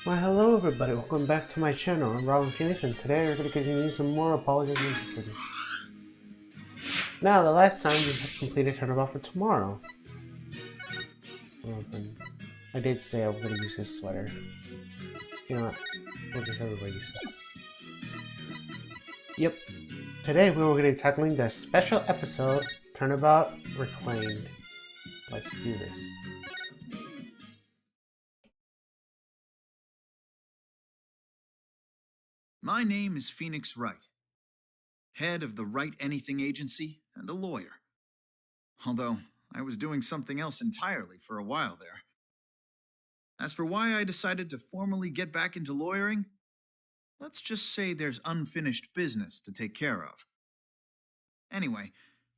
Well, hello everybody, welcome back to my channel. I'm Robin Phoenix, and today we're going to continue some more Apologies Ninja. Now, the last time we had completed Turnabout for tomorrow. I did say I was going to use this sweater. You know what? We'll just everybody use this. Yep. Today we were going to be tackling the special episode, Turnabout Reclaimed. Let's do this. My name is Phoenix Wright, head of the Wright Anything Agency and a lawyer. Although, I was doing something else entirely for a while there. As for why I decided to formally get back into lawyering, let's just say there's unfinished business to take care of. Anyway,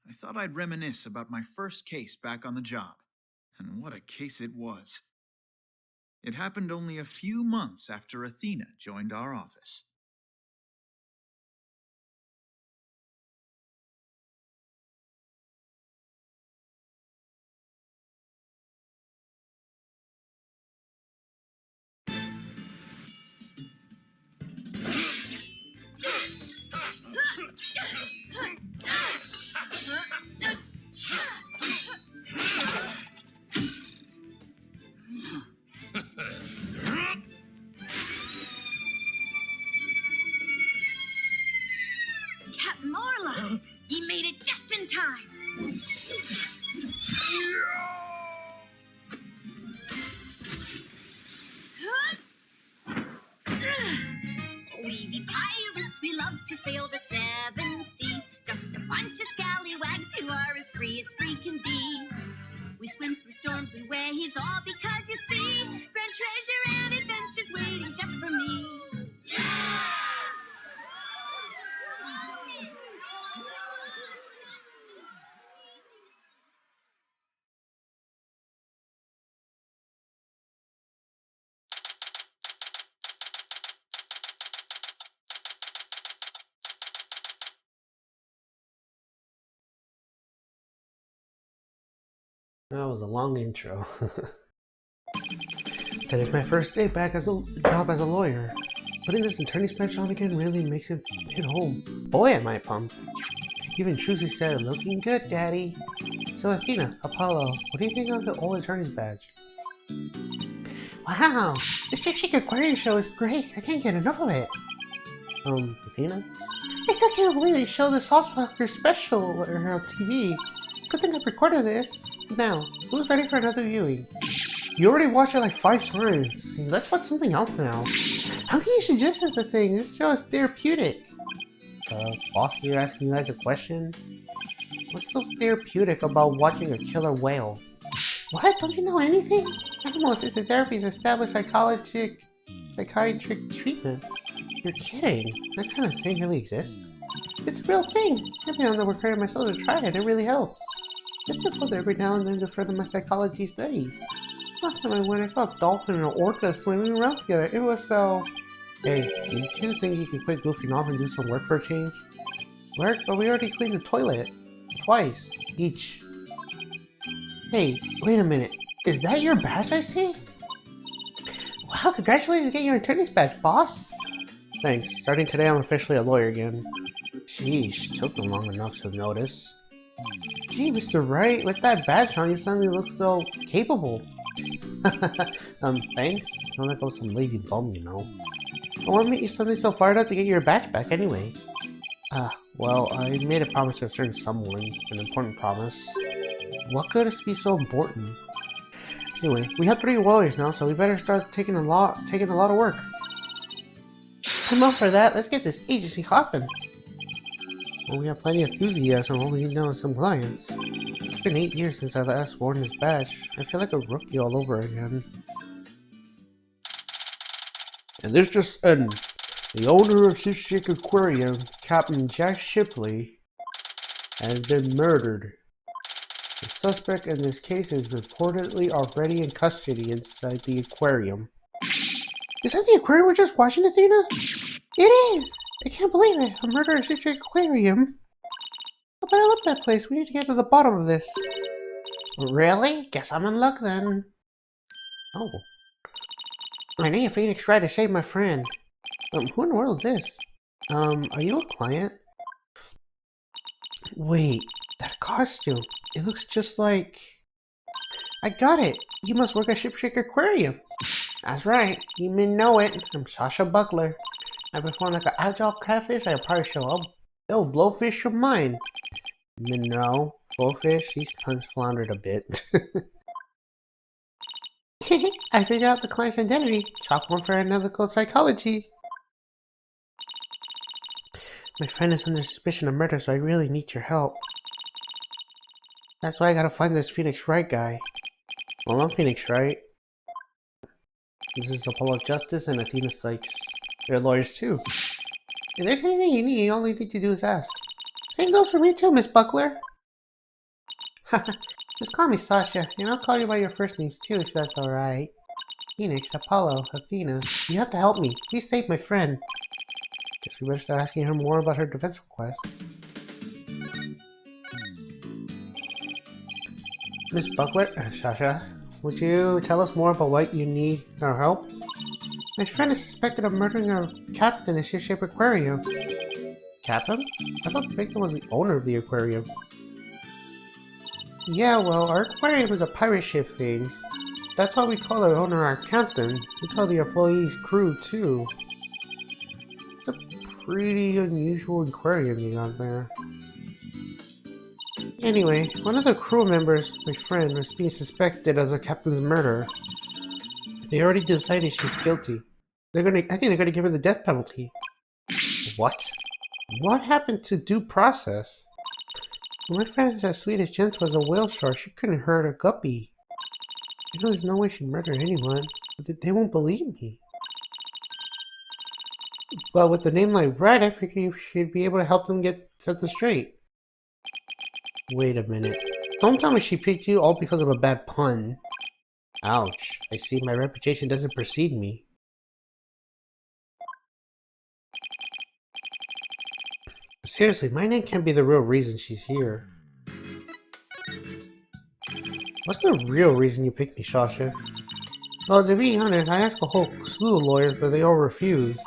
I thought I'd reminisce about my first case back on the job, and what a case it was. It happened only a few months after Athena joined our office. Captain Marla! You made it just in time! We be pirates, we love to sail the seven seas. Just a bunch of scallywags who are as free can be. We swim through storms and waves, all because you see grand treasure and adventures waiting just for me. That was a long intro. Today's my first day back as a job as a lawyer. Putting this attorney's badge on again really makes it hit home. Boy, am I pumped. Even Trucy said, "Looking good, Daddy." So Athena, Apollo, what do you think of the old attorney's badge? Wow, the Ship Shake Aquarium show is great. I can't get enough of it. Athena? I still can't believe they showed the Softwalker special on TV. Good thing I recorded this. Now, who's ready for another viewing? You already watched it like 5 times. Let's watch something else now. How can you suggest such a thing? This show is therapeutic. Boss here asking you guys a question? What's so therapeutic about watching a killer whale? What? Don't you know anything? Animal-assisted therapy is established psychiatric treatment. You're kidding. That kind of thing really exists? It's a real thing. Every now and then we're preparing myself to try it. It really helps. Just to put every now and then to further my psychology studies. Last time I went, I saw a dolphin and an orca swimming around together. It was so... Hey, you two think you can quit goofing off and do some work for a change? Work? But we already cleaned the toilet. Twice. Each. Hey, wait a minute. Is that your badge I see? Wow, congratulations on getting your attorney's badge, boss. Thanks. Starting today, I'm officially a lawyer again. Sheesh, took them long enough to notice. Gee, Mr. Wright, with that badge on, you suddenly look so capable. Thanks. Not like I was some lazy bum, you know. What made you suddenly so fired up to get your badge back anyway? Well, I made a promise to a certain someone, an important promise. What could it be so important? Anyway, we have 3 lawyers now, so we better start taking a lot of work. I'm up for that. Let's get this agency hopping. Well, we have plenty of enthusiasm. All we need now is some clients. It's been 8 years since I last worn this badge. I feel like a rookie all over again. And this just in. The owner of Ship Shake Aquarium, Captain Jack Shipley, has been murdered. The suspect in this case is reportedly already in custody inside the aquarium. Is that the aquarium we're just watching, Athena? It is! I can't believe it! A murder at Ship Shake Aquarium! Oh, but I love that place. We need to get to the bottom of this. Really? Guess I'm in luck then. Oh. I need a Phoenix Wright to save my friend. Who in the world is this? Are you a client? Wait, that costume. It looks just like... I got it! You must work at Shipshape Aquarium. That's right, you may know it. I'm Sasha Buckler. I perform like an agile catfish at a party show. It'll blowfish your mind. No, blowfish, these puns floundered a bit. I figured out the client's identity. Chalk one for analytical psychology. My friend is under suspicion of murder, so I really need your help. That's why I gotta find this Phoenix Wright guy. Well, I'm Phoenix Wright. This is Apollo Justice and Athena Sykes. They're lawyers too. If there's anything you need, all you need to do is ask. Same goes for me too, Miss Buckler. Just call me Sasha, and I'll call you by your first names too, if that's alright. Phoenix, Apollo, Athena, you have to help me. Please save my friend. Guess we better start asking her more about her defense request. Miss Buckler, Sasha, would you tell us more about what you need our help? My friend is suspected of murdering our captain at Shipshape Aquarium. Captain? I thought the victim was the owner of the aquarium. Yeah, well, our aquarium is a pirate ship thing. That's why we call our owner our captain. We call the employees crew too. It's a pretty unusual aquarium you got there. Anyway, one of the crew members, my friend, was being suspected of the captain's murder. They already decided she's guilty. I think they're gonna give her the death penalty. What? What happened to due process? My friend is as sweet as gentle as a whale shark. She couldn't hurt a guppy. I know there's no way she murdered anyone, but they won't believe me. But with a name like Wright, I figure you should be able to help them get something straight. Wait a minute. Don't tell me she picked you all because of a bad pun. Ouch. I see my reputation doesn't precede me. Seriously, my name can't be the real reason she's here. What's the real reason you picked me, Sasha? Well, to be honest, I asked a whole slew of lawyers, but they all refuse.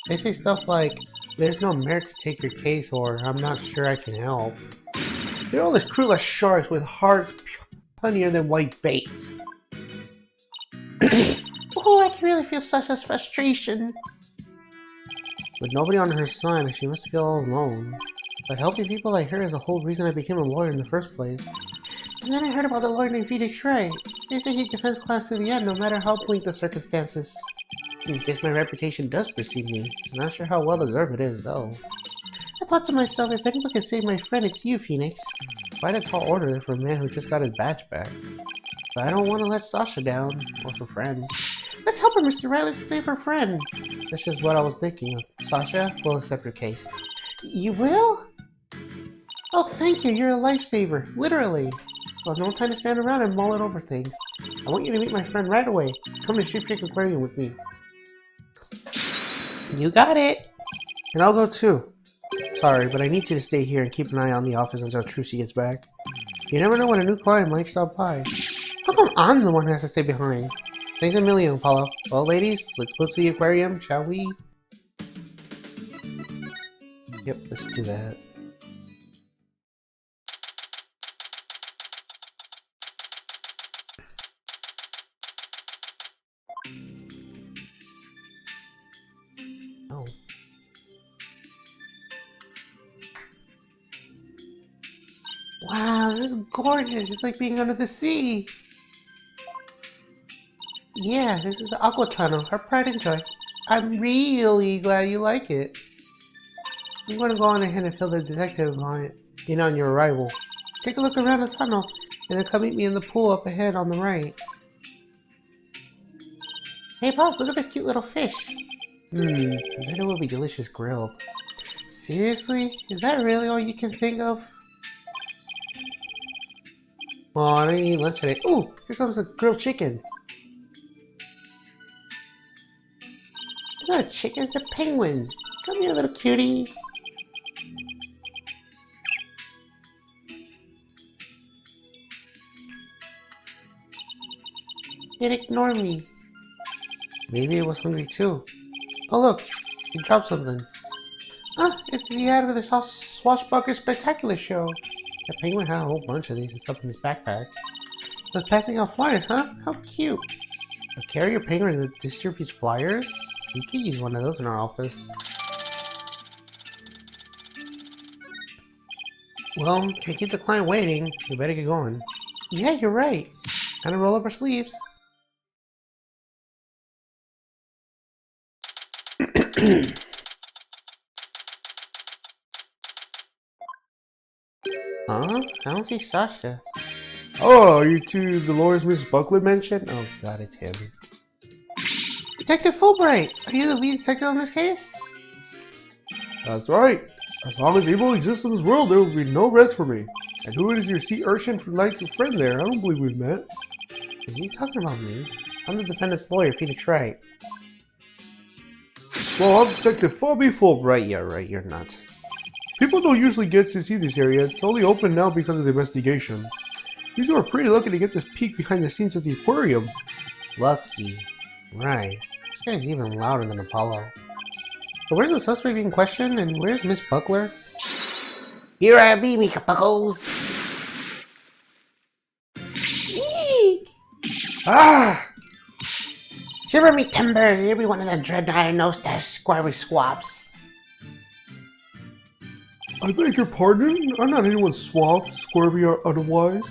They say stuff like, there's no merit to take your case, or I'm not sure I can help. They're all as cruel as sharks with hearts punnier than white bait. Oh, I can really feel Sasha's frustration. With nobody on her side, she must feel all alone. But helping people like her is the whole reason I became a lawyer in the first place. And then I heard about the lawyer named Phoenix Wright. They say he defends class to the end, no matter how bleak the circumstances. I guess my reputation does precede me. I'm not sure how well deserved it is, though. I thought to myself, if anyone can save my friend, it's you, Phoenix. Quite a tall order for a man who just got his badge back. But I don't want to let Sasha down, or her friend. Let's help her, Mr. Wright. Let's save her friend. That's just what I was thinking of. Sasha, we'll accept your case. You will? Oh, thank you. You're a lifesaver. Literally. Well, no time to stand around and mull it over things. I want you to meet my friend right away. Come to Shipshape Aquarium with me. You got it. And I'll go too. Sorry, but I need you to stay here and keep an eye on the office until Trucy gets back. You never know when a new client might stop by. How come I'm the one who has to stay behind? Thanks a million, Apollo. Well, ladies, let's go to the aquarium, shall we? Yep, let's do that. Oh. Wow, this is gorgeous. It's like being under the sea. Yeah, this is the Aqua Tunnel. Her pride and joy. I'm really glad you like it. I'm going to go on ahead and fill the detective on it on your arrival. Take a look around the tunnel, and then come meet me in the pool up ahead on the right. Hey boss, look at this cute little fish. I bet it will be delicious grilled. Seriously? Is that really all you can think of? Well, I don't eat lunch today. Ooh, here comes the grilled chicken. It's not a chicken, it's a penguin. Come here, little cutie. Don't ignore me. Maybe it was hungry too. Oh look, he dropped something. Ah, it's the ad for the Swashbuckler Spectacular Show. The penguin had a whole bunch of these and stuff in his backpack. Was passing out flyers, huh? How cute. A carrier penguin that distributes flyers? We could use one of those in our office. Well, can't keep the client waiting. We better get going. Yeah, you're right. Time to roll up our sleeves. Huh? I don't see Sasha. Oh, are you two the lawyers Miss Buckler mentioned? Oh god, it's him. Detective Fulbright! Are you the lead detective on this case? That's right. As long as evil exists in this world, there will be no rest for me. And who is your sea urchin from like your friend there? I don't believe we've met. Is he talking about me? I'm the defendant's lawyer, Phoenix Wright. Well, I'm Detective Fulbright. Yeah, right, you're nuts. People don't usually get to see this area. It's only open now because of the investigation. You two are pretty lucky to get this peek behind the scenes at the aquarium. Lucky. Right. This guy's even louder than Apollo. So where's the suspect being questioned, and where's Miss Buckler? Here I be, me buckles. Eek! Ah! Shiver me timbers, here be one of them dread iron nose dash squirry squaps. I beg your pardon? I'm not anyone's swap, squirmy or otherwise.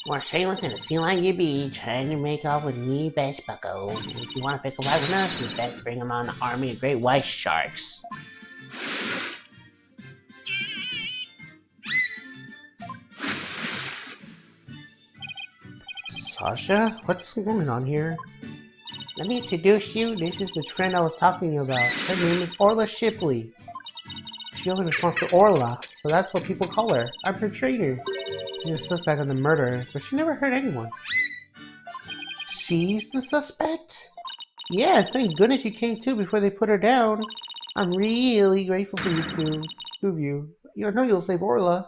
More shameless than a sea lion you be, trying to make off with me, best bucko. If you want to pick a wife with us, you best bring him on an army of great white sharks. Sasha? What's going on here? Let me introduce you. This is the friend I was talking to you about. Her name is Orla Shipley. She only responds to Orla, so that's what people call her. I'm her trainer. She's a suspect on the murder, but she never hurt anyone. She's the suspect? Yeah, thank goodness you came too before they put her down. I'm really grateful for you two of you. I know you'll save Orla.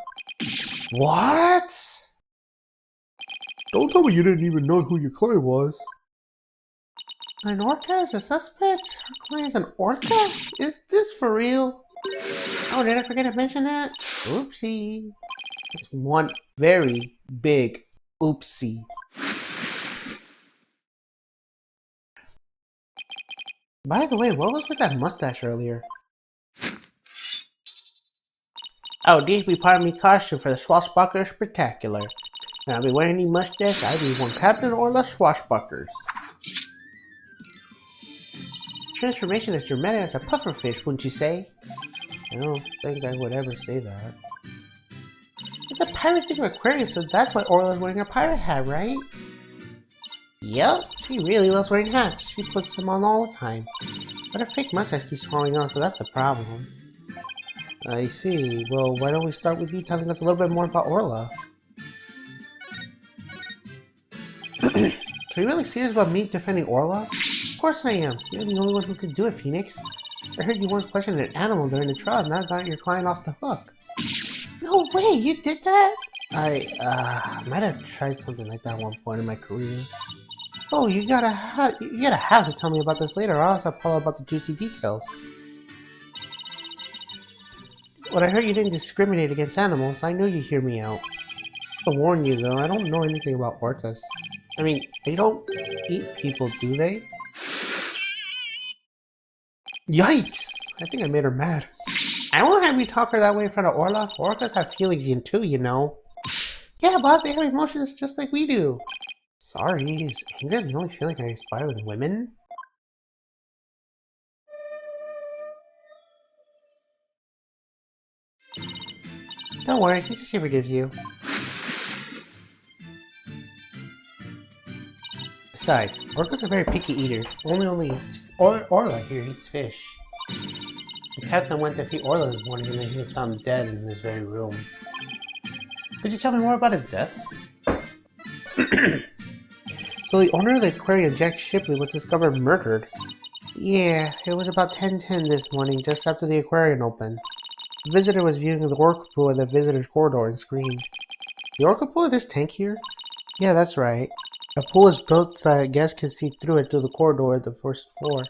What? Don't tell me you didn't even know who your client was. An orca is a suspect? Her client's an orca? Is this for real? Oh, did I forget to mention that? Oopsie. It's one very big oopsie. By the way, what was with that mustache earlier? Oh, this be part of me costume for the Swashbuckler Spectacular. Now, I'll be wearing the mustache, I'll be one Captain Orla Swashbucklers. Transformation is dramatic as a pufferfish, wouldn't you say? I don't think I would ever say that. It's a pirate thing of aquarium, so that's why Orla's wearing a pirate hat, right? Yep, she really loves wearing hats. She puts them on all the time. But her fake mustache keeps falling off, so that's the problem. I see. Well, why don't we start with you telling us a little bit more about Orla? So you're really serious about me defending Orla? Of course I am. You're the only one who could do it, Phoenix. I heard you once questioned an animal during the trial, and that got your client off the hook. No way, you did that? I might have tried something like that at one point in my career. Oh, you gotta have to tell me about this later, or else I'll tell about the juicy details. When I heard you didn't discriminate against animals, I knew you'd hear me out. I'll warn you though, I don't know anything about orcas. I mean, they don't eat people, do they? Yikes! I think I made her mad. I won't have you talk her that way in front of Orla. Orcas have feelings too, you know. Yeah, boss, they have emotions just like we do. Sorry, is anger the only feeling I inspire with women? Don't worry, she says she forgives you. Besides, orcas are very picky eaters. Orla here eats fish. The captain went to feed Orla this morning and then he was found dead in this very room. Could you tell me more about his death? So the owner of the aquarium, Jack Shipley, was discovered murdered. Yeah, it was about 10:10 this morning, just after the aquarium opened. The visitor was viewing the orca pool at the visitor's corridor and screamed. The orca pool in this tank here? Yeah, that's right. A pool is built so that guests can see through it through the corridor at the first floor.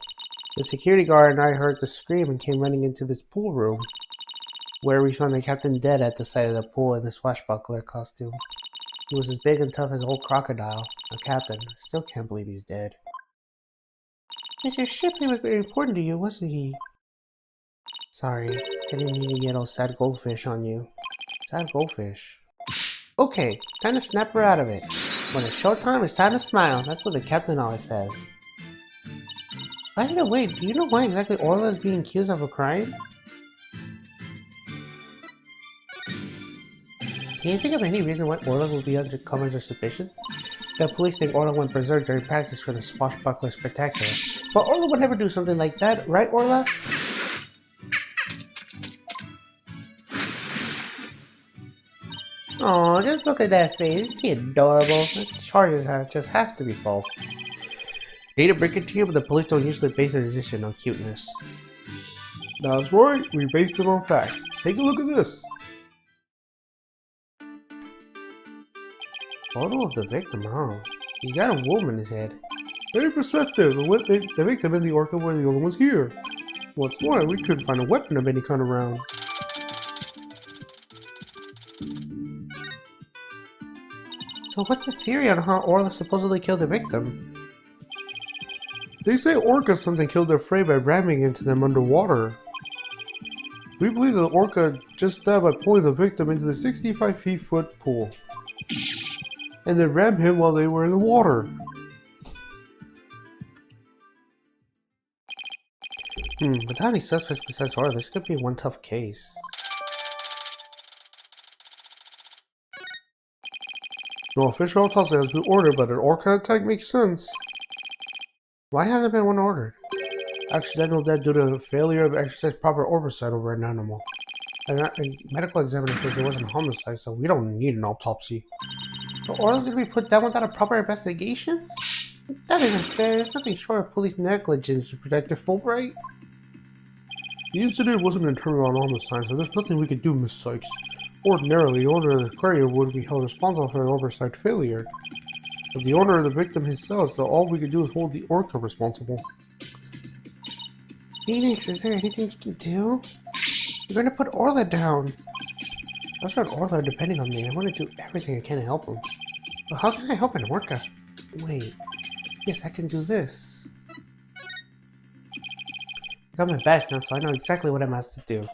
The security guard and I heard the scream and came running into this pool room, where we found the captain dead at the side of the pool in the swashbuckler costume. He was as big and tough as old crocodile. A captain. I still can't believe he's dead. Mr. Shipley was very important to you, wasn't he? Sorry, I didn't mean to get all sad goldfish on you. Sad goldfish. Okay, time to snap her out of it. When it's showtime, it's time to smile. That's what the captain always says. By the way, do you know why exactly Orla is being accused of a crime? Can you think of any reason why Orla will be under Cummins' suspicion? The police think Orla went berserk during practice for the Swashbuckler Spectacular. But Orla would never do something like that, right, Orla? Aw, just look at that face. Isn't he adorable? The charges just have to be false. Hate to break it to you, but the police don't usually base their decision on cuteness. That's right, we based it on facts. Take a look at this. Photo of the victim, huh? He got a woman in his head. Very perspective. The victim and the orca were the only ones here. What's more, we couldn't find a weapon of any kind around. So what's the theory on how Orla supposedly killed the victim? They say orca something killed their prey by ramming into them underwater. We believe the orca just stabbed by pulling the victim into the 65 feet pool. And then rammed him while they were in the water. Without any suspects besides Orla, this could be one tough case. No official autopsy has been ordered, but an orca attack makes sense. Why hasn't been one ordered? Accidental death due to failure to exercise proper oversight over an animal. A medical examiner says it wasn't a homicide, so we don't need an autopsy. So Orla's gonna be put down without a proper investigation? That isn't fair. There's nothing short of police negligence to protect the Fulbright. The incident wasn't a Turnabout homicide, so there's nothing we could do, Miss Sykes. Ordinarily, the owner of the aquarium would be held responsible for an oversight failure. But the owner of the victim himself, so all we could do is hold the orca responsible. Phoenix, is there anything you can do? You're gonna put Orla down. Buster and Orla are depending on me. I want to do everything I can to help them. But how can I help an orca? Wait. Yes, I can do this. I got my badge now, so I know exactly what I'm asked to do.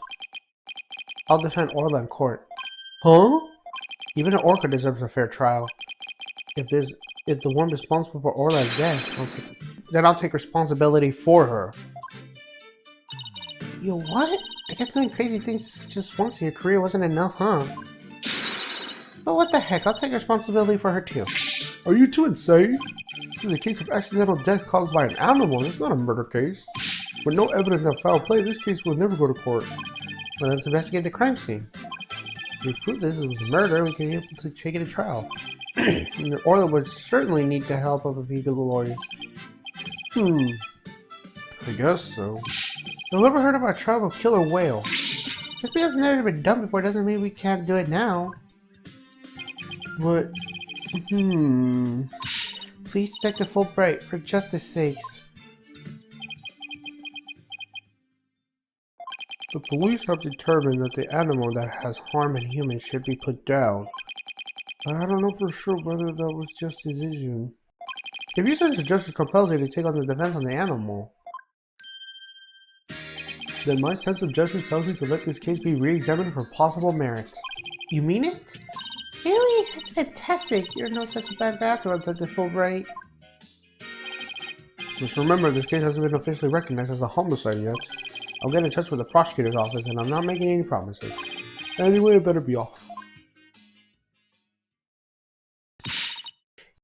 I'll defend Orla in court. Huh? Even an orca deserves a fair trial. If the one responsible for Orla is dead, I'll take responsibility for her. Yo, what? I guess doing crazy things just once in your career wasn't enough, huh? But what the heck, I'll take responsibility for her too. Are you two insane? This is a case of accidental death caused by an animal. It's not a murder case. With no evidence of foul play, this case will never go to court. Well, let's investigate the crime scene. If we prove this was murder, we can be able to take it to trial. Orla would certainly need the help of a few good lawyers. I guess so. Have you ever heard about a tribal killer whale? Just because it's never been done before doesn't mean we can't do it now. But, Please, Detective Fulbright, for justice sakes. The police have determined that the animal that has harmed humans should be put down. But I don't know for sure whether that was just his decision. If your sense of justice compels you to take on the defense on the animal, then my sense of justice tells me to let this case be re-examined for possible merit. You mean it? Really? That's fantastic. You're not such a bad guy after all, Detective Fulbright. Just remember, this case hasn't been officially recognized as a homicide yet. I'll get in touch with the prosecutor's office, and I'm not making any promises. Anyway, I better be off.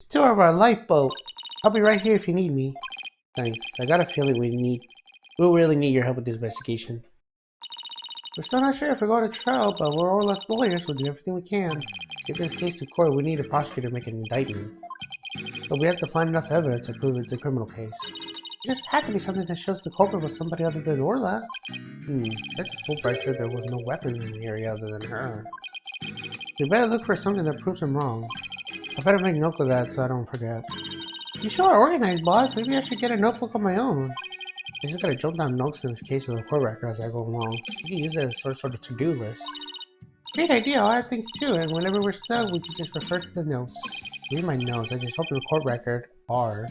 Tour of our lifeboat. I'll be right here if you need me. Thanks. I got a feeling we'll really need your help with this investigation. We're still not sure if we're going to trial, but we're all us lawyers. We'll do everything we can. To get this case to court, we need a prosecutor to make an indictment. But we have to find enough evidence to prove it's a criminal case. It just had to be something that shows the culprit was somebody other than Orla. Detective Fulbright said there was no weapons in the area other than her. We better look for something that proves him wrong. I better make note of that so I don't forget. You sure are organized, boss. Maybe I should get a notebook of my own. I just gotta jot down notes in this case of the court record as I go along. You can use it as a sort of to-do list. Great idea, I'll add things too, and whenever we're stuck, we can just refer to the notes. Read my notes, I just open the court record, R,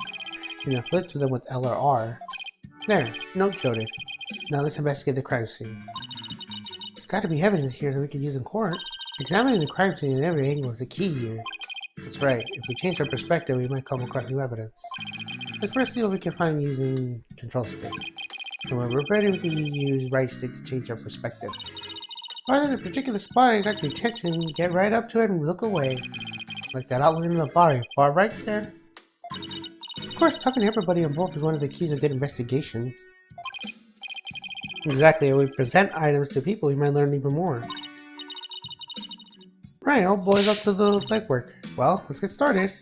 and then flip to them with L or R. There, note jotted. Now let's investigate the crime scene. There's gotta be evidence here that we can use in court. Examining the crime scene in every angle is the key here. That's right, if we change our perspective, we might come across new evidence. Let's first see what we can find using control stick. And when we're ready, we can use right stick to change our perspective. Or there's a particular spot that got your attention, get right up to it and look away. Like that outline in the bar right there. Of course, talking to everybody involved is one of the keys of good investigation. Exactly, if we present items to people, we might learn even more. Right, all boys up to the legwork. Well, let's get started.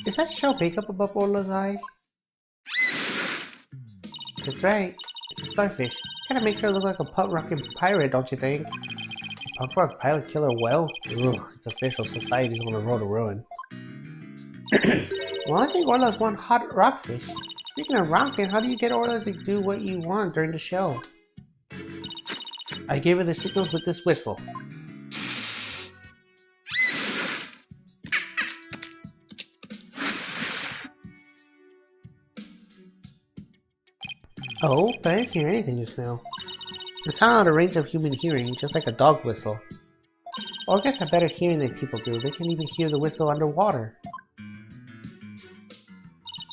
Is that shell makeup above Orla's eye? That's right. It's a starfish. Kinda makes her look like a punk-rockin' pirate, don't you think? Punk-rock pilot killer whale? Ugh, it's official. Society's on the road to ruin. Well, I think Orla's one hot rockfish. Speaking of rockin', how do you get Orla to do what you want during the show? I gave her the signals with this whistle. Oh, but I didn't hear anything just now. It sounded out of range of human hearing, just like a dog whistle. Orcas have better hearing than people do. They can even hear the whistle underwater.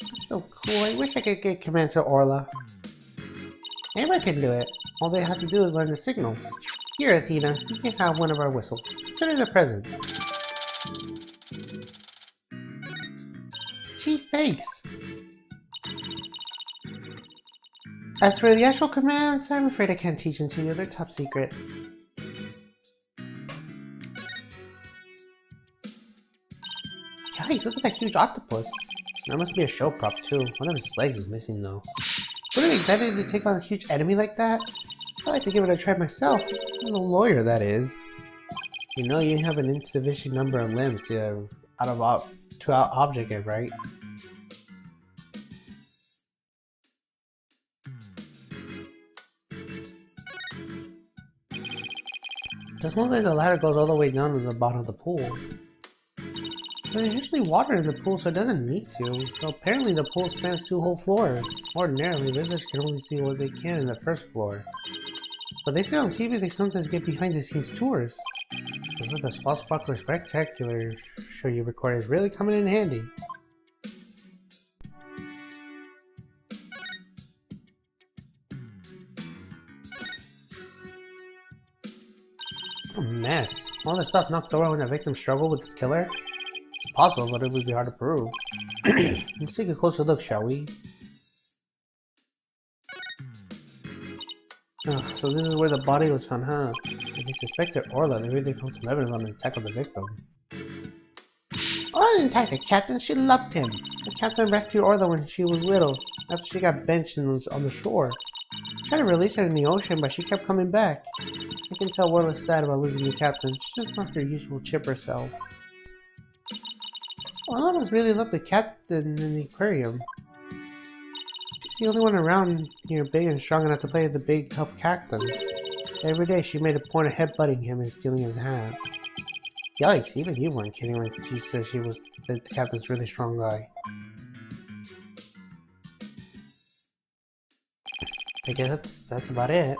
That's so cool. I wish I could get command to Orla. Anyone can do it. All they have to do is learn the signals. Here, Athena, you can have one of our whistles. Consider it a present. Gee, thanks. As for the actual commands, I'm afraid I can't teach them to you. They're top secret. Yikes, look at that huge octopus. That must be a show prop too. One of his legs is missing though. Wouldn't it be exciting to take on a huge enemy like that? I'd like to give it a try myself. As a lawyer, that is. You know you have an insufficient number of limbs to object it, right? Doesn't look like the ladder goes all the way down to the bottom of the pool. There's usually water in the pool, so it doesn't need to. So apparently the pool spans 2 whole floors. Ordinarily, visitors can only see what they can in the first floor. But they say on TV they sometimes get behind-the-scenes tours. Looks like the Swashbuckler Spectacular show you recorded is really coming in handy. A mess. All this stuff knocked over when the victim struggled with his killer? It's possible, but it would be hard to prove. Let's take a closer look, shall we? So this is where the body was found, huh? If they suspected Orla, they really found some evidence on the attack of the victim. Orla didn't attack the captain, she loved him. The captain rescued Orla when she was little, after she got benched on the shore. He tried to release her in the ocean, but she kept coming back. I can tell Orla's sad about losing the captain. She's just not her usual chipper self. Orla must really love the captain in the aquarium. She's the only one around here big and strong enough to play the big tough captain. Every day she made a point of headbutting him and stealing his hat. Yikes, even you weren't kidding when she said she was the captain's really strong guy. I guess that's about it.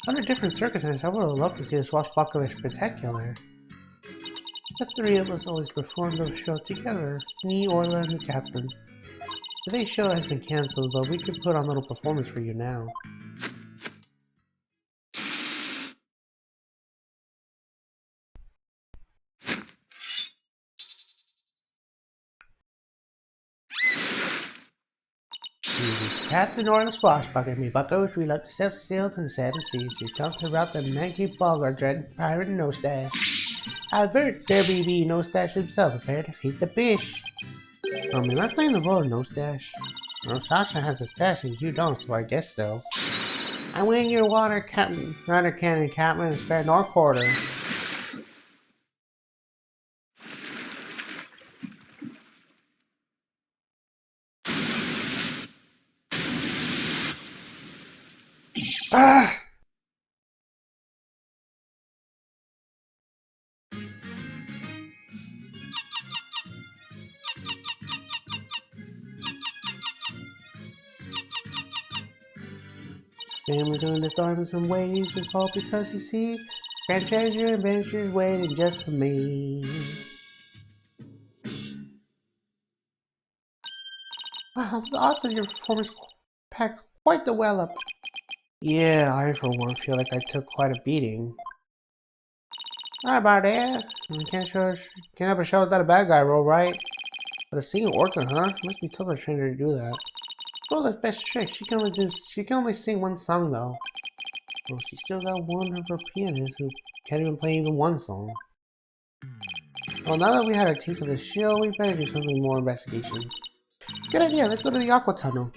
Under different circumstances, I would have loved to see the Swashbuckler Spectacular. The 3 of us always performed the show together, me, Orla, and the captain. Today's show has been cancelled, but we could put on a little performance for you now. Captain Orla Swashbuckler, me buckos, we love to set sails in the 7 seas. We come to rout the mangy bogger, dread pirate Nostache. Albert, there be Nostache himself, prepare to feed the fish. Am I playing the role of Nostache? Well, Sasha has a stash and you don't, so I guess so. I win your water cannon, Captain, and spare no quarter. Ah! Family doing the storm in some ways and fall because you see, grand treasure adventures waiting just for me. Wow, it was awesome. Your performance packed quite the wallop. Yeah, I for one feel like I took quite a beating. Sorry about that. Can't have a show without a bad guy role, right? But a singing orca, huh? Must be tough for a trainer to do that. Well, that's best trick. She can only sing one song though. Well, she still got one of her pianists who can't even play even one song. Well, now that we had a taste of the show, we better do something more investigation. Good idea. Let's go to the Aqua Tunnel.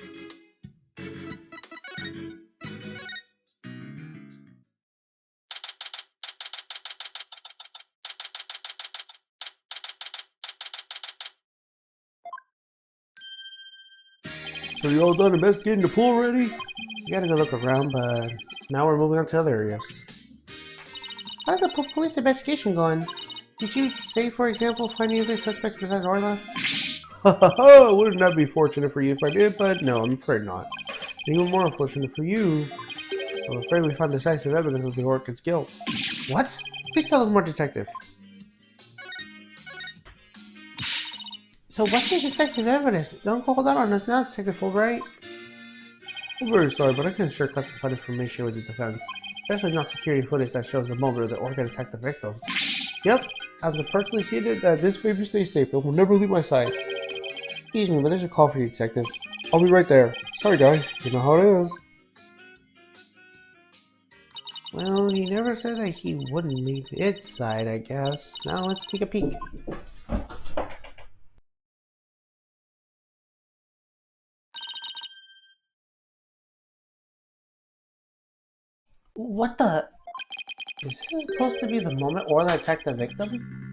So you all done investigating the pool already? We gotta go look around, but now we're moving on to other areas. How's the police investigation going? Did you say, for example, find any other suspects besides Orla? Hahaha, wouldn't that be fortunate for you if I did, but no, I'm afraid not. Even more unfortunate for you, I'm afraid we found decisive evidence of the Orchid's guilt. What? Please tell us more, Detective. So what's the decisive evidence? Don't hold out on us now, Detective Fulbright. I'm very sorry, but I can't share classified information with the defense. Especially not security footage that shows the moment the Orchid attacked the victim. Yep, I've personally seen it that this baby stays safe. It will never leave my side. Excuse me, but there's a call for you, Detective. I'll be right there. Sorry, guys. You know how it is. Well, he never said that he wouldn't leave its side, I guess. Now let's take a peek. What the? Is this supposed to be the moment Orla attacked the victim?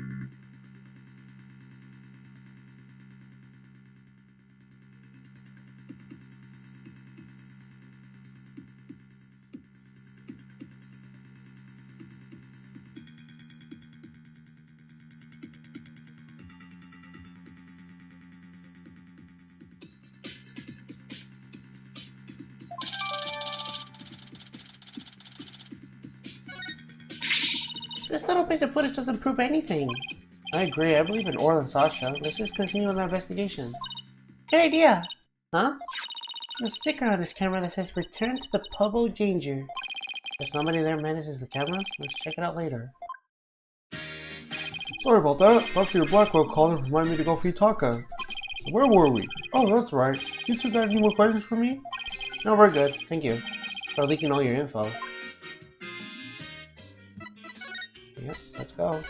This little bit of footage doesn't prove anything. I agree, I believe in Orla and Sasha. Let's just continue with our investigation. Good idea! Huh? There's a sticker on this camera that says return to the Pubbo Danger. Guess somebody there manages the cameras? Let's check it out later. Sorry about that. Prosecutor Blackwell called and reminded me to go feed Taka. So where were we? Oh, that's right. You two got any more questions for me? No, we're good. Thank you for leaking all your info. Yep, let's go.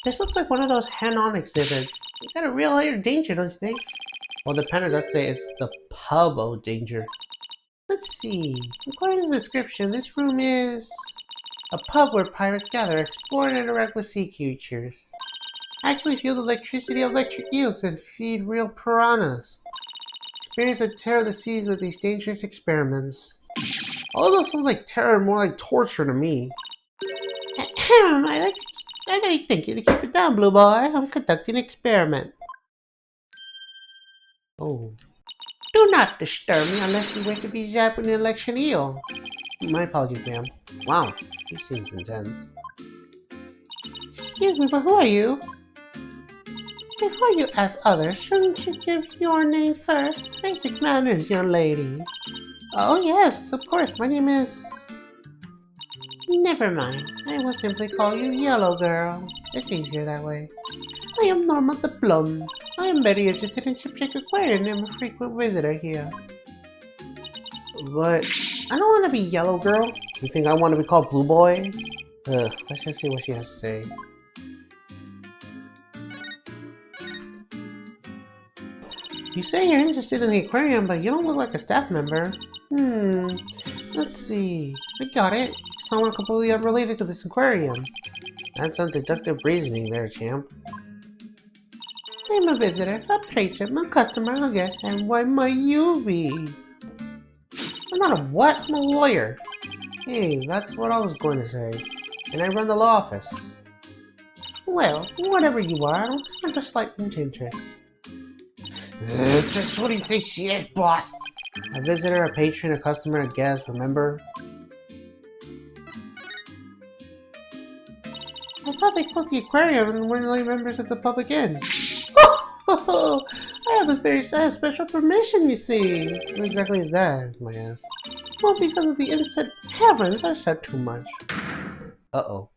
This looks like one of those hand-on exhibits. You got a real air danger, don't you think? Well, the panda does say it's the Pubbo Danger. Let's see. According to the description, this room is a pub where pirates gather, explore, and interact with sea creatures. Actually feel the electricity of electric eels and feed real piranhas. Experience the terror of the seas with these dangerous experiments. All of those sounds like terror, more like torture to me. I think you to keep it down, Blue Boy. I'm conducting an experiment. Oh. Do not disturb me unless you wish to be zapped with an election eel. My apologies, ma'am. Wow, he seems intense. Excuse me, but who are you? Before you ask others, shouldn't you give your name first? Basic manners, young lady. Oh yes, of course, my name is... Never mind, I will simply call you Yellow Girl. It's easier that way. I am Norma the Blonde. I am very interested in Shipwreck Aquarium and I'm a frequent visitor here. But I don't want to be yellow girl. You think I want to be called blue boy? Ugh, let's just see what she has to say. You say you're interested in the aquarium, but you don't look like a staff member. Let's see. We got it. Someone completely unrelated to this aquarium. That's some deductive reasoning there, champ. I'm a visitor, a patron, a customer, a guest, and why might you be? I'm not a what? I'm a lawyer. Hey, that's what I was going to say. And I run the law office. Well, whatever you are, I don't have the slightest interest. Just what do you think she is, boss? A visitor, a patron, a customer, a guest, remember? I thought they closed the aquarium and weren't letting members of the public in. I have I have special permission, you see. What exactly is that, my ass? Well, because of the insect heavens, I said too much. Uh-oh.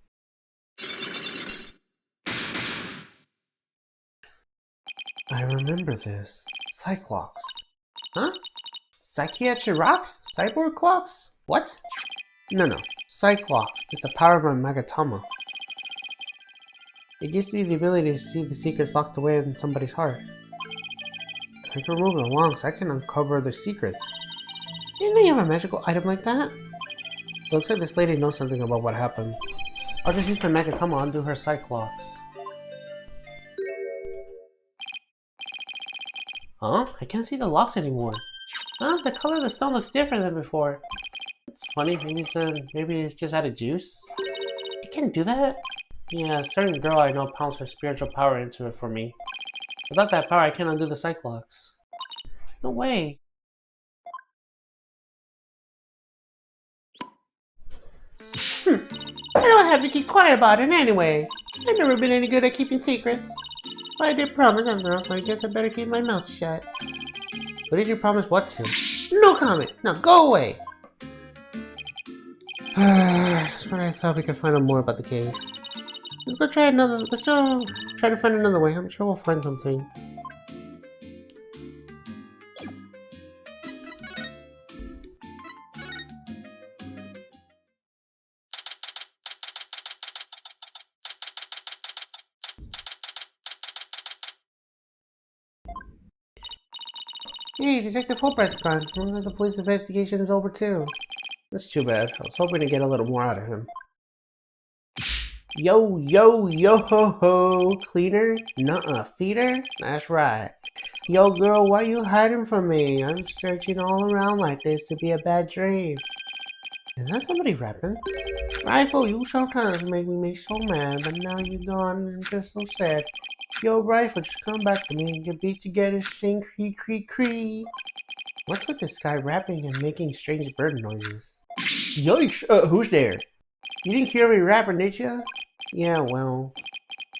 I remember this. Cyclops. Huh? Psychiatry rock? Cyborg clocks? What? No. Cyclops. It's a power of my Magatama. It used to be the ability to see the secrets locked away in somebody's heart. If I can remove it along so I can uncover the secrets. Didn't know you have a magical item like that? It looks like this lady knows something about what happened. I'll just use my Magatama to undo her Cyclops. Huh? I can't see the locks anymore. Huh? The color of the stone looks different than before. It's funny, maybe it's just out of juice? You can't do that? Yeah, a certain girl I know pounds her spiritual power into it for me. Without that power, I can't undo the Cyclops. No way. I don't have to keep quiet about it anyway. I've never been any good at keeping secrets. But I did promise Emperor, so I guess I better keep my mouth shut. What did you promise what to? No comment! Now go away! That's when I thought we could find out more about the case. Let's go try to find another way. I'm sure we'll find something. Hey, Detective Fulbright's gone. Looks like the police investigation is over too. That's too bad. I was hoping to get a little more out of him. Yo, ho, ho. Cleaner? Nuh-uh. Feeder? That's right. Yo, girl, why you hiding from me? I'm searching all around like this to be a bad dream. Is that somebody rapping? Rifle, you sometimes make me so mad, but now you're gone and just so sad. Yo, Rifle, just come back to me and get beat together, sing cree cree cree. What's with this guy rapping and making strange bird noises? Yikes! Who's there? You didn't hear me rapping, did ya? Yeah, well,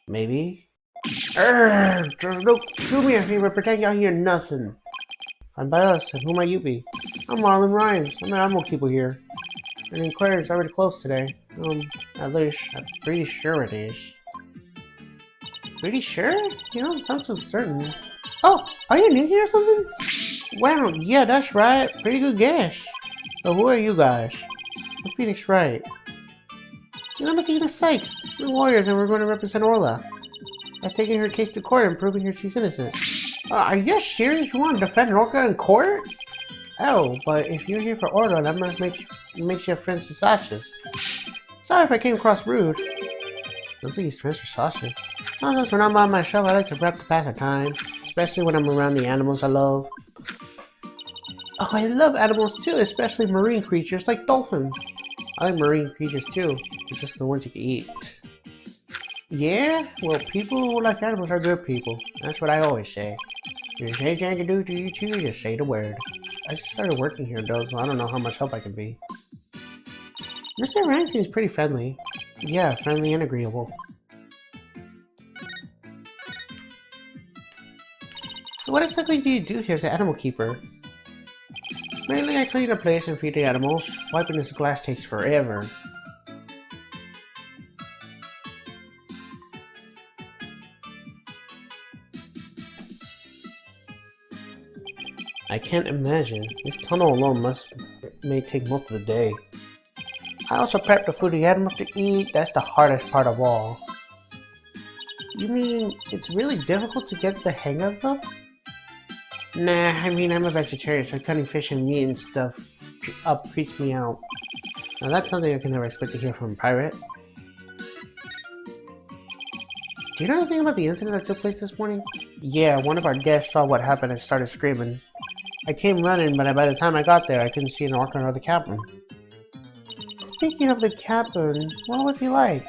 maybe. Just do me a favor, pretend y'all hear nothing. I'm by us, and who might you be? I'm Marlon Rhymes. I'm an animal keeper here. And the inquiry's already closed today. At least, I'm pretty sure it is. Pretty sure? You don't sound so certain. Oh, are you new here or something? Wow, yeah, that's right. Pretty good guess. But who are you guys? I'm Phoenix Wright. And I'm Athena Sykes. We're lawyers and we're going to represent Orla. I've taken her case to court and proving her she's innocent. Are you serious? You want to defend Orca in court? Oh, but if you're here for Orla, that must make you friends with Sasha's. Sorry if I came across rude. Don't think he's friends with Sasha. Sometimes when I'm by myself, I like to rap to pass the time. Especially when I'm around the animals I love. Oh, I love animals too, especially marine creatures like dolphins. I like marine creatures too, it's just the ones you can eat. Yeah? Well, people who like animals are good people. That's what I always say. If there's anything I can do to you two, just say the word. I just started working here though, so I don't know how much help I can be. Mr. Ryan seems pretty friendly. Yeah, friendly and agreeable. So what exactly do you do here as an animal keeper? Mainly I clean the place and feed the animals. Wiping this glass takes forever. I can't imagine. This tunnel alone may take most of the day. I also prep the food the animals to eat. That's the hardest part of all. You mean it's really difficult to get the hang of them? Nah, I mean I'm a vegetarian, so cutting fish and meat and stuff creeps me out. Now that's something I can never expect to hear from a pirate. Do you know anything about the incident that took place this morning? Yeah, one of our guests saw what happened and started screaming. I came running, but by the time I got there, I couldn't see an orca or the captain. Speaking of the captain, what was he like?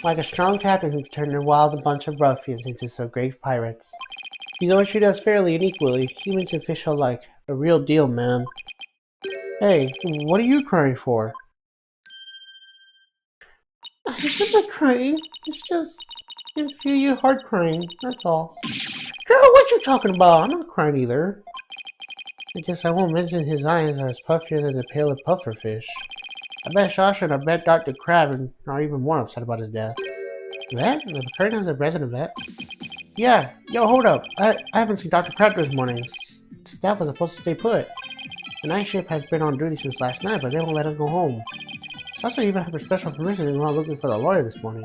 Like a strong captain who turned a wild bunch of ruffians into some great pirates. He's always treated us fairly and equally, humans and fish alike. A real deal, man. Hey, what are you crying for? I'm not crying. It's just, I can feel you hard crying, that's all. Girl, what you talking about? I'm not crying either. I guess I won't mention his eyes are as puffier than the paler pufferfish. I bet Sasha and I bet Dr. Crab are even more upset about his death. Vet? The curtain has a resident vet? Yeah, yo, hold up. I haven't seen Dr. Crab this morning. Staff was supposed to stay put. The night shift has been on duty since last night, but they won't let us go home. Sasha even had her special permission to go out looking for the lawyer this morning.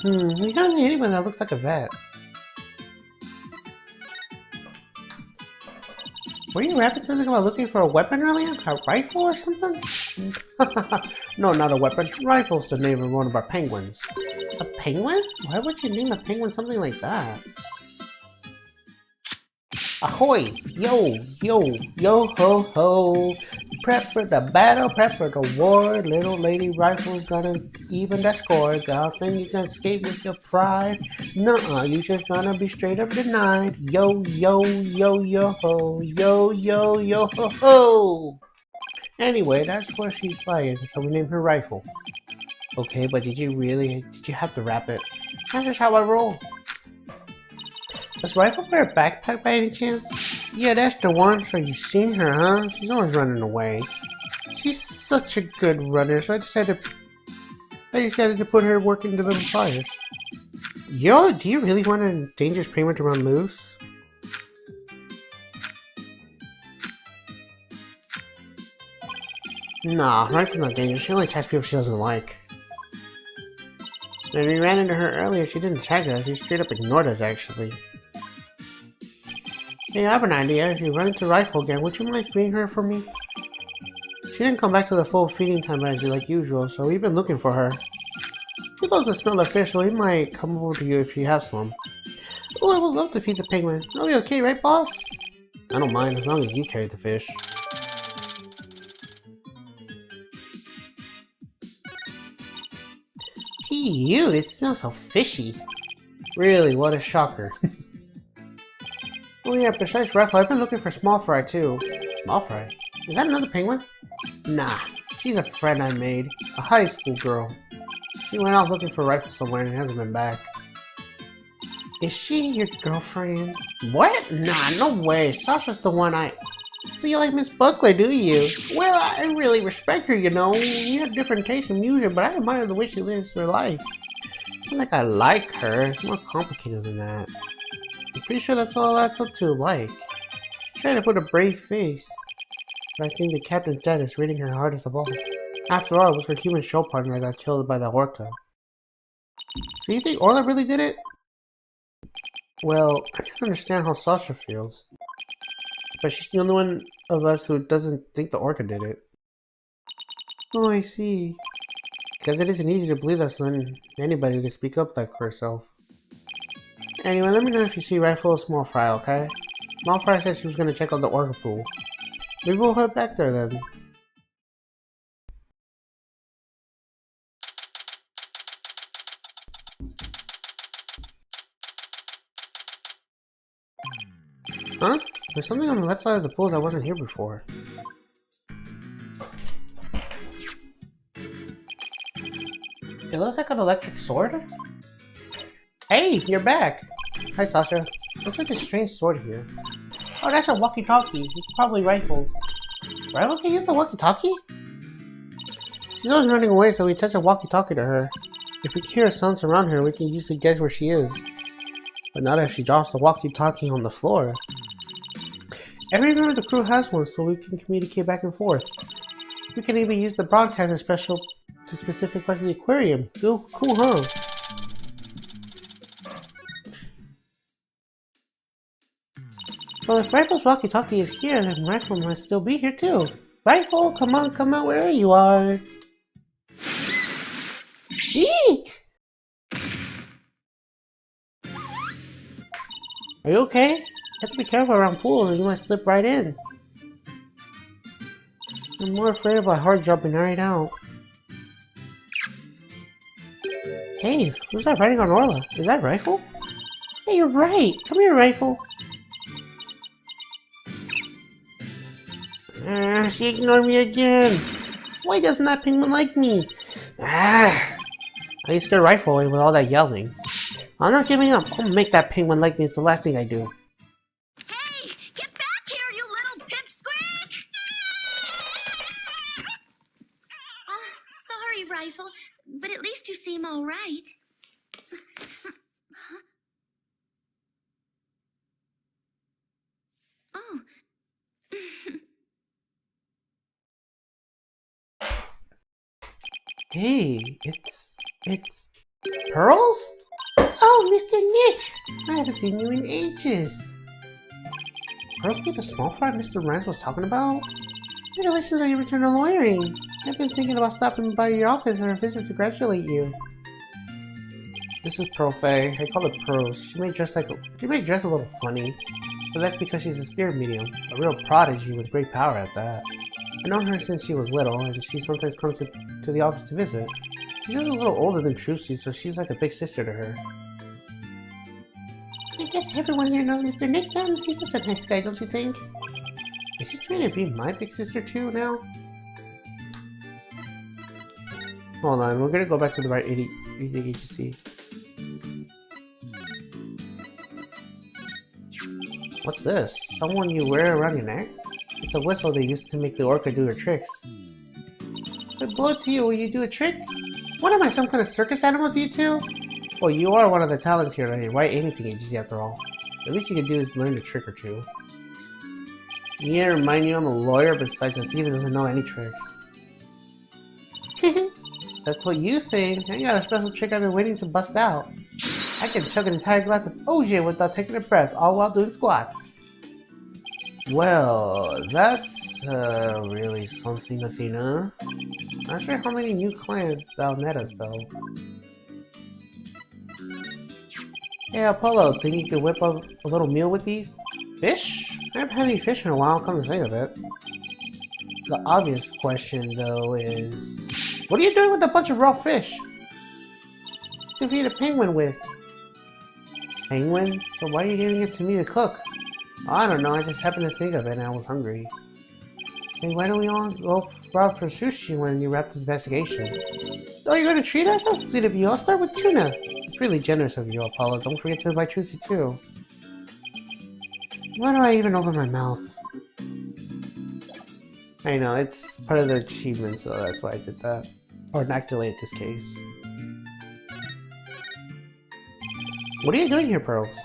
We haven't seen anyone that looks like a vet. Were you rapping something about looking for a weapon earlier? A rifle or something? No, not a weapon. Rifle's the name of one of our penguins. A penguin? Why would you name a penguin something like that? Ahoy! Yo, yo, yo ho ho! Prep for the battle, prep for the war. Little lady rifle's gonna even the score. Y'all think you can escape with your pride? Nuh-uh, you just gonna be straight up denied. Yo, yo, yo, yo ho! Yo, yo, yo ho ho! Anyway, that's where she's flying, so we named her Rifle. Okay, but did you have to wrap it? That's just how I roll. Does Rifle wear a backpack by any chance? Yeah, that's the one. So you've seen her, huh? She's always running away. She's such a good runner, so I decided to put her work into those fires. Yo, do you really want a dangerous penguin to run loose? Nah, Rifle's not dangerous. She only attacks people she doesn't like. When we ran into her earlier, she didn't attack us. She straight up ignored us, actually. Hey, I have an idea. If you run into Rifle again, would you mind feeding her for me? She didn't come back to the full feeding time as you like usual, so we've been looking for her. She loves the smell of fish, so he might come over to you if you have some. Oh, I would love to feed the penguin. Are we okay, right, boss? I don't mind, as long as you carry the fish. Gee, ew, it smells so fishy. Really, what a shocker. Oh yeah, besides Rifle, I've been looking for Small Fry too. Small Fry? Is that another penguin? Nah, she's a friend I made. A high school girl. She went off looking for Rifle somewhere and hasn't been back. Is she your girlfriend? What? Nah, no way. Sasha's the one So you like Miss Buckler, do you? Well, I really respect her, you know. We have different tastes in music, but I admire the way she lives her life. It's not like I like her. It's more complicated than that. I'm pretty sure that's all that's up to like. She's trying to put a brave face. But I think the captain's death is reading her hardest of all. After all, it was her human show partner that got killed by the orca. So you think Orla really did it? Well, I can understand how Sasha feels. But she's the only one of us who doesn't think the orca did it. Oh, I see. Because it isn't easy to believe that's anybody to speak up like herself. Anyway, let me know if you see Rifle or Small Fry, okay? Small Fry said she was going to check out the orca pool. Maybe we'll head back there then. Huh? There's something on the left side of the pool that wasn't here before. It looks like an electric sword? Hey, you're back! Hi, Sasha. What's with this strange sword here? Oh, that's a walkie-talkie. It's probably Rifle's. Rifle can use a walkie-talkie? She's always running away, so we touch a walkie-talkie to her. If we hear sounds around her, we can usually guess where she is. but not if she drops the walkie-talkie on the floor. Every member of the crew has one, so we can communicate back and forth. We can even use the broadcaster special to specific parts of the aquarium. Cool, huh? Well, if Rifle's walkie-talkie is here, then Rifle must still be here too. Rifle, come on, wherever you are. Eek! Are you okay? You have to be careful around pools or you might slip right in. I'm more afraid about hard jumping right out. Hey, who's that riding on Orla? Is that Rifle? Hey, you're right! Come here, Rifle! She ignored me again! Why doesn't that penguin like me? I scared Rifle away with all that yelling. I'm not giving up. I'll make that penguin like me. It's the last thing I do. Hey, get back here, you little pipsqueak! Sorry, Rifle, but at least you seem all right. Huh? Oh. Hey, it's Pearls? Oh, Mr. Nick! I haven't seen you in ages. Pearls be the small fry Mr. Rance was talking about? Congratulations on your return to lawyering. I've been thinking about stopping by your office on a visit to congratulate you. This is Pearl Faye. I call her Pearls. She may dress a little funny, but that's because she's a spirit medium, a real prodigy with great power at that. I've known her since she was little, and she sometimes comes to the office to visit. She's just a little older than Trucy, so she's like a big sister to her. I guess everyone here knows Mr. Nick then? He's such a nice guy, don't you think? Is she trying to be my big sister too now? Hold on, we're gonna go back to the Wright agency. What's this? Someone you wear around your neck? It's a whistle they used to make the orca do her tricks. If I blow it to you, will you do a trick? What am I, some kind of circus animal to you two? Well, you are one of the talents here at the Wright anything agency after all. The least you can do is learn a trick or two. Yeah, remind you I'm a lawyer, besides a thief that doesn't know any tricks. That's what you think. I got a special trick I've been waiting to bust out. I can chug an entire glass of OJ without taking a breath, all while doing squats. Well, that's really something, Athena. Not sure how many new clients thou met us, though. Hey, Apollo, think you could whip up a little meal with these? Fish? I haven't had any fish in a while, come to think of it. The obvious question, though, is... What are you doing with a bunch of raw fish? To feed a penguin with. Penguin? So why are you giving it to me to cook? I don't know, I just happened to think of it and I was hungry. Hey, why don't we all go out for sushi when you wrap the investigation? Oh, you're gonna treat us? How sweet of you. I'll start with tuna. It's really generous of you, Apollo. Don't forget to invite Trucy too. Why do I even open my mouth? I know, it's part of the achievement, so that's why I did that. Or an accolade in this case. What are you doing here, Pearls?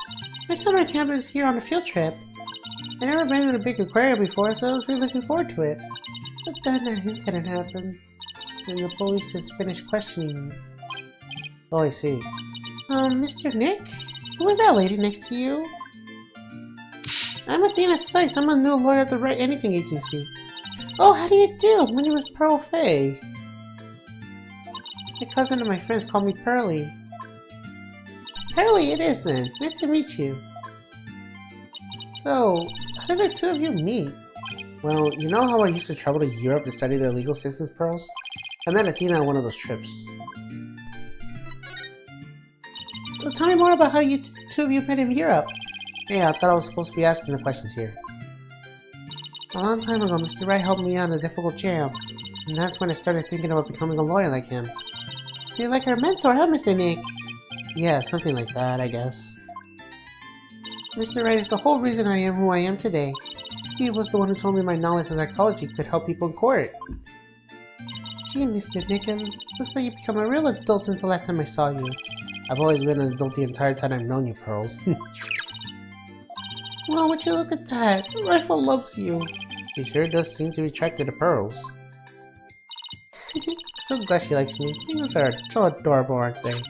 My summer camp is here on a field trip. I never been in a big aquarium before, so I was really looking forward to it. But then an incident happened, and the police just finished questioning me. Oh, I see. Mr. Nick? Who was that lady next to you? I'm Athena Sykes. I'm a new lawyer at the Wright Anything Agency. Oh, how do you do? My name is Pearl Faye. My cousin and my friends call me Pearly. Pearly it is then. Nice to meet you. So, how did the two of you meet? Well, you know how I used to travel to Europe to study their legal systems, Pearls? I met Athena on one of those trips. So tell me more about how you two of you met in Europe. Yeah, I thought I was supposed to be asking the questions here. A long time ago, Mr. Wright helped me out in a difficult jam, and that's when I started thinking about becoming a lawyer like him. So you're like our mentor, huh, Mr. Nick? Yeah, something like that, I guess. Mr. Wright is the whole reason I am who I am today. He was the one who told me my knowledge in psychology could help people in court. Gee, Mr. Nick, it looks like you've become a real adult since the last time I saw you. I've always been an adult the entire time I've known you, Pearls. Well, would you look at that? Rifle loves you. He sure does seem to be attracted to Pearls. So glad she likes me. Penguins are so adorable, aren't they? I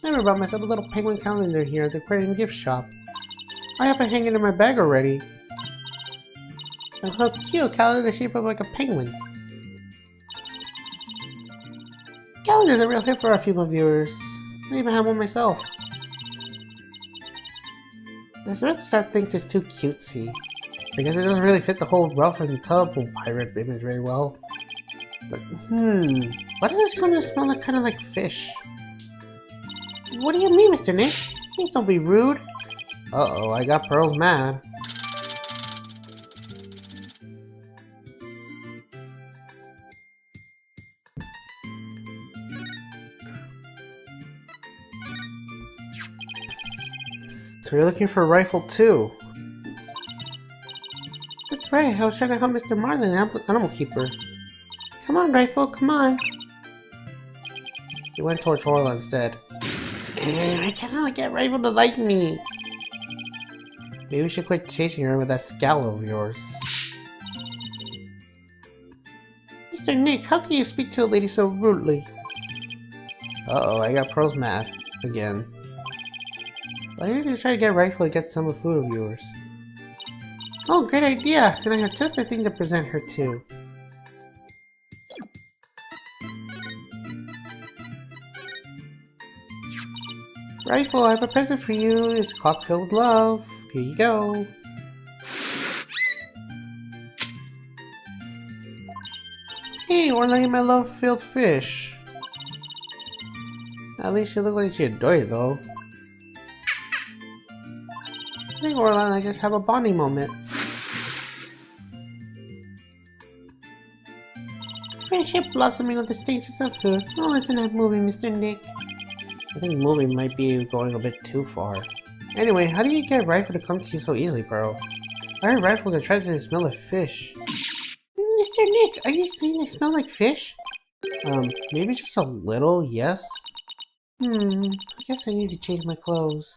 never bought myself a little penguin calendar here at the aquarium gift shop. I have it hanging in my bag already. And how cute, a calendar shaped up like a penguin. Calendar's a real hit for our female viewers. I even have one myself. This Red thinks it's too cutesy. I guess it doesn't really fit the whole rough and tumble pirate image very well. But, why does this calendar smell like kind of like fish? What do you mean, Mr. Nick? Please don't be rude. Uh-oh, I got Pearls mad. So you're looking for a rifle too? That's right, I was trying to help Mr. Marlin, the animal keeper. Come on, Rifle, come on. He went towards Orla instead. I cannot get Rifle to like me. Maybe we should quit chasing her with that scowl of yours. Mr. Nick, how can you speak to a lady so rudely? Uh-oh, I got Pearls mad. Again. Why don't you try to get Rifle to get some food of yours? Oh, great idea! And I have just the thing to present her to. Rifle, I have a present for you. It's a clock filled with love. Here you go. Hey, Orla, my love-filled fish. At least she looked like she adored it, though. I think Orla and I just have a bonding moment. Friendship blossoming with the stages of food. Oh, isn't that moving, Mr. Nick? I think moving might be going a bit too far. Anyway, how do you get Rifle to come to you so easily, Pearl? I heard Rifles are attracted to the smell of fish. Mr. Nick, are you saying they smell like fish? Maybe just a little, yes? I guess I need to change my clothes.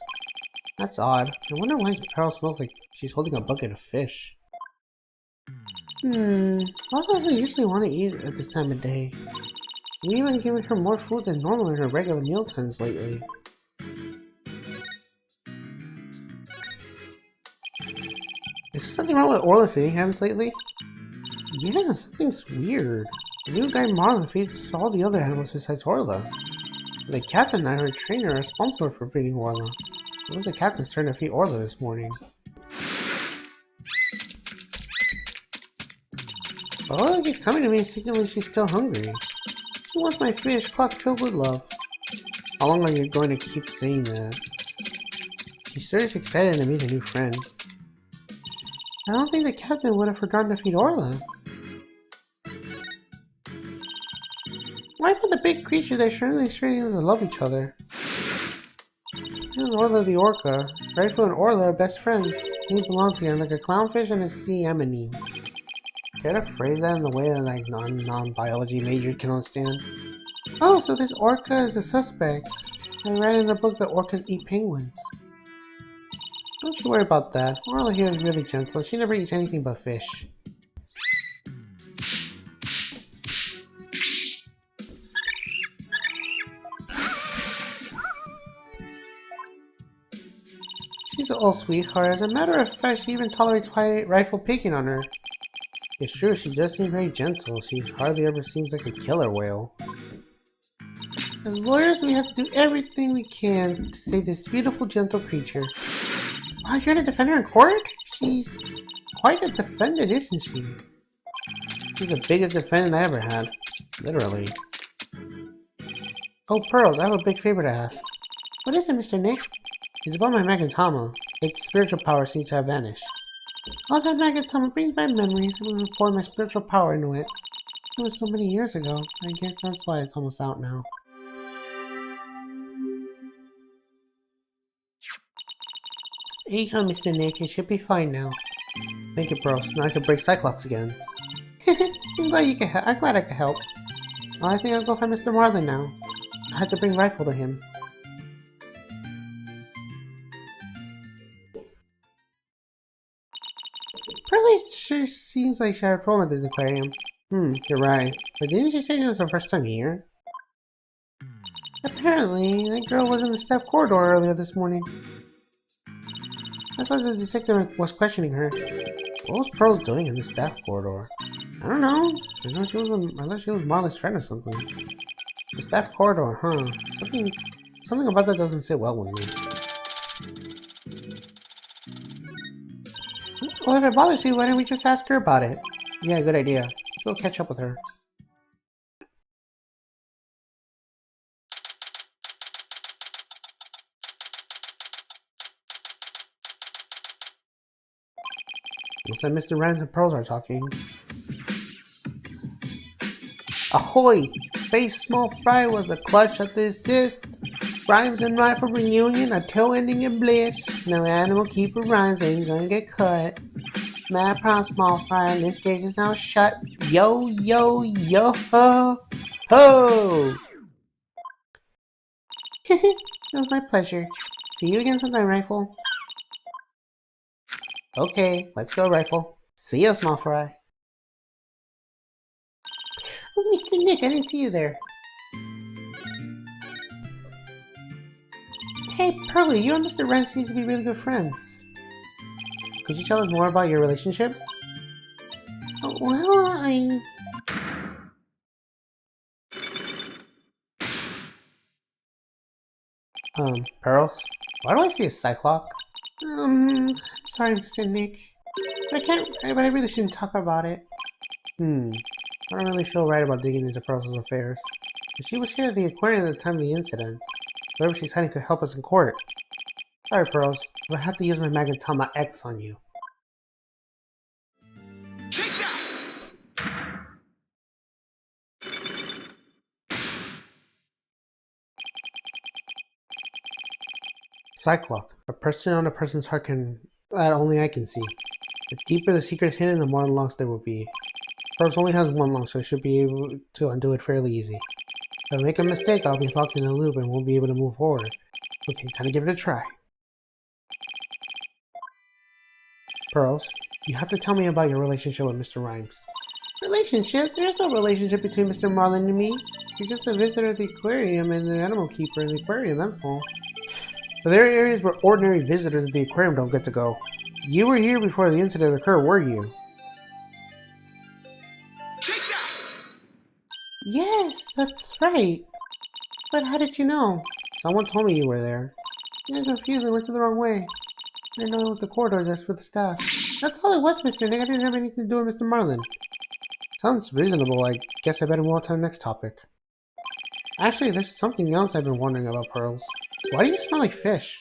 That's odd. I wonder why Pearl smells like she's holding a bucket of fish. Why doesn't usually want to eat at this time of day? We've even given her more food than normal in her regular meal times lately. Is there something wrong with Orla feeding habits lately? Yeah, something's weird. The new guy Marlin feeds all the other animals besides Orla. The captain and I, her trainer, are responsible for feeding Orla. It was the captain's turn to feed Orla this morning. But Orla keeps coming to me signaling she's still hungry. She wants my fish, clock filled with love. How long are you going to keep saying that? She's seriously excited to meet a new friend. I don't think the captain would have forgotten to feed Orla. Why for the big creature they're surely starting to love each other? This is Orla the orca. Rifle and Orla are best friends. They belong together like a clownfish and a sea anemone. Care to phrase that in the way that like non-biology major can understand? Oh, so this orca is a suspect. I read in the book that orcas eat penguins. Don't you worry about that. Orla here is really gentle. She never eats anything but fish. She's an old sweetheart. As a matter of fact, she even tolerates Rifle picking on her. It's true, she does seem very gentle. She hardly ever seems like a killer whale. As lawyers, we have to do everything we can to save this beautiful, gentle creature. Wow, you're gonna defend her in court? She's quite a defendant, isn't she? She's the biggest defendant I ever had. Literally. Oh, Pearls, I have a big favor to ask. What is it, Mr. Nick? It's about my Magatama. Its spiritual power seems to have vanished. Oh, that Magatama brings back memories. I will pour my spiritual power into it. It was so many years ago. I guess that's why it's almost out now. Here you go, Mr. Nick. It should be fine now. Thank you, Pearls. Now I can break Cyclops again. I'm glad I could help. Well, I think I'll go find Mr. Marlin now. I have to bring Rifle to him. seems like she had a problem at this aquarium. You're right. But didn't she say it was her first time here? Apparently, that girl was in the staff corridor earlier this morning. That's why the detective was questioning her. What was Pearl doing in the staff corridor? I don't know. I thought she was Marla's friend or something. The staff corridor, huh? Something about that doesn't sit well with me. Well, if it bothers you, why don't we just ask her about it? Yeah, good idea. Let's go catch up with her. Looks like Mr. Rhymes and Pearls are talking. Ahoy! Face Small Fry was a clutch at the assist. Rhymes and Wright for reunion, a toe ending in bliss. No animal keeper Rhymes ain't gonna get cut. Mad Proud Small Fry in this case is now shut. Yo, yo, yo, ho, ho! It was my pleasure. See you again sometime, Rifle. Okay, let's go, Rifle. See ya, Small Fry. Oh, Mr. Nick, I didn't see you there. Hey, Pearly, you and Mr. Wren seem to be really good friends. Could you tell us more about your relationship? Oh, well, Pearls? Why do I see a Cyclops? Sorry, Mr. Nick. But I really shouldn't talk about it. I don't really feel right about digging into Pearls' affairs. If she was here at the aquarium at the time of the incident, whoever she's hiding could help us in court. Sorry, Pearls, but I have to use my Magatama X on you. Take that! Cyclops, a person on a person's heart that only I can see. The deeper the secret is hidden, the more lungs there will be. Pearls only has one lung, so I should be able to undo it fairly easy. If I make a mistake, I'll be locked in a loop and won't be able to move forward. Okay, time to give it a try. Pearls, you have to tell me about your relationship with Mr. Rhymes. Relationship? There's no relationship between Mr. Marlin and me. You're just a visitor at the aquarium and the animal keeper in the aquarium, that's all. But there are areas where ordinary visitors at the aquarium don't get to go. You were here before the incident occurred, were you? Take that! Yes, that's right. But how did you know? Someone told me you were there. I got confused and went to the wrong way. I didn't know it was the corridor just for the staff. That's all it was, Mr. Nick. I didn't have anything to do with Mr. Marlin. Sounds reasonable. I guess I better move on to the next topic. Actually, there's something else I've been wondering about, Pearls. Why do you smell like fish?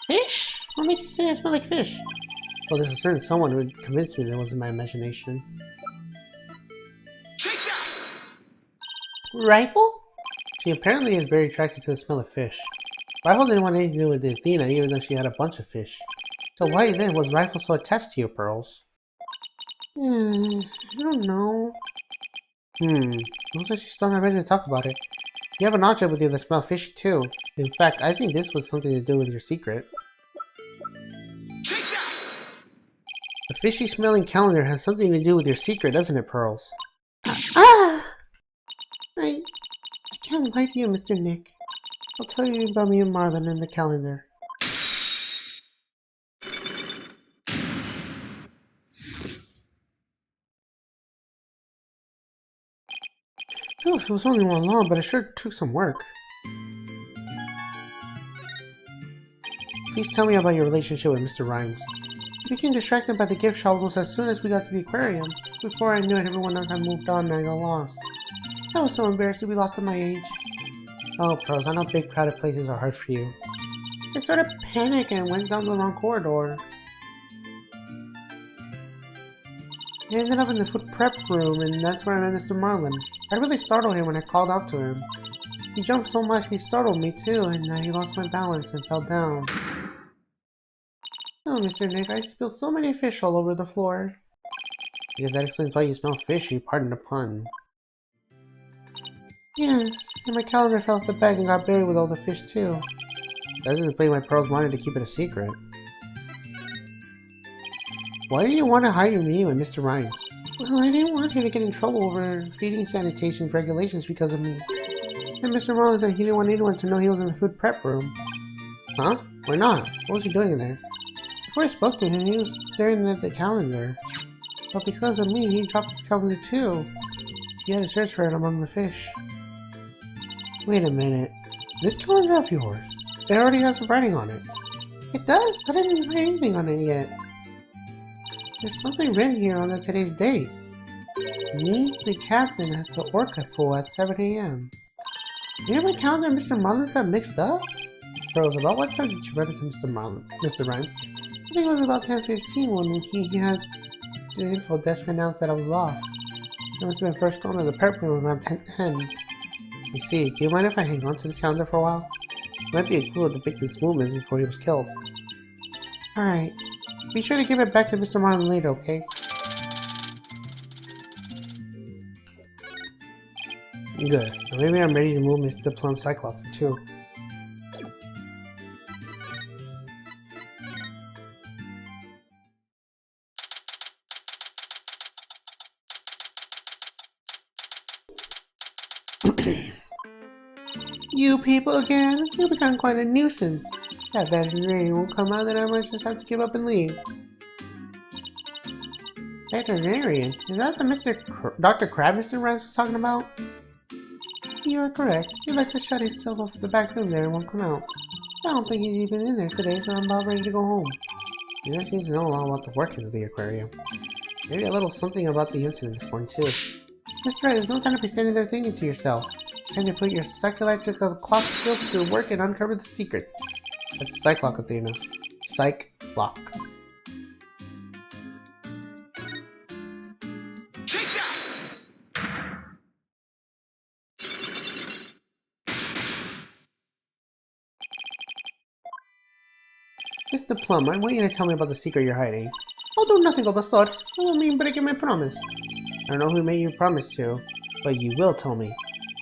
Fish? What makes you say I smell like fish? Well, there's a certain someone who would convince me that wasn't my imagination. Take that! Rifle? She apparently is very attracted to the smell of fish. Rifle didn't want anything to do with Athena, even though she had a bunch of fish. So why then was Rifle so attached to you, Pearls? I don't know. Looks like she's still not ready to talk about it. You have an object with you that smells fishy too. In fact, I think this was something to do with your secret. Take that! The fishy smelling calendar has something to do with your secret, doesn't it, Pearls? I can't lie to you, Mr. Nick. I'll tell you about me and Marlin and the calendar. Oh, it was only one long, but it sure took some work. Please tell me about your relationship with Mr. Rhymes. I became distracted by the gift shop almost as soon as we got to the aquarium. Before I knew it, everyone else had moved on and I got lost. I was so embarrassed to be lost at my age. Oh, Pearls, I know big crowded places are hard for you. I started panicking and went down the wrong corridor. I ended up in the food prep room, and that's where I met Mr. Marlin. I really startled him when I called out to him. He jumped so much he startled me too, and he lost my balance and fell down. Oh, Mr. Nick, I spilled so many fish all over the floor. I guess that explains why you smell fishy, pardon the pun. Yes, and my calendar fell off the bag and got buried with all the fish too. That doesn't explain why Pearls wanted to keep it a secret. Why do you want to hire me with Mr. Rhymes? Well, I didn't want her to get in trouble over feeding sanitation regulations because of me. And Mr. Rollins said he didn't want anyone to know he was in the food prep room. Huh? Why not? What was he doing in there? Before I spoke to him, he was staring at the calendar. But because of me, he dropped his calendar too. He had to search for it among the fish. Wait a minute. This calendar of yours? It already has some writing on it. It does, but I didn't write anything on it yet. There's something written here on today's date. Meet the captain at the Orca pool at 7 a.m. Maybe my calendar and Mr. Marlin's got mixed up? Rose, about what time did you write it to Mr. Rhyme? I think it was about 10:15 when he had the info desk announced that I was lost. I must have been first going to the prep room around 10:10. I see. Do you mind if I hang on to this calendar for a while? It might be a clue of the big movements before he was killed. Alright. Be sure to give it back to Mr. Marlin later, okay? Good. Now maybe I'm ready to move Mr. Plum Cyclops too. You people again? You've become quite a nuisance. That veterinarian won't come out, then I might just have to give up and leave. Veterinarian? Is that the Dr. Crab Mr. Rice was talking about? You are correct. He likes to shut himself off at the back room there and won't come out. I don't think he's even in there today, so I'm about ready to go home. He just needs to know a lot about the workings of the aquarium. Maybe a little something about the incident this morning, too. Mr. Wright, there's no time to be standing there thinking to yourself. It's time to put your psychological clock skills to work and uncover the secrets. That's Psych-Lock, Athena. Psych-Lock. Take that! Mr. Plum, I want you to tell me about the secret you're hiding. I'll do nothing of the sort. I won't mean breaking my promise. I don't know who made you promise to, but you will tell me.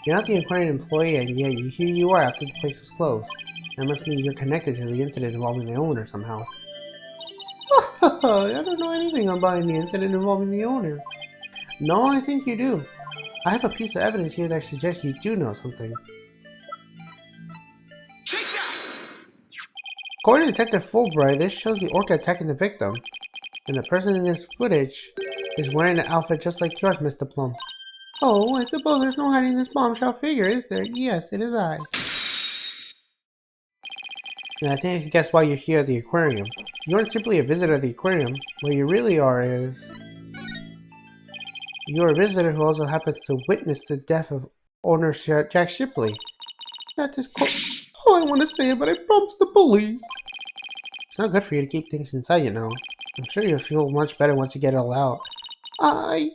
You're not the aquarium employee, and yet here you are after the place was closed. That must mean you're connected to the incident involving the owner somehow. I don't know anything about the incident involving the owner. No, I think you do. I have a piece of evidence here that suggests you do know something. Take that! According to Detective Fulbright, this shows the orca attacking the victim. And the person in this footage is wearing an outfit just like yours, Mr. Plum. Oh, I suppose there's no hiding this bombshell figure, is there? Yes, it is I. And I think I can guess why you're here at the aquarium. You aren't simply a visitor at the aquarium. What you really are is... You're a visitor who also happens to witness the death of owner Jack Shipley. That is all I want to say, but I promised the police. It's not good for you to keep things inside, you know. I'm sure you'll feel much better once you get it all out. I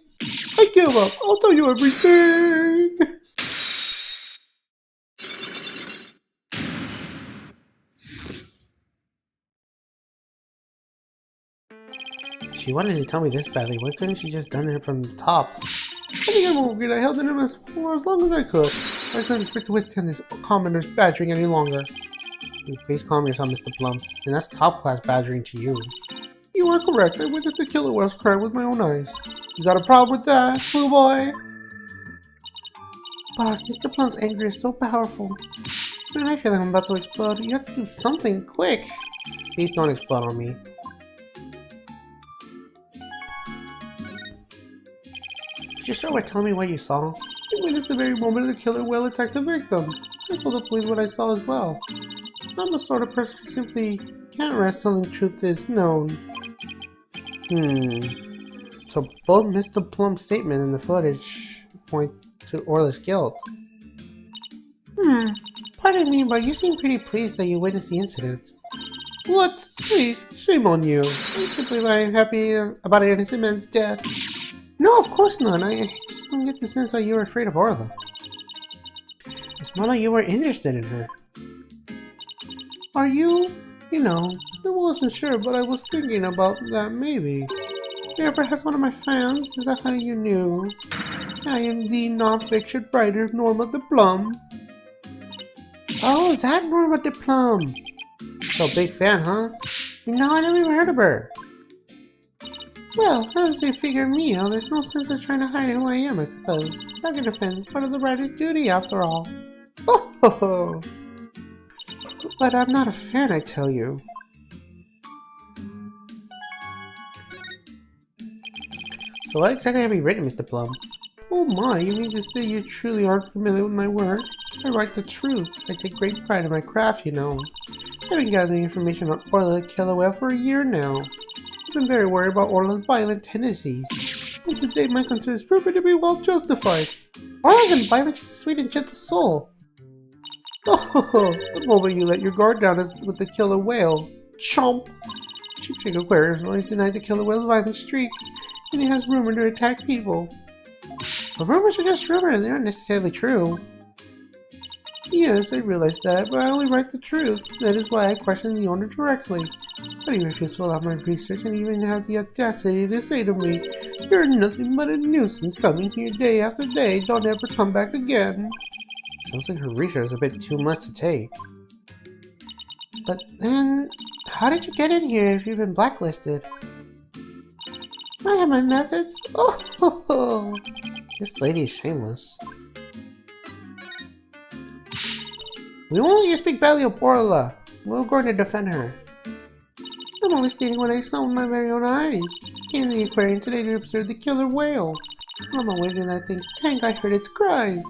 give up. I'll tell you everything. She wanted to tell me this badly. Why couldn't she just done it from the top? I think I'm over it. I held it in for as long as I could. I couldn't expect to withstand this commoner's badgering any longer. Please calm yourself, Mr. Plum. And that's top-class badgering to you. You are correct. I witnessed the killer whale's crime with my own eyes. You got a problem with that, Blue Boy? Boss, Mr. Plum's anger is so powerful. Man, I feel like I'm about to explode. You have to do something quick. Please don't explode on me. Could you start by telling me what you saw? I witnessed the very moment the killer whale attacked the victim. I told the police what I saw as well. I'm the sort of person who simply can't rest until the truth is known. So both Mr. Plum's statement and the footage point to Orla's guilt. Pardon me, but you seem pretty pleased that you witnessed the incident. What? Please, shame on you. I'm simply very happy about an innocent man's death. No, of course not. I just don't get the sense that you were afraid of Orla. It's more like you were interested in her. Are you? You know, I wasn't sure, but I was thinking about that maybe. You're perhaps one of my fans? Is that how you knew? I am the non-fiction writer Norma the Plum. Oh, is that Norma the Plum? So big fan, huh? No, I never even heard of her. Well, as they figure me out, there's no sense of trying to hide who I am, I suppose. Dog defense is part of the writer's duty, after all. Oh ho ho! But I'm not a fan, I tell you. So what exactly have you written, Mr. Plum? Oh my, you mean to say you truly aren't familiar with my work? I write the truth. I take great pride in my craft, you know. I've been gathering information on Orla the killer whale for a year now. I've been very worried about Orla's violent tendencies. And today my concern is proven to be well justified. Orla isn't violent, she's a sweet and gentle soul. Oh, the moment you let your guard down is with the killer whale. Chomp! Sheepshank Aquarius always denied the killer whale's violent streak, and he has rumored to attack people. But rumors are just rumors, they aren't necessarily true. Yes, I realize that, but I only write the truth. That is why I question the owner directly. But he refused to allow my research and even have the audacity to say to me, "You're nothing but a nuisance coming here day after day, don't ever come back again." Sounds like her research is a bit too much to take. But then, how did you get in here if you've been blacklisted? I have my methods. Oh, ho, ho. This lady is shameless. We won't let you speak badly of Orla. We're going to defend her. I'm only stating what I saw with my very own eyes. Came to the aquarium today to observe the killer whale. On my way to that thing's tank, I heard its cries.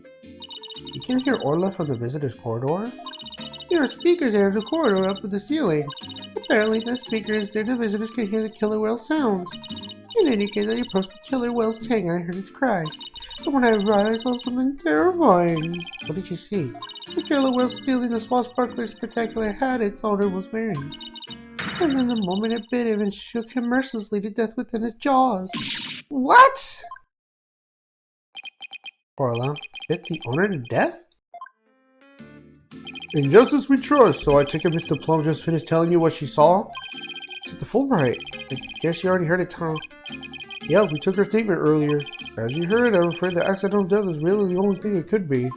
You can hear Orla from the visitor's corridor? There are speakers there in the corridor up to the ceiling. Apparently, the speakers there the visitors can hear the killer whale sounds. In any case, I approached the killer whale's tank and I heard its cries. But when I arrived, I saw something terrifying. What did you see? The killer whale stealing the swashbuckler's spectacular hat its owner was wearing. And then the moment it bit him and shook him mercilessly to death within its jaws. What? Orla bit the owner to death? In justice we trust, so I take it Mr. Plum just finished telling you what she saw? It's the Fulbright. I guess you already heard it, Tom. Yeah, we took her statement earlier. As you heard, I'm afraid the accidental death is really the only thing it could be.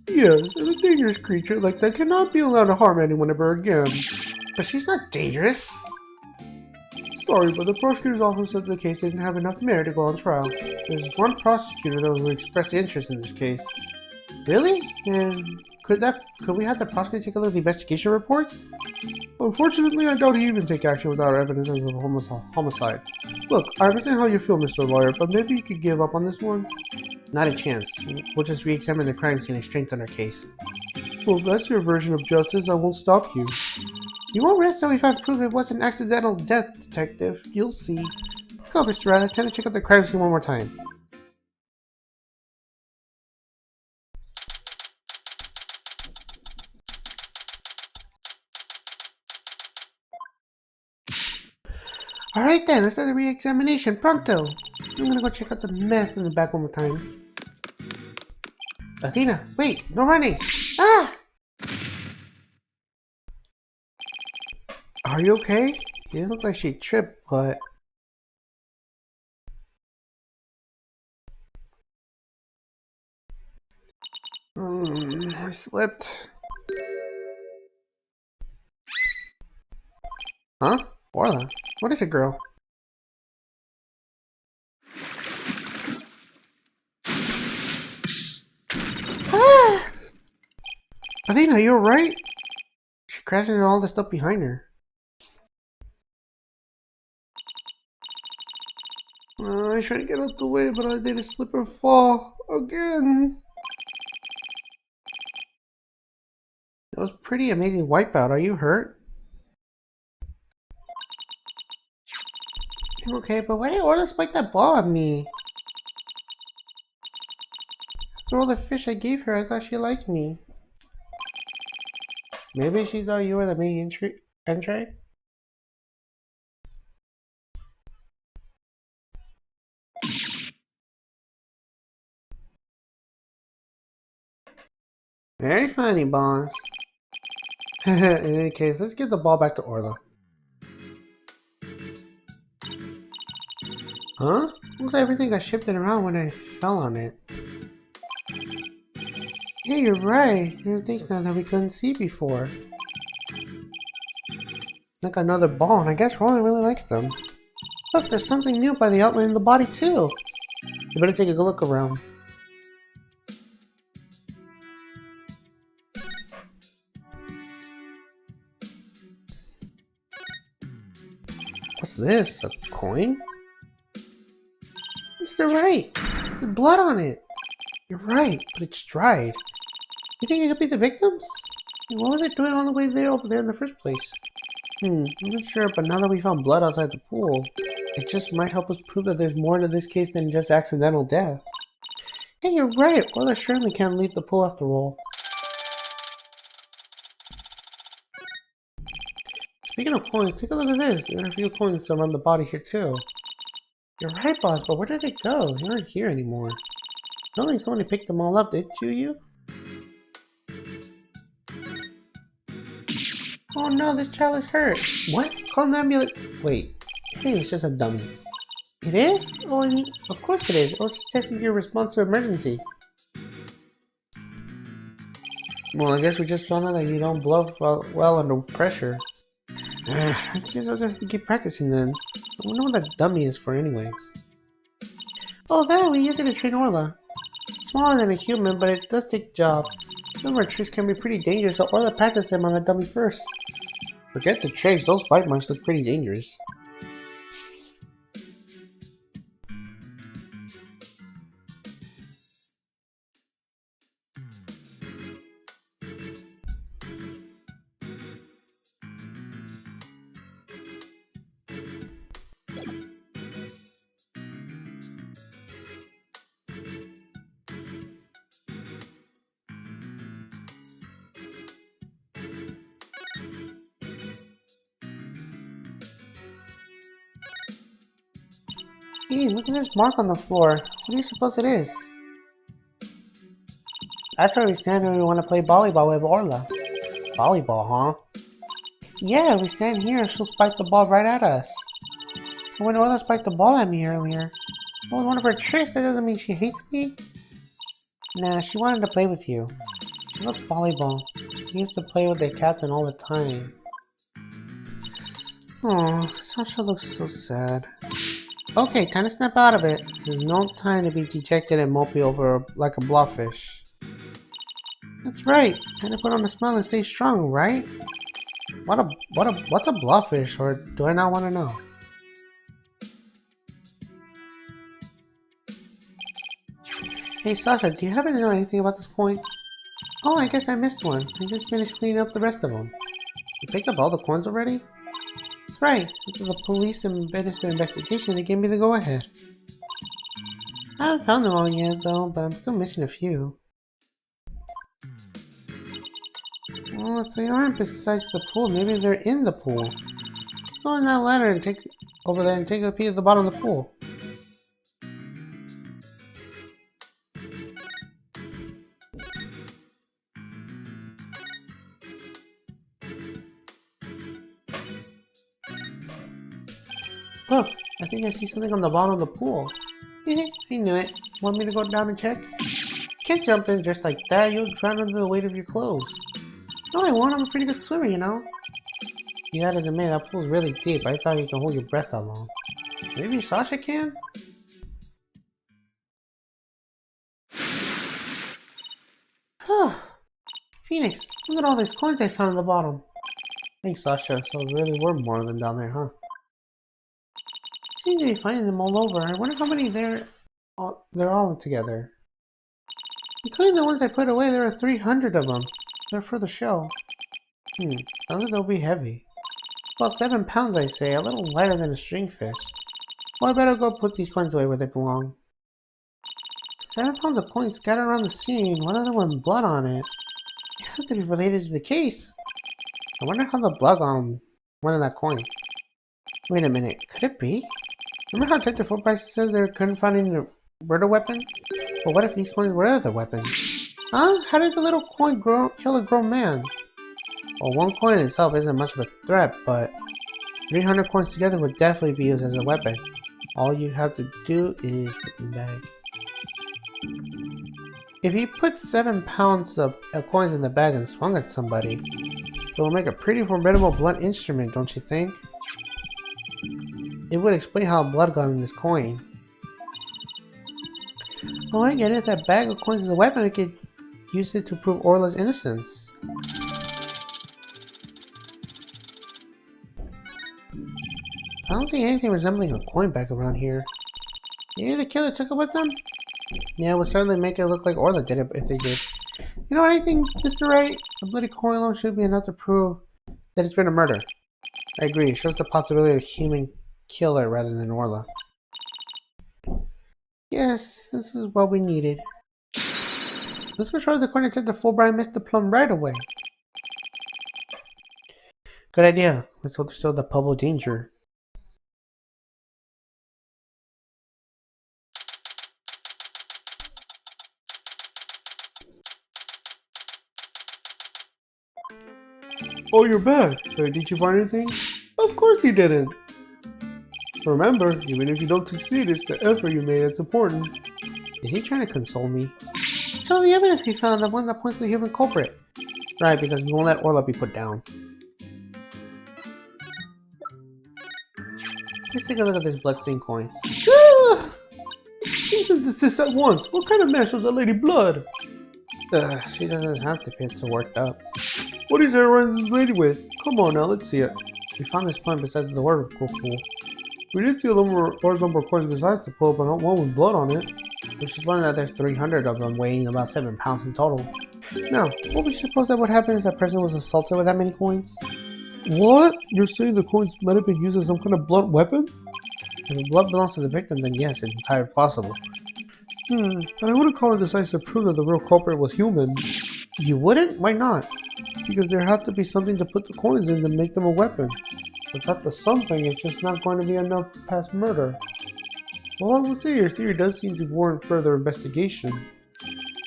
Yes, and a dangerous creature like that cannot be allowed to harm anyone ever again. But she's not dangerous. Sorry, but the prosecutor's office said the case didn't have enough merit to go on trial. There's one prosecutor that will express interest in this case. Really? And could we have the prosecutor take a look at the investigation reports? Unfortunately, I doubt he even take action without evidence of a homicide. Look, I understand how you feel, Mr. Lawyer, but maybe you could give up on this one? Not a chance. We'll just re-examine the crime scene and strengthen our case. Well, if that's your version of justice, I won't stop you. You won't rest till we find proof it was an accidental death, Detective. You'll see. Let's go, Mr. Riley. Time to check out the crime scene one more time. Alright then, let's start the re-examination. Pronto! I'm gonna go check out the mess in the back one more time. Athena, wait! No running! Ah! Are you okay? It looked like she tripped, but... I slipped. Huh? Orla? What is it, girl? Ah! Athena, you alright? She crashed into all the stuff behind her. I tried to get out the way, but I did slip and fall again. That was pretty amazing wipeout. Are you hurt? I'm okay, but why did Orla spike that ball at me? After all the fish I gave her, I thought she liked me. Maybe she thought you were the main entree? Very funny, boss. In any case, let's give the ball back to Orla. Huh? Looks like everything got shifted around when I fell on it. Yeah, you're right. There are things now that we couldn't see before. Like another ball, and I guess Roland really likes them. Look, there's something new by the outline of the body too. You better take a good look around. What's this? A coin? Mr. Wright! There's blood on it! You're right, but it's dried. You think it could be the victims? What was it doing all the way there over there in the first place? I'm not sure, but now that we found blood outside the pool, it just might help us prove that there's more to this case than just accidental death. Hey, you're right. Orla certainly can't leave the pool after all. Speaking of coins, take a look at this. There are a few coins around the body here too. You're right, boss, but where did they go? They aren't here anymore. I don't think somebody picked them all up, did you? Oh no, this child is hurt. What? Call an ambulance. Wait. Hey, it's just a dummy. It is? Oh, I mean, of course it is. I was just testing your response to emergency. Well, I guess we just found out that you don't bluff well under pressure. I guess I'll just keep practicing then. I wonder what that dummy is for anyways. Oh, that, we use it to train Orla. It's smaller than a human, but it does take a job. Some of our tricks can be pretty dangerous, so Orla practiced them on the dummy first. Forget the tricks, those bite marks look pretty dangerous. Hey, look at this mark on the floor. What do you suppose it is? That's where we stand when we want to play volleyball with Orla. Volleyball, huh? Yeah, we stand here and she'll spike the ball right at us. So when Orla spiked the ball at me earlier, that was one of her tricks. That doesn't mean she hates me. Nah, she wanted to play with you. She loves volleyball. She used to play with the captain all the time. Oh, Sasha looks so sad. Okay, time to snap out of it. This is no time to be dejected and mopey over like a blobfish. That's right. Time to put on a smile and stay strong, right? What's a blobfish, or do I not want to know? Hey Sasha, do you happen to know anything about this coin? Oh, I guess I missed one. I just finished cleaning up the rest of them. You picked up all the coins already? That's right. After the police finished their investigation, they gave me the go-ahead. I haven't found them all yet, though, but I'm still missing a few. Well, if they aren't besides the pool, maybe they're in the pool. Let's go on that ladder and take over there and take a peek at the bottom of the pool. Look, I think I see something on the bottom of the pool. I knew it. Want me to go down and check? Can't jump in just like that. You'll drown under the weight of your clothes. No, I won't. I'm a pretty good swimmer, you know. Yeah, that doesn't mean that pool's really deep. I thought you can hold your breath that long. Maybe Sasha can? Phoenix, look at all these coins I found at the bottom. Thanks, Sasha. So there really were more than down there, huh? I seem to be finding them all over. I wonder how many they're all together. Including the ones I put away, there are 300 of them. They're for the show. Sounds like they'll be heavy. About 7 pounds, I say. A little lighter than a stringfish. Well, I better go put these coins away where they belong. 7 pounds of coins scattered around the scene. One of them with blood on it. They have to be related to the case. I wonder how the blood on one of that coin. Wait a minute. Could it be? Remember how Detective Fulbright said they couldn't find any murder weapon? But what if these coins were the weapon? Huh? How did the little coin kill a grown man? Well, one coin itself isn't much of a threat, but 300 coins together would definitely be used as a weapon. All you have to do is put them back. If you put 7 pounds of coins in the bag and swung at somebody, it will make a pretty formidable blunt instrument, don't you think? It would explain how blood got in this coin. Oh, I get it. If that bag of coins is a weapon, we could use it to prove Orla's innocence. I don't see anything resembling a coin bag around here. Maybe the killer took it with them? Yeah, it would certainly make it look like Orla did it if they did. You know what I think, Mr. Wright? A bloody coin alone should be enough to prove that it's been a murder. I agree. It shows the possibility of a human killer rather than Orla. Yes, this is what we needed. Let's go show the coin and take the Fulbright and Mr. Plum right away. Good idea. Let's hope to show the public danger. Oh, you're back. So did you find anything? Of course you didn't. Remember, even if you don't succeed, it's the effort you made that's important. Is he trying to console me? Show the evidence we found, the one that points to the human culprit. Right, because we won't let Orla be put down. Let's take a look at this bloodstained coin. Ah! Cease and desist at once. What kind of mess was that lady Blood? She doesn't have to get so worked up. What is there runs this lady with? Come on now, let's see it. We found this coin besides the Oracle pool. We did see a large number of coins besides the pool, but not one with blood on it. We should learn that there's 300 of them, weighing about 7 pounds in total. Now, what we suppose that would happen if that person was assaulted with that many coins? What? You're saying the coins might have been used as some kind of blunt weapon? If the blood belongs to the victim, then yes, it's entirely possible. But I wouldn't call it decisive proof that the real culprit was human. You wouldn't? Why not? Because there had to be something to put the coins in to make them a weapon. Without the something, it's just not going to be enough past murder. Well, I would say your theory does seem to warrant further investigation.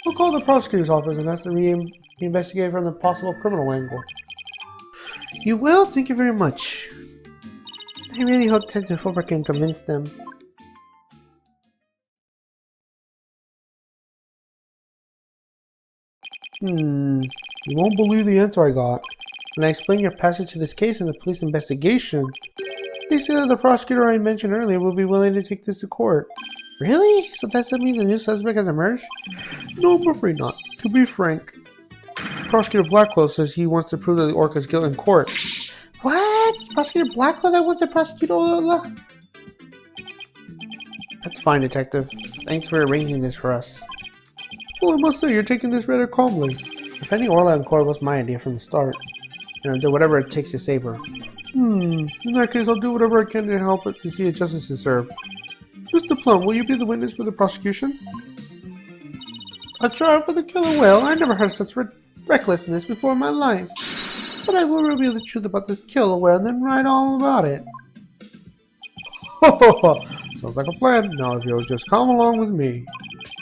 We'll call the prosecutor's office and ask to re-investigate from the possible criminal angle. You will? Thank you very much. I really hope Detective Fulbright can convince them. You won't believe the answer I got. When I explained your passage to this case in the police investigation, they said that the prosecutor I mentioned earlier will be willing to take this to court. Really? So does that mean the new suspect has emerged? No, I'm afraid not. To be frank, Prosecutor Blackwell says he wants to prove that the Orca's guilt in court. What? It's Prosecutor Blackwell that wants to prosecute Orla? That's fine, Detective. Thanks for arranging this for us. Well, I must say, you're taking this rather calmly. Defending Orla in court was my idea from the start. And I'll do whatever it takes to save her. In that case, I'll do whatever I can to help it to see justice is served. Mr. Plum, will you be the witness for the prosecution? A trial for the killer whale? I never heard such recklessness before in my life. But I will reveal the truth about this killer whale and then write all about it. Sounds like a plan. Now, if you'll just come along with me.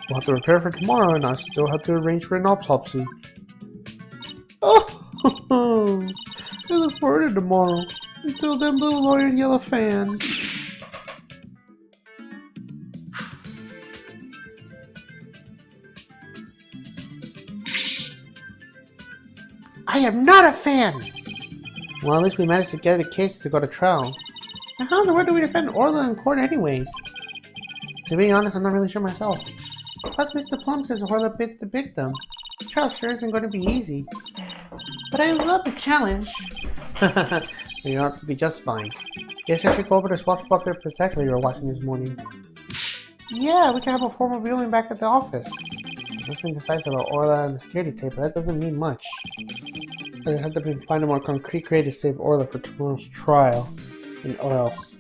We'll have to prepare for tomorrow, and I still have to arrange for an autopsy. Oh, I look forward to tomorrow. Until then, blue lawyer and yellow fan. I am not a fan! Well, at least we managed to get a case to go to trial. And how in the world do we defend Orla in court anyways? To be honest, I'm not really sure myself. Plus, Mr. Plum says Orla bit the victim. The trial sure isn't going to be easy. But I love a challenge. You ought to be just fine. Guess I should go over to Swashbuckler Protector you were watching this morning. Yeah, we can have a formal viewing back at the office. Nothing decisive about Orla and the security tape, but that doesn't mean much. I just have to find a more concrete way to save Orla for tomorrow's trial. And or else.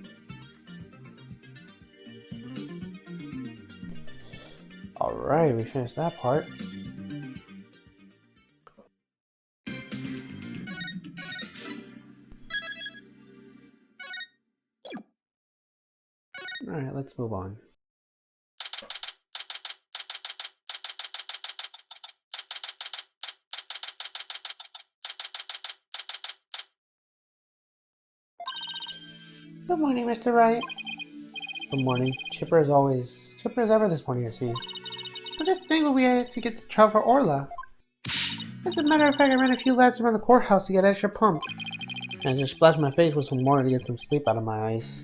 Alright, we finished that part. Alright, let's move on. Good morning, Mr. Wright. Good morning. Chipper as always. Chipper as ever this morning, I see. But this thing will be to get the trial for Orla. As a matter of fact, I ran a few laps around the courthouse to get extra pumped. And I just splashed my face with some water to get some sleep out of my eyes.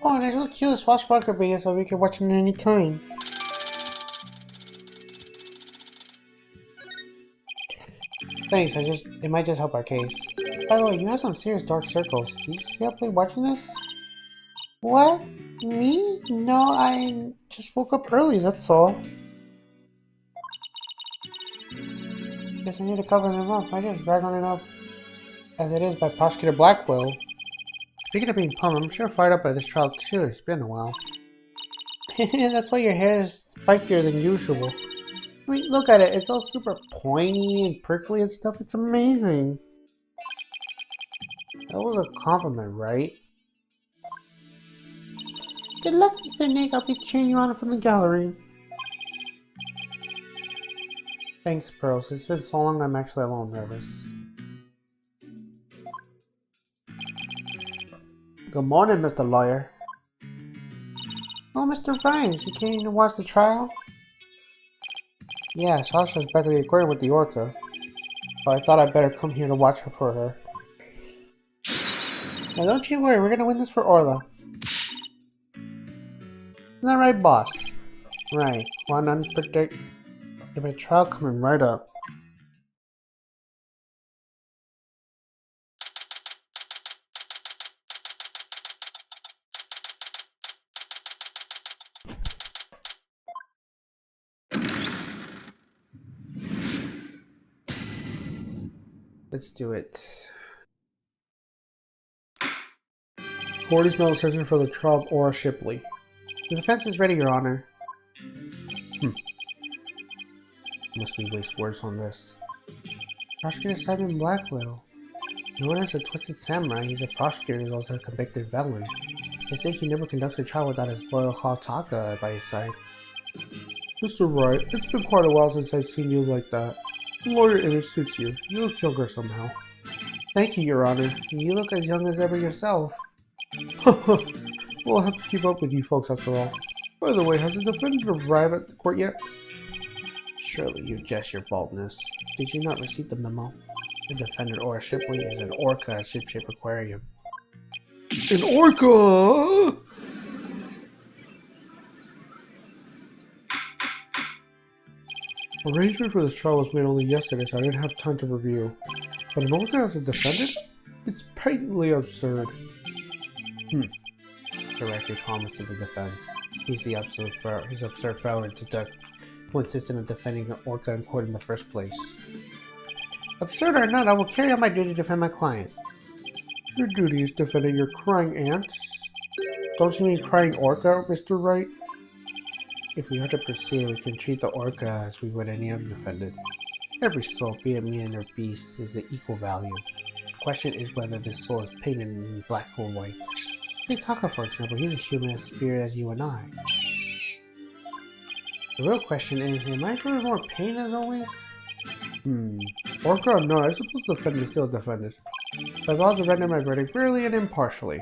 Oh, there's a cute swashbuckler video so we can watch it any time. Thanks, it might just help our case. By the way, you have some serious dark circles. Do you stay up late watching this? What? Me? No, I just woke up early, that's all. Guess I need to cover them up. I just rag on it up as it is by Prosecutor Blackwell. Speaking of being pumped, I'm sure fired up by this trial too. It's been a while. That's why your hair is spikier than usual. I mean, look at it. It's all super pointy and prickly and stuff. It's amazing. That was a compliment, right? Good luck, Mr. Nick. I'll be cheering you on from the gallery. Thanks, Pearls. It's been so long I'm actually a little nervous. Good morning, Mr. Lawyer. Oh, Mr. Rhymes, you came to watch the trial? Yeah, Sasha's back at the aquarium with the orca. But I thought I'd better come here to watch her for her. Now don't you worry, we're gonna win this for Orla. Isn't that right, boss? Right. One unpredictable trial coming right up. Let's do it. Court is now searching for the trial of Aura Shipley. The defense is ready, Your Honor. Must we waste words on this? Prosecutor Simon Blackwell. Known as a Twisted Samurai, he's a prosecutor who's also a convicted felon. They say he never conducts a trial without his loyal Hataka by his side. Mr. Wright, it's been quite a while since I've seen you like that. The lawyer image suits you. You look younger somehow. Thank you, Your Honor. And you look as young as ever yourself. We'll have to keep up with you folks after all. By the way, has the defendant arrived at the court yet? Surely you jest your baldness. Did you not receive the memo? The defendant, Aura Shipley, is an orca at Shipshape Aquarium. An orca! Arrangement for this trial was made only yesterday, so I didn't have time to review. But an orca as a defendant? It's patently absurd. Directly comments to the defense. He's the absurd fellow who insisted on defending an orca in court in the first place. Absurd or not, I will carry out my duty to defend my client. Your duty is defending your crying ants? Don't you mean crying orca, Mr. Wright? If we are to proceed, we can treat the orca as we would any other defendant. Every soul, be it man or beast, is of equal value. The question is whether this soul is painted in black or white. Take Taka, for example. He's a human spirit as you and I. The real question is, am I for more pain as always? Orca? No, I suppose the defendant is still a defendant. I vow to render my verdict fairly and impartially.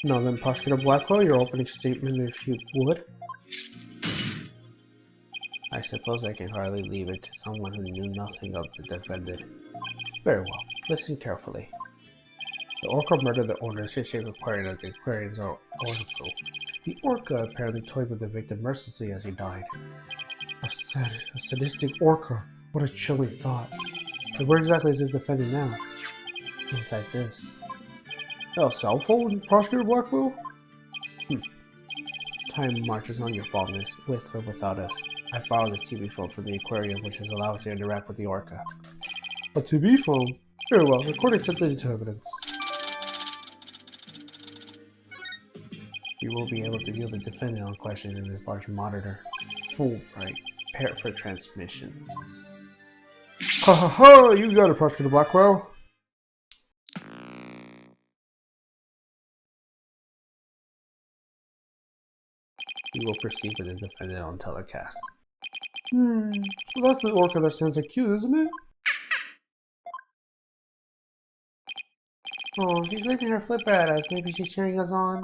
Now then, Prosecutor Blackwell, your opening statement if you would. I suppose I can hardly leave it to someone who knew nothing of the defendant. Very well. Listen carefully. The orca murdered the owner of Shipshape Aquarium at the aquarium's orca. The orca apparently toyed with the victim mercilessly as he died. A sadistic orca. What a chilling thought. And where exactly is this defendant now? Inside this. A cell phone, Prosecutor Blackwell? Time marches on, your baldness, with or without us. I borrowed this TV phone from the aquarium, which has allowed us to interact with the orca. A TV phone? Very well, record accepted into evidence. You will be able to view the defendant on question in this large monitor. Full right. Prepare for transmission. Ha ha ha! You got it, Prosecutor Blackwell! We will proceed with the defendant on telecast. So that's the orca that stands accused, isn't it? Oh, she's waving her flipper at us. Maybe she's cheering us on.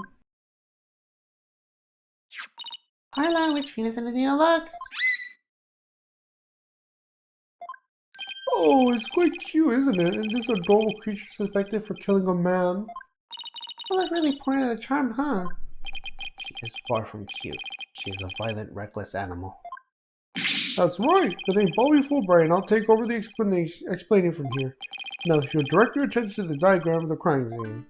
Carla, which Venus and Adina look? Oh, it's quite cute, isn't it? And this adorable creature suspected for killing a man. Well, that's really point of the charm, huh? She is far from cute. She is a violent, reckless animal. That's right. The name Bobby Fulbright, and I'll take over the explaining from here. Now, if you'll direct your attention to the diagram of the crime scene.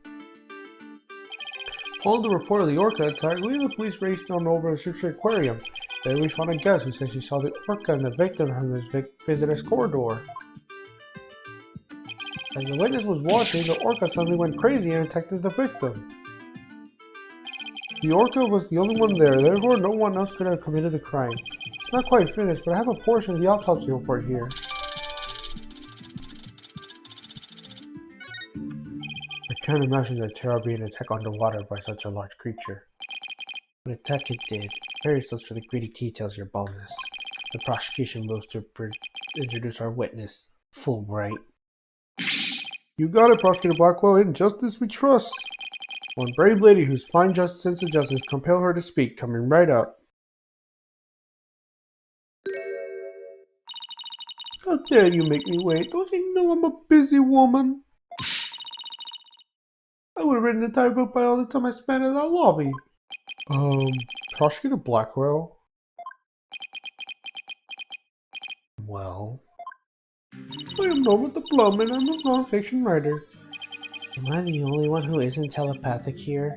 Following the report of the orca attack, we and the police raced on over to Ship's Aquarium. There we found a guest who said she saw the orca and the victim from this visitor's corridor. As the witness was watching, the orca suddenly went crazy and attacked the victim. The orca was the only one there, therefore no one else could have committed the crime. It's not quite finished, but I have a portion of the autopsy report here. I can't imagine the terror being attacked underwater by such a large creature. What attack it did. Very close for the gritty details, your boldness. The prosecution moves to introduce our witness, Fulbright. You got it, Prosecutor Blackwell. In justice we trust. One brave lady whose fine sense of justice compel her to speak, coming right up. How dare you make me wait? Don't you know I'm a busy woman? I would have written an entire book by all the time I spent in that lobby. Prosecutor Blackwell? Well, I am Norman the Plum and I'm a non-fiction writer. am I the only one who isn't telepathic here?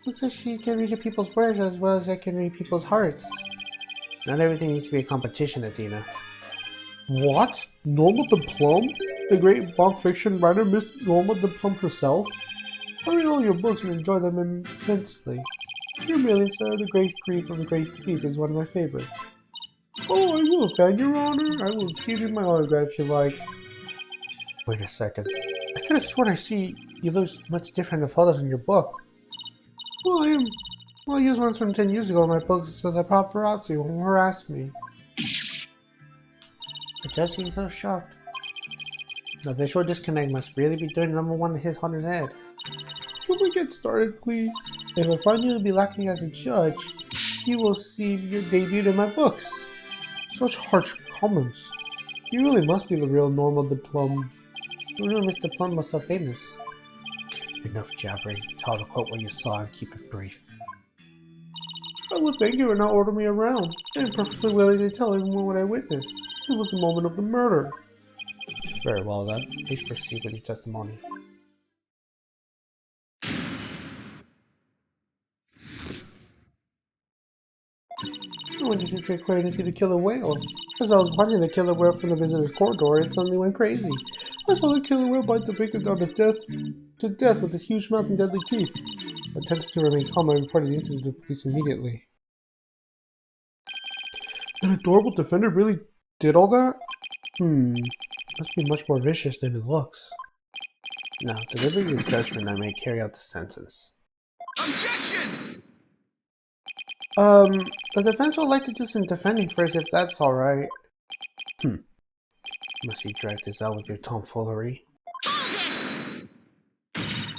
Looks like she can read people's words as well as I can read people's hearts. Not everything needs to be a competition, Athena. What? Norma the Plum? The great non-fiction writer, Miss Norma the Plum herself? I read all your books and enjoy them immensely. Your Millions of the Great Grief of the Great Thief is one of my favorites. Oh, I will, fan, Your Honor. I will give you my autograph if you like. Wait a second. I could have sworn I see you look much different in photos in your book. Well, I used ones from 10 years ago in my books so that paparazzi won't harass me. The judge seems so shocked. The visual disconnect must really be doing #1 in his Hunter's head. Can we get started, please? If I find you to be lacking as a judge, you will see your debut in my books. Such harsh comments. You really must be the real Norma the Plum. Who knew Mr. Plum was so famous? Enough jabbering. Tell the quote what you saw and keep it brief. I would thank you and not order me around. I am perfectly willing to tell everyone what I witnessed. It was the moment of the murder. Very well then. Please proceed with your testimony. I went to the aquarium to see the killer whale. As I was watching the killer whale from the visitor's corridor, it suddenly went crazy. I saw the killer whale bite the victim of his to death with his huge mouth and deadly teeth. I attempted to remain calm and reported the incident to the police immediately. An adorable defender really did all that? Must be much more vicious than it looks. Now, deliver your judgment, I may carry out the sentence. Objection! The defense would like to do some defending first, if that's alright. Must you drag this out with your tomfoolery? Hold it!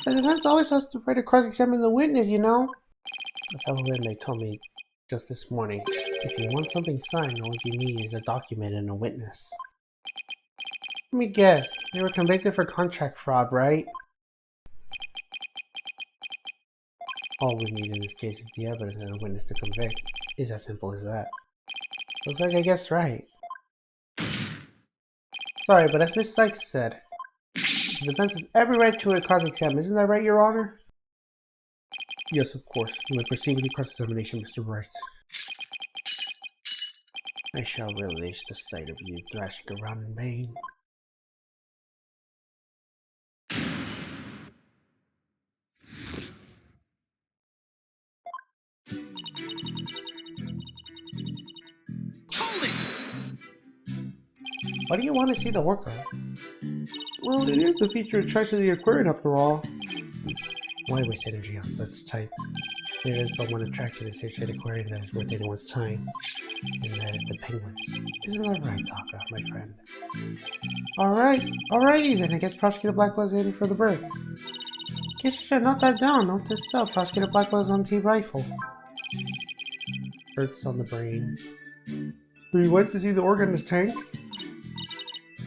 The defense always has the right to cross-examine the witness, you know? A fellow inmate told me just this morning, if you want something signed, all you need is a document and a witness. Let me guess, they were convicted for contract fraud, right? All we need in this case is the evidence and a witness to convict. It's as simple as that. Looks like I guessed right. Sorry, but as Miss Sykes said, the defense has every right to a cross-exam. Isn't that right, Your Honor? Yes, of course. You may proceed with the cross-examination, Mr. Wright. I shall relish the sight of you thrashing around in vain. Hold it! Why do you want to see the orca? Well, it is the feature attraction of the aquarium after all. Why waste energy on such type? There is but one attraction in such an aquarium that is worth anyone's time, and that is the penguins. Isn't that right, Taka, my friend? Alrighty then, I guess Prosecutor Blackwell is heading for the birds. Guess you should note that down. Note to self, Prosecutor Blackwell is on T-rifle. Hurts on the brain. So you went to see the orca in his tank?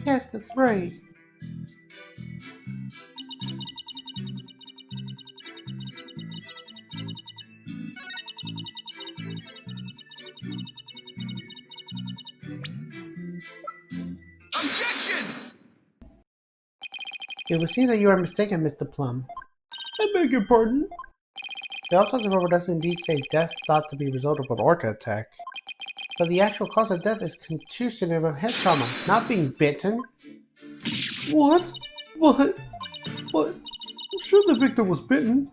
Yes, that's right. Objection! It would seem that you are mistaken, Mr. Plum. I beg your pardon? The autopsy report does indeed say death thought to be a result of an orca attack. But the actual cause of death is contusion and head trauma, not being bitten. What? What? I'm sure the victim was bitten.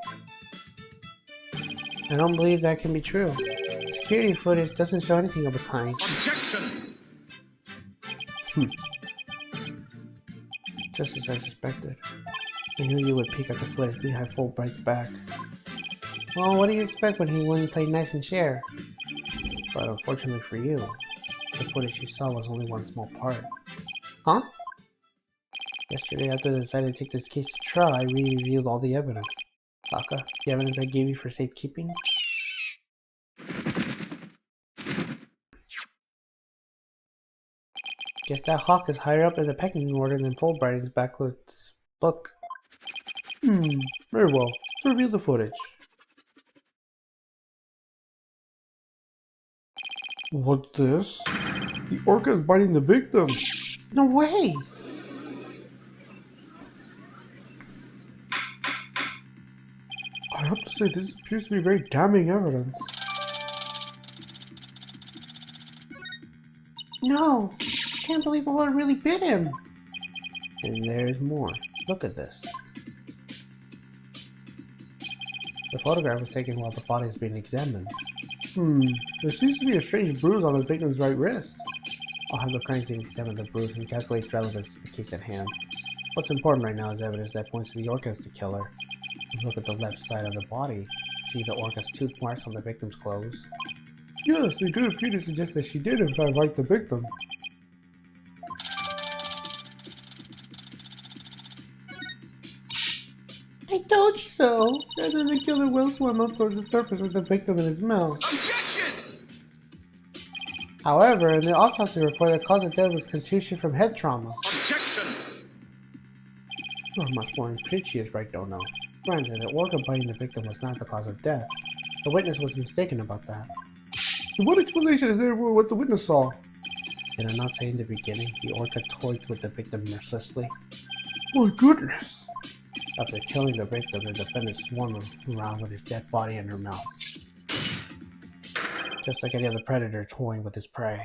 I don't believe that can be true. Security footage doesn't show anything of the kind. Objection! Just as I suspected. I knew you would peek at the footage behind Fulbright's back. Well, what do you expect when he wouldn't play nice and share? But unfortunately for you, the footage you saw was only one small part. Huh? Yesterday, after I decided to take this case to trial, I re-reviewed all the evidence. Baka, the evidence I gave you for safekeeping? Guess that hawk is higher up in the pecking order than Fulbright's backwards book. Very well. Let's review the footage. What's this? The orca is biting the victim. No way! I have to say, this appears to be very damning evidence. No! I can't believe the orca really bit him! And there's more. Look at this. The photograph was taken while the body is being examined. There seems to be a strange bruise on the victim's right wrist. I'll have the crime scene examine the bruise and calculate relevance to the case at hand. What's important right now is evidence that points to the orca as the killer. Look at the left side of the body. See the orca's tooth marks on the victim's clothes? Yes, they do appear to suggest that she did in fact bite the victim. I told you so! And then the killer will swim up towards the surface with the victim in his mouth. Objection! However, in the autopsy report, the cause of death was contusion from head trauma. Objection! You're much more impetuous, right, don't know. Granted, the orca biting the victim was not the cause of death. The witness was mistaken about that. What explanation is there for what the witness saw? Did I not say in the beginning, the orca toyed with the victim mercilessly? My goodness! After killing the victim, the defendant swung around with his dead body in her mouth. Just like any other predator toying with his prey.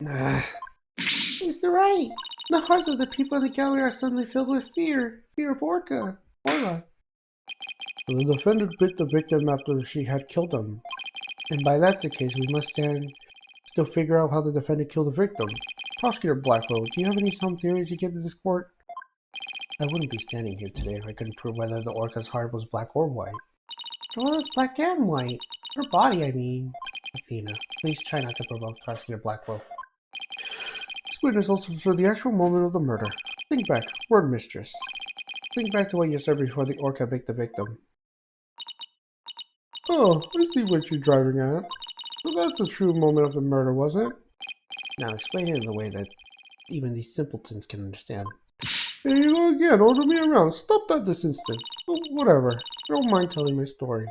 Mr. Wright! The hearts of the people in the gallery are suddenly filled with fear. Fear of Orla. The defendant bit the victim after she had killed him. And by that's the case, we must Still figure out how the defendant killed the victim. Prosecutor Blackwell, do you have any sound theories you give to this court? I wouldn't be standing here today if I couldn't prove whether the orca's heart was black or white. Well, it's black and white. Her body, I mean. Athena, please try not to provoke Prosecutor Blackwell. This witness also observed the actual moment of the murder. Think back, word mistress. Think back to what you said before the orca bit the victim. Oh, I see what you're driving at. So that's the true moment of the murder, was it? Now explain it in the way that even these simpletons can understand. There you go again, order me around. Stop that this instant. Oh, whatever. I don't mind telling my story.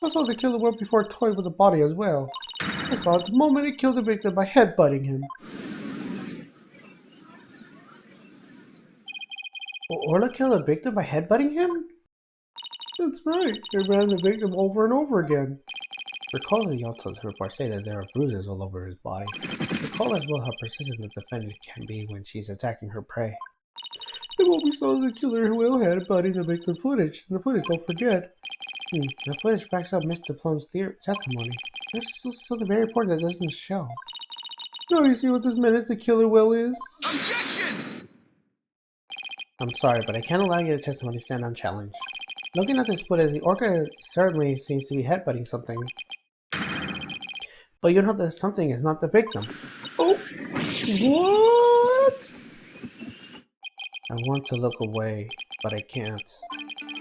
I saw the killer went before it toyed with the body as well. I saw it the moment it killed the victim by headbutting him. Orla killed a victim by headbutting him? That's right. It ran the victim over and over again. Recall the autopsy report say that there are bruises all over his body. Recall as well how persistent the defendant can be when she's attacking her prey. And what we saw is the killer who will headbutting the victim footage. And the footage, don't forget. The footage backs up Mr. Plum's testimony. There's something very important that doesn't show. Now you see what this menace the killer will is? Objection! I'm sorry, but I can't allow your testimony to stand unchallenged. Looking at this footage, the orca certainly seems to be headbutting something. But you know that something is not the victim. Oh, what? I want to look away, but I can't.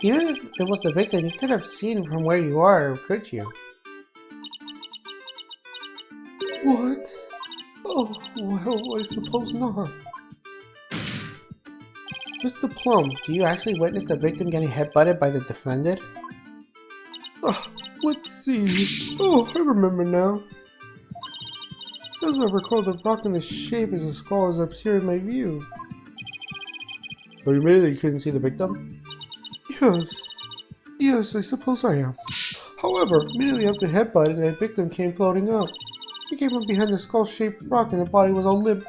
Even if it was the victim, you could have seen from where you are, could you? What? Oh, well, I suppose not. Mr. Plum, do you actually witness the victim getting headbutted by the defendant? Let's see. Oh, I remember now. As I recall, the rock in the shape as a skull is obscuring my view. So you made it that you couldn't see the victim? Yes. Yes, I suppose I am. However, immediately after headbutting, the victim came floating up. He came up behind the skull-shaped rock and the body was all limp.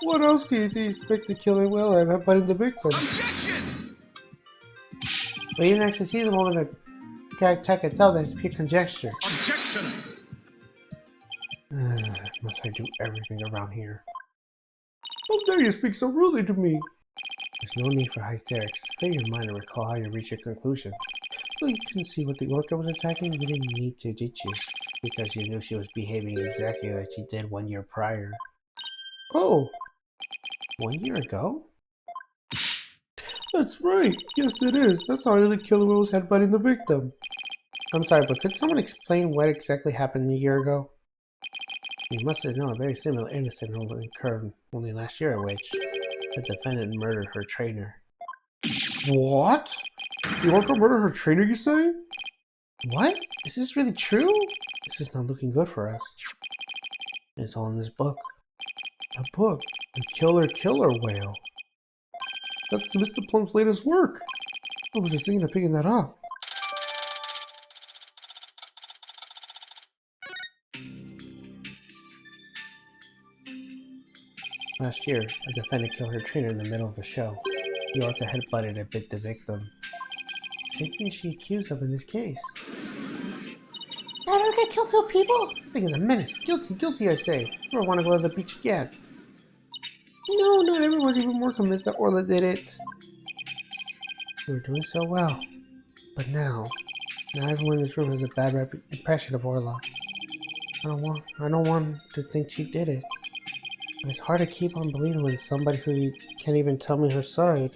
What else could you expect the killer whale have headbutting the victim? Objection! But you didn't actually see the moment the guy attack itself, that's pure conjecture. Objection! Must I do everything around here? How dare you speak so rudely to me? There's no need for hysterics. Clear your mind and recall how you reached your conclusion. So you couldn't see what the orca was attacking? You didn't need to, did you? Because you knew she was behaving exactly like she did 1 year prior. Oh, 1 year ago? that's right. Yes, it is. That's how the killer whale was headbutting the victim. I'm sorry, but could someone explain what exactly happened a year ago? You must have known a very similar incident only occurred only last year, in which the defendant murdered her trainer. What? The orca murdered her trainer, you say? What? Is this really true? This is not looking good for us. It's all in this book. A book. The Killer Whale. That's Mr. Plum's latest work. I was just thinking of picking that up. Last year, a defendant killed her trainer in the middle of a show. The orca headbutted and bit the victim. Same thing she accused of in this case. That orca killed 2 people? That thing is a menace. Guilty, guilty, I say. Never want to go to the beach again. No, not everyone's even more convinced that Orla did it. We were doing so well. But now everyone in this room has a bad impression of Orla. I don't want to think she did it. It's hard to keep on believing when somebody who can't even tell me her side.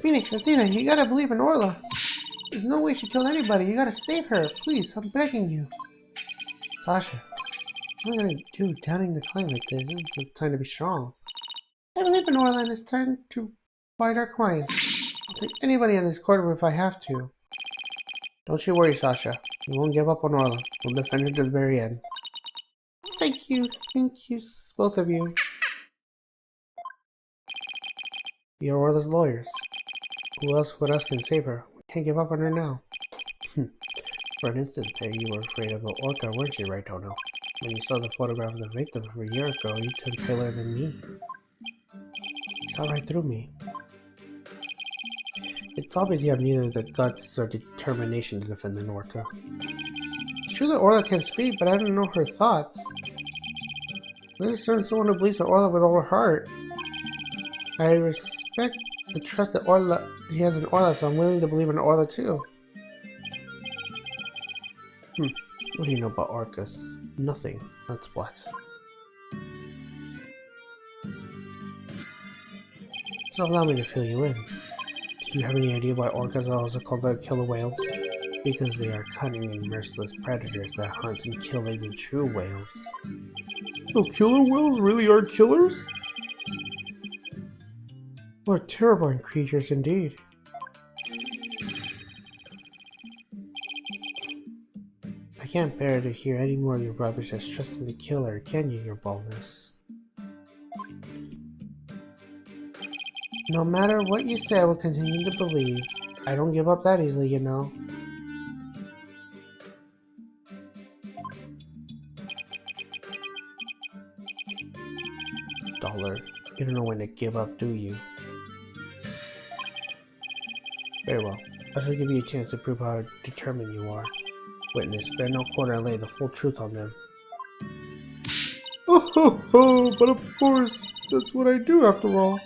Phoenix, Athena, you gotta believe in Orla. There's no way she killed anybody. You gotta save her. Please, I'm begging you. Sasha, what am I gonna do doubting the claim like this? This is the time to be strong. I believe in Orla and it's time to fight our clients. I'll take anybody on this courtroom if I have to. Don't you worry, Sasha. We won't give up on Orla. We'll defend her to the very end. Thank you, both of you. You're Orla's lawyers. Who else can save her? We can't give up on her now. For an instant there, you were afraid of an orca, weren't you, Wright? When you saw the photograph of the victim from a year ago, you turned paler than me. You saw right through me. It's obvious you have neither the guts or determination to defend an orca. It's true that Orla can speak, but I don't know her thoughts. There's certainly someone who believes in Orla with all her heart. I respect the trust that he has in Orla, so I'm willing to believe in Orla too. What do you know about orcas? Nothing. That's what. So allow me to fill you in. Do you have any idea why orcas are also called the killer whales? Because they are cunning and merciless predators that hunt and kill even true whales. So killer whales really are killers? What terrifying creatures indeed. I can't bear to hear any more of your rubbish as trusting the killer, can you, your boldness? No matter what you say, I will continue to believe. I don't give up that easily, you know. Dollar, you don't know when to give up, do you? Very well. I shall give you a chance to prove how determined you are. Witness, spare no quarter and lay the full truth on them. Oh ho ho, but of course, that's what I do after all.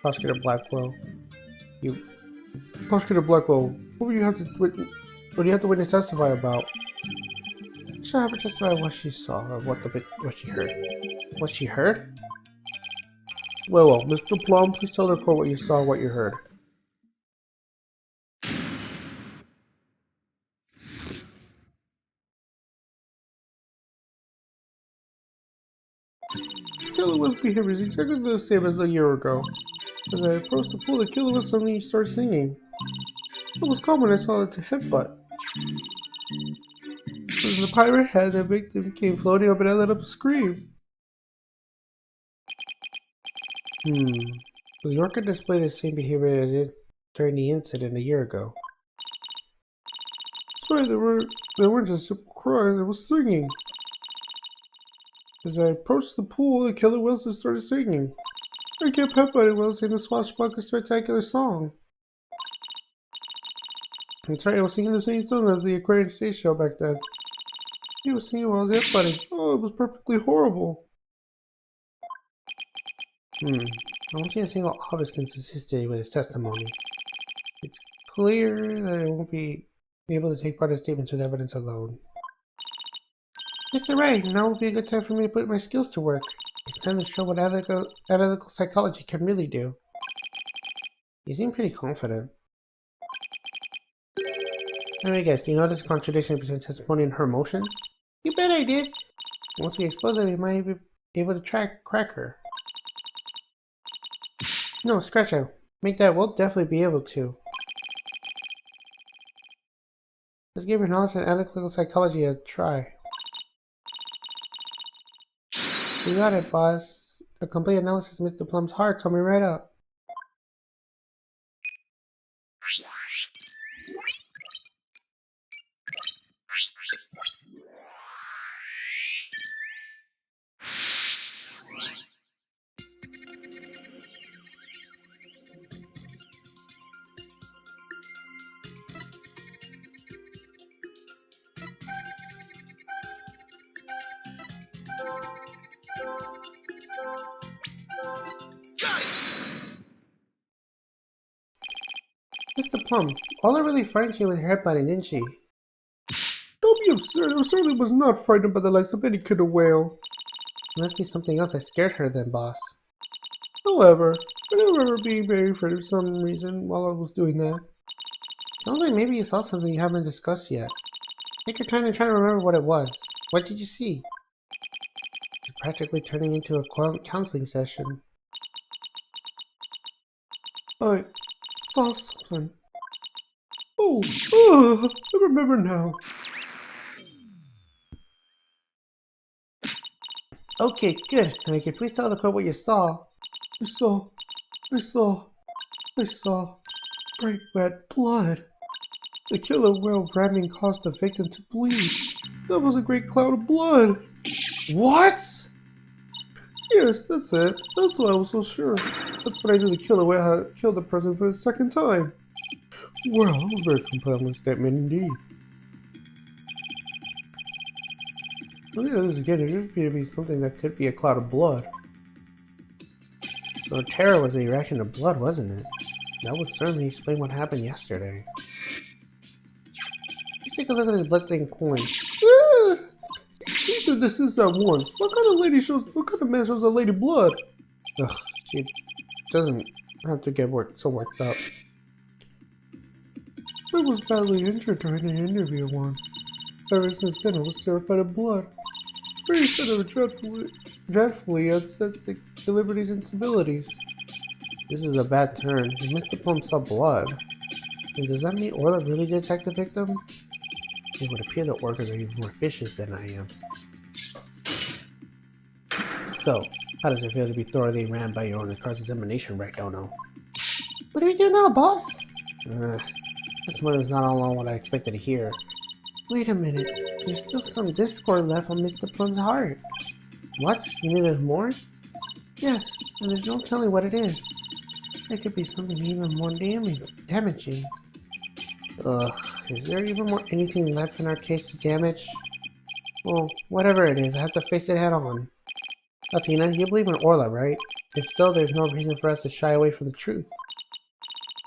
Prosecutor Blackwell, Prosecutor Blackwell, what do you have to witness testify about? She'll have her testify what she saw or what she heard. What she heard? Well, Mr. Plum, please tell the court what you saw, what you heard. The killer was behavior is exactly the same as a year ago. As I approached the pool, the killer was suddenly started singing. It was calm when I saw it to headbutt. When the pirate had the victim came floating up and I let up a scream. The orca displayed the same behavior as it during the incident a year ago. That's why they weren't just simple cries, it was singing. As I approached the pool, the killer whales started singing. I kept headbutting while singing the swashbuckler spectacular song. That's right, I was singing the same song as the Aquarium stage show back then. He was singing while I was headbutting. Oh, it was perfectly horrible. I don't see a single obvious consistency with his testimony. It's clear that I won't be able to take part in statements with evidence alone. Mr. Wright, now will be a good time for me to put my skills to work. It's time to show what analytical psychology can really do. You seem pretty confident. Let me guess, do you notice a contradiction between testimony and her emotions? You bet I did. Once we expose it, we might be able to crack her. No, scratch out. Make that, we'll definitely be able to. Let's give your knowledge and analytical psychology a try. You got it, boss. A complete analysis of Mr. Plum's heart coming right up. Mr. Plum, Paula really frightened you with her headbutting, didn't she? Don't be absurd. I certainly was not frightened by the likes of any killer whale. It must be something else that scared her then, boss. However, I don't remember being very afraid for some reason while I was doing that. Sounds like maybe you saw something you haven't discussed yet. I think you're trying to remember what it was. What did you see? It's practically turning into a counseling session. I saw something. Oh, I remember now. Okay, good. Now you can please tell the court what you saw. I saw bright red blood. The killer whale ramming caused the victim to bleed. That was a great cloud of blood. What? Yes, that's it. That's why I was so sure. That's when I knew the killer whale had killed the person for the second time. Well, that was a very compelling statement indeed. Look at this again. There should be something that could be a cloud of blood. So terror was the reaction to blood, wasn't it? That would certainly explain what happened yesterday. Let's take a look at this bloodstained coin. She should desist at once. What kind of man shows a lady blood? Ugh, she doesn't have to get so worked up. I was badly injured during the interview once. Ever since then, I was served by the blood. Very said of dreadfully upsets the liberties and stabilities. This is a bad turn. If Mr. Plum saw blood, and does that mean Orla really detect the victim? It would appear that orcas are even more vicious than I am. So, how does it feel to be thoroughly rammed by your own cross-examination, right, Dono? What do we do now, boss? This one is not all what I expected to hear. Wait a minute. There's still some discord left on Mr. Plum's heart. What? You mean there's more? Yes, and there's no telling what it is. It could be something even more damaging. Ugh, is there even anything left in our case to damage? Well, whatever it is, I have to face it head on. Athena, you believe in Orla, right? If so, there's no reason for us to shy away from the truth.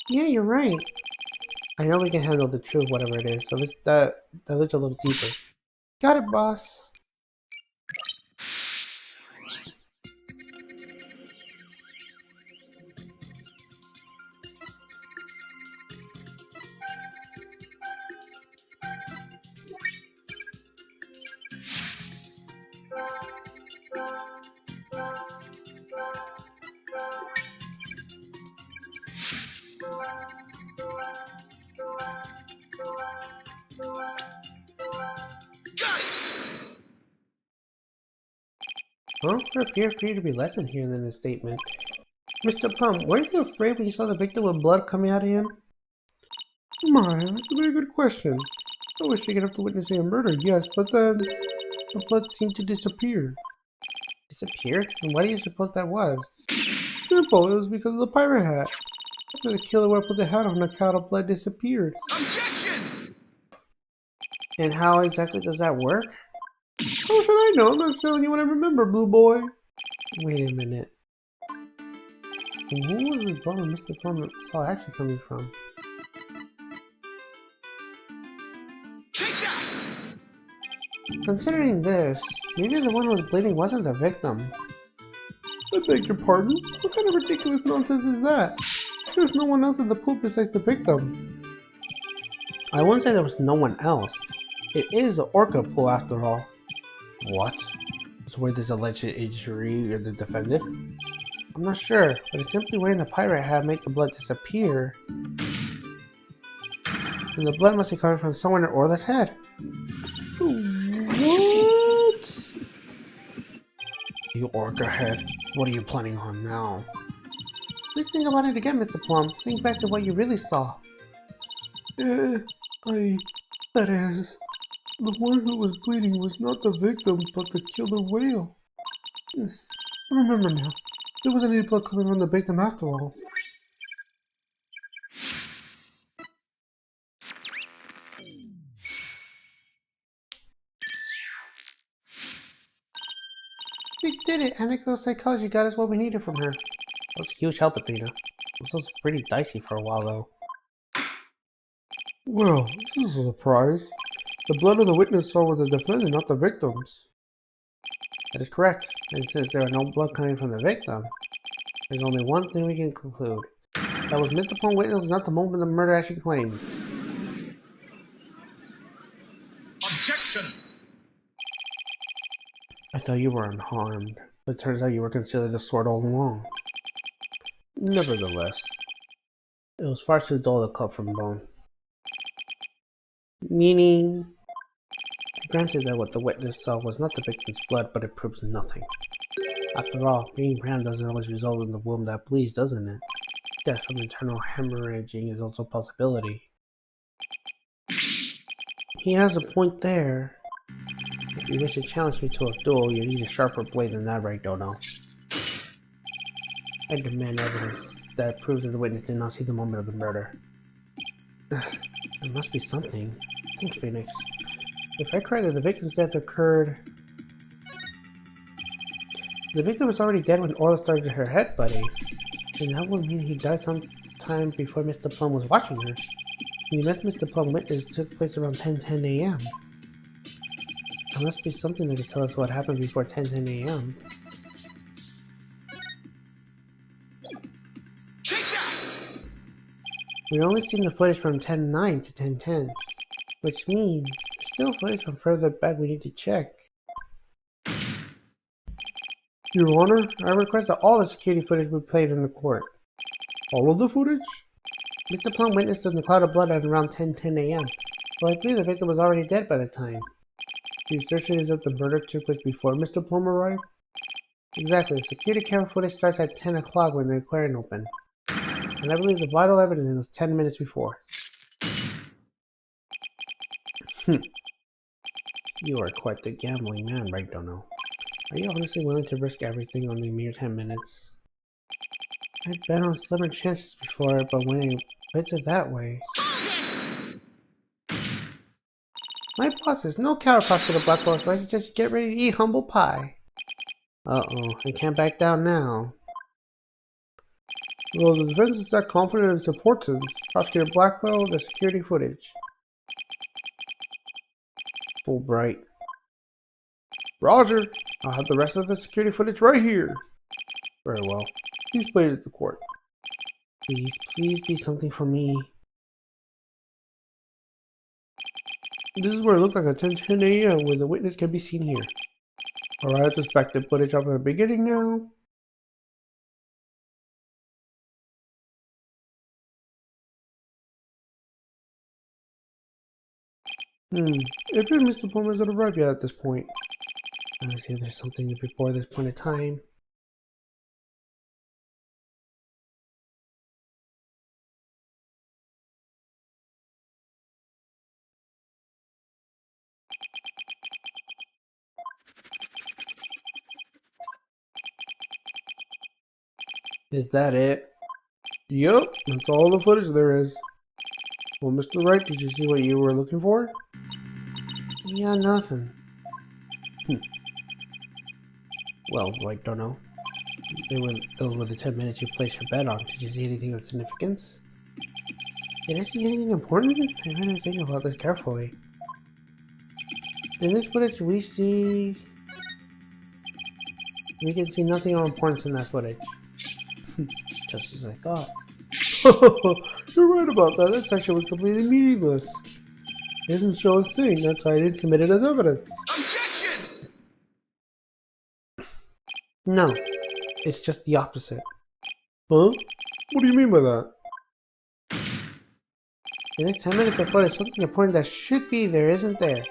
Yeah, you're right. I know we can handle the truth, whatever it is, so let's dilute a little deeper. Got it, boss. Huh? For fear for you to be less than here than a statement. Mr. Plum, weren't you afraid when you saw the victim with blood coming out of him? My, that's a very good question. I wish I could have to witnessing a murder, yes, but then the blood seemed to disappear. Disappeared? And why do you suppose that was? Simple, it was because of the pirate hat. After the killer would put the hat on, the cloud of blood disappeared. Objection! And how exactly does that work? How should I know? I'm not telling you what I remember, Blue Boy. Wait a minute. And who was the blood Mr. Plum saw actually coming from? Take that! Considering this, maybe the one who was bleeding wasn't the victim. I beg your pardon? What kind of ridiculous nonsense is that? There's no one else in the pool besides the victim. I wouldn't say there was no one else. It is the orca pool after all. What? So where this alleged injury or the defendant? I'm not sure, but it's simply wearing the pirate hat make the blood disappear. And the blood must be coming from somewhere in Orla's head. What? You orca head, what are you planning on now? Please think about it again, Mr. Plum. Think back to what you really saw. That is, the one who was bleeding was not the victim, but the killer whale. Yes, I remember now. There wasn't any blood coming from the victim after all. We did it! Anecdotal psychology got us what we needed from her. That was a huge help, Athena. This was pretty dicey for a while, though. Well, this is a surprise. The blood of the witness saw was the defendant, not the victim's. That is correct. And since there was no blood coming from the victim, there's only one thing we can conclude. That was Mr. Plum witness was not the moment the murder as she claims. Objection! I thought you were unharmed, but it turns out you were concealing the sword all along. Nevertheless, it was far too dull to cut from bone. Meaning, granted that what the witness saw was not the victim's blood, but it proves nothing. After all, being brown doesn't always result in the womb that bleeds, doesn't it? Death from internal hemorrhaging is also a possibility. He has a point there. If you wish to challenge me to a duel, you need a sharper blade than that, right, Dono? I demand evidence that proves that the witness did not see the moment of the murder. There must be something. Think, Phoenix. If I correct that the victim's death occurred... The victim was already dead when Orla started her headbutting. And that would mean he died sometime before Mr. Plum was watching her. The events Mr. Plum witnessed took place around 10:10 a.m. There must be something that could tell us what happened before 10:10 a.m. Take that! We've only seen the footage from 10:09 to 10:10, which means there's still footage from further back we need to check. Your Honor, I request that all the security footage be played in the court. all of the footage? Mr. Plum witnessed in the cloud of blood at around 10:10 a.m. Well, I believe the victim was already dead by the time. The assertion is that the murder took place before Mr. Plum arrived? Exactly. The security camera footage starts at 10 o'clock when the aquarium opened. And I believe the vital evidence was 10 minutes before. You are quite the gambling man, right, Dono? Are you honestly willing to risk everything on the mere 10 minutes? I've bet on slimmer chances before, but when I bet it that way... My boss is no coward, Prosecutor Blackwell, so I suggest you get ready to eat humble pie. Uh-oh, I can't back down now. Well, the defense is that confident in its importance. Prosecutor Blackwell, the security footage. Fulbright. Roger! I'll have the rest of the security footage right here. Very well. Please play it at the court. Please be something for me. This is where it looked like at 10:10 a.m. when the witness can be seen here. Alright, just back the footage up at the beginning now. It appears Mr. Plum hasn't arrived yet at this point. Let's see if there's something before this point of time. Is that it? Yup, that's all the footage there is. Well, Mr. Wright, did you see what you were looking for? Yeah, nothing. Well, I don't know. Those were the 10 minutes you placed your bet on. Did you see anything of significance? Did I see anything important? I had to think about this carefully. In this footage, we can see nothing of importance in that footage. Just as I thought. You're right about that. That section was completely meaningless. It doesn't show a thing. That's why I didn't submit it as evidence. Objection! No, it's just the opposite. Huh? What do you mean by that? In this 10 minutes of footage, something important that should be there isn't there.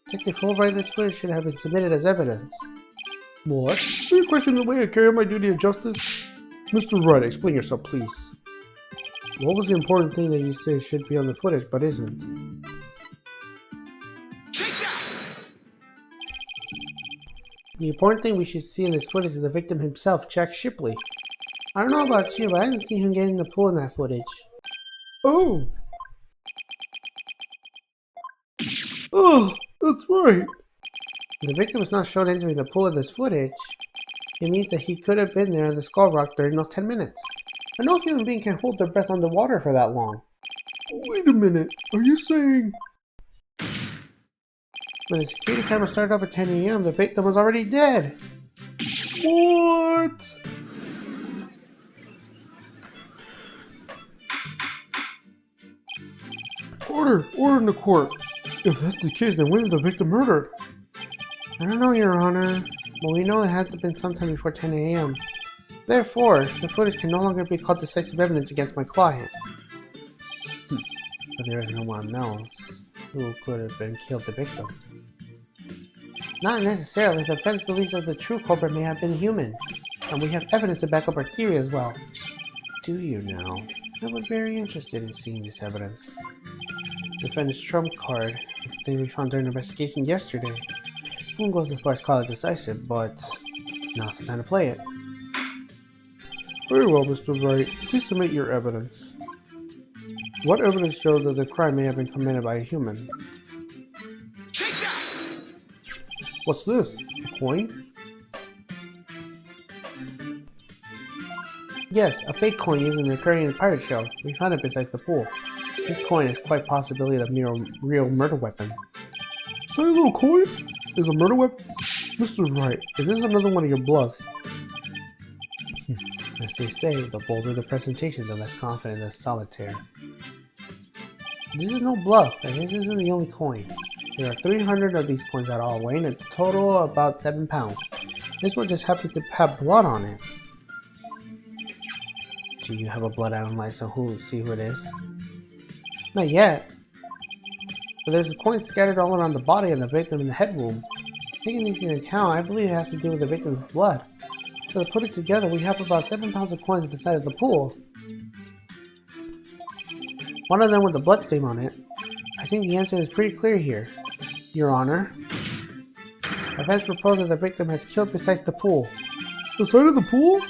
Detective Fulbright, this footage should have been submitted as evidence. What? Are you questioning the way I carry out my duty of justice? Mr. Wright, explain yourself, please. What was the important thing that you say should be on the footage but isn't? Take that! The important thing we should see in this footage is the victim himself, Jack Shipley. I don't know about you, but I didn't see him get in the pool in that footage. Oh! Oh, that's right! If the victim was not shown entering the pool in this footage, it means that he could have been there in the Skull Rock during those 10 minutes. But no human being can hold their breath underwater for that long. Wait a minute, are you saying... When the security camera started up at 10 AM, the victim was already dead! What? Order in the court. If that's the case, then when did the victim murder? I don't know, Your Honor, but we know it had to have been sometime before 10 AM. Therefore, the footage can no longer be called decisive evidence against my client. But there is no one else who could have been killed the victim. Not necessarily. The defense believes that the true culprit may have been human, and we have evidence to back up our theory as well. Do you now? I was very interested in seeing this evidence. The defendant's trump card, the thing we found during the investigation yesterday. I won't go so far as call it decisive, but now's the time to play it. Very well, Mr. Wright. Please submit your evidence. What evidence shows that the crime may have been committed by a human? Take that! What's this? A coin? Yes, a fake coin used in the Aquarian pirate show. We found it beside the pool. This coin is quite possibly the real murder weapon. Tiny little coin? Is a murder weapon? Mr. Wright, if this is another one of your bluffs. As they say, the bolder the presentation, the less confident the solitaire. This is no bluff, and this isn't the only coin. There are 300 of these coins at all, weighing a total of about 7 pounds. This one just happens to have blood on it. Do you have a blood analyzer who see who it is? Not yet. But there's a coin scattered all around the body of the victim in the head wound. Taking these into account, I believe it has to do with the victim's blood. So to put it together, we have about 7 pounds of coins at the side of the pool. One of them with a blood stain on it. I think the answer is pretty clear here, Your Honor. Offense proposes the victim has killed beside the pool. The side of the pool?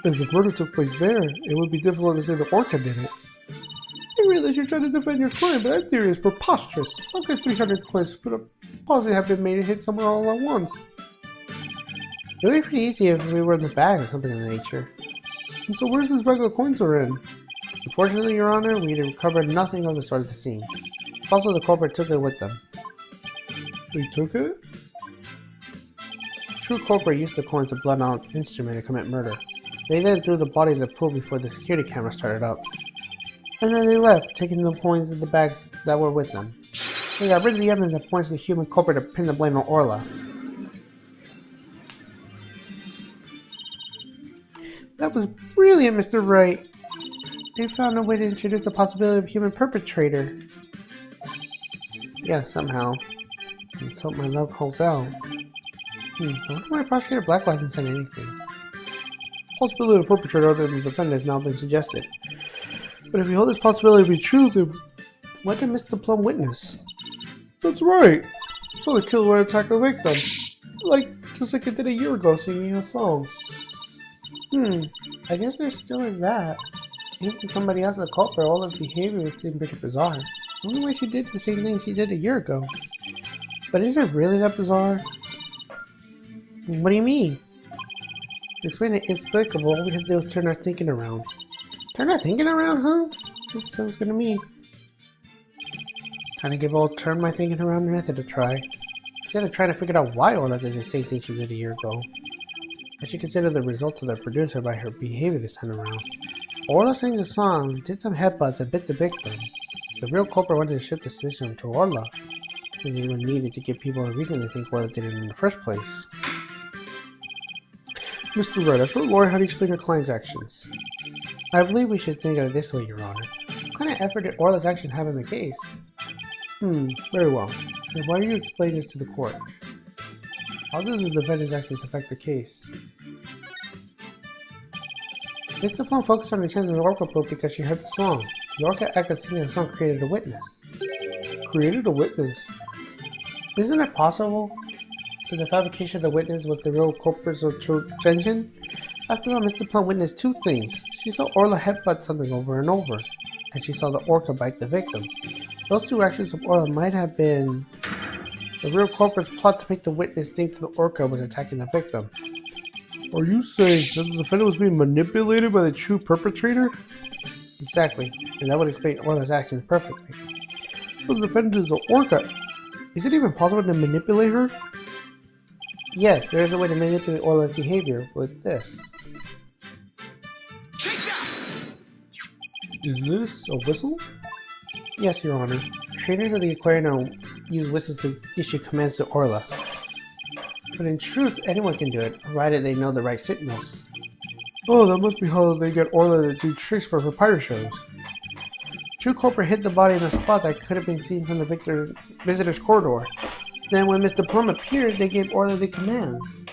If the murder took place there, it would be difficult to say the orca did it. I realize you're trying to defend your claim, but that theory is preposterous. How could 300 coins possibly have been made to hit somewhere all at once? It would be pretty easy if we were in the bag or something of the nature. And so where's this bag of coins are in? Unfortunately, Your Honor, we recovered nothing of the sort at the scene. Also, the culprit took it with them. They took it? The true culprit used the coins as a blood-out instrument to commit murder. They then threw the body in the pool before the security camera started up. And then they left, taking the coins in the bags that were with them. They got rid of the evidence that points to the human culprit to pin the blame on Orla. That was brilliant, Mr. Wright. They found a way to introduce the possibility of a human perpetrator. Yeah, somehow. Let's hope my luck holds out. I wonder why Prosecutor Blackwell hasn't said anything. Possibility of the perpetrator other than the defendant has now been suggested. But if you hold this possibility to be true, then What did Mr. Plum witness? that's right. So the killer would attack the victim. Just like it did a year ago singing a song. I guess there still is that. Even if somebody else is the culprit, all the behavior would seem pretty bizarre. I wonder why she did the same thing she did a year ago. But is it really that bizarre? What do you mean? To explain it inexplicable, all we have to do is turn our thinking around. Turn our thinking around, huh? That sounds good to me. Time to give old turn my thinking around method a try. Instead of trying to figure out why Orla did the same thing she did a year ago, I should consider the results of the producer by her behavior this time around. Orla sang the song, did some headbutts, and bit the victim. The real culprit wanted to shift the decision to Orla, and they were needed to give people a reason to think Orla did it in the first place. Mr. Wright, as for lawyer, how do you explain your client's actions? I believe we should think of it this way, Your Honor. What kind of effort did Orla's action have in the case? Very well. And why do you explain this to the court? How did the defendant's actions affect the case? Mr. Plum focused on returning the Orca boat because she heard the song. The Orca echo singing the song created a witness. Created a witness. Isn't it possible that the fabrication of the witness was the real culprit's intention? After all, Mr. Plum witnessed two things. She saw Orla headbutt something over and over, and she saw the Orca bite the victim. Those two actions of Orla might have been the real culprit's plot to make the witness think the Orca was attacking the victim. Are you saying that the defendant was being manipulated by the true perpetrator? Exactly, and that would explain Orla's actions perfectly. But the defendant is an Orca. Is it even possible to manipulate her? Yes, there is a way to manipulate Orla's behavior with this. Take that! Is this a whistle? Yes, Your Honor. Trainers of the aquarium use whistles to issue commands to Orla. But in truth, anyone can do it, provided they know the right signals. Oh, that must be how they get Orla to do tricks for her pirate shows. True culprit hit the body in a spot that could have been seen from the visitor's corridor. Then when Mr. Plum appeared, they gave Orla the commands.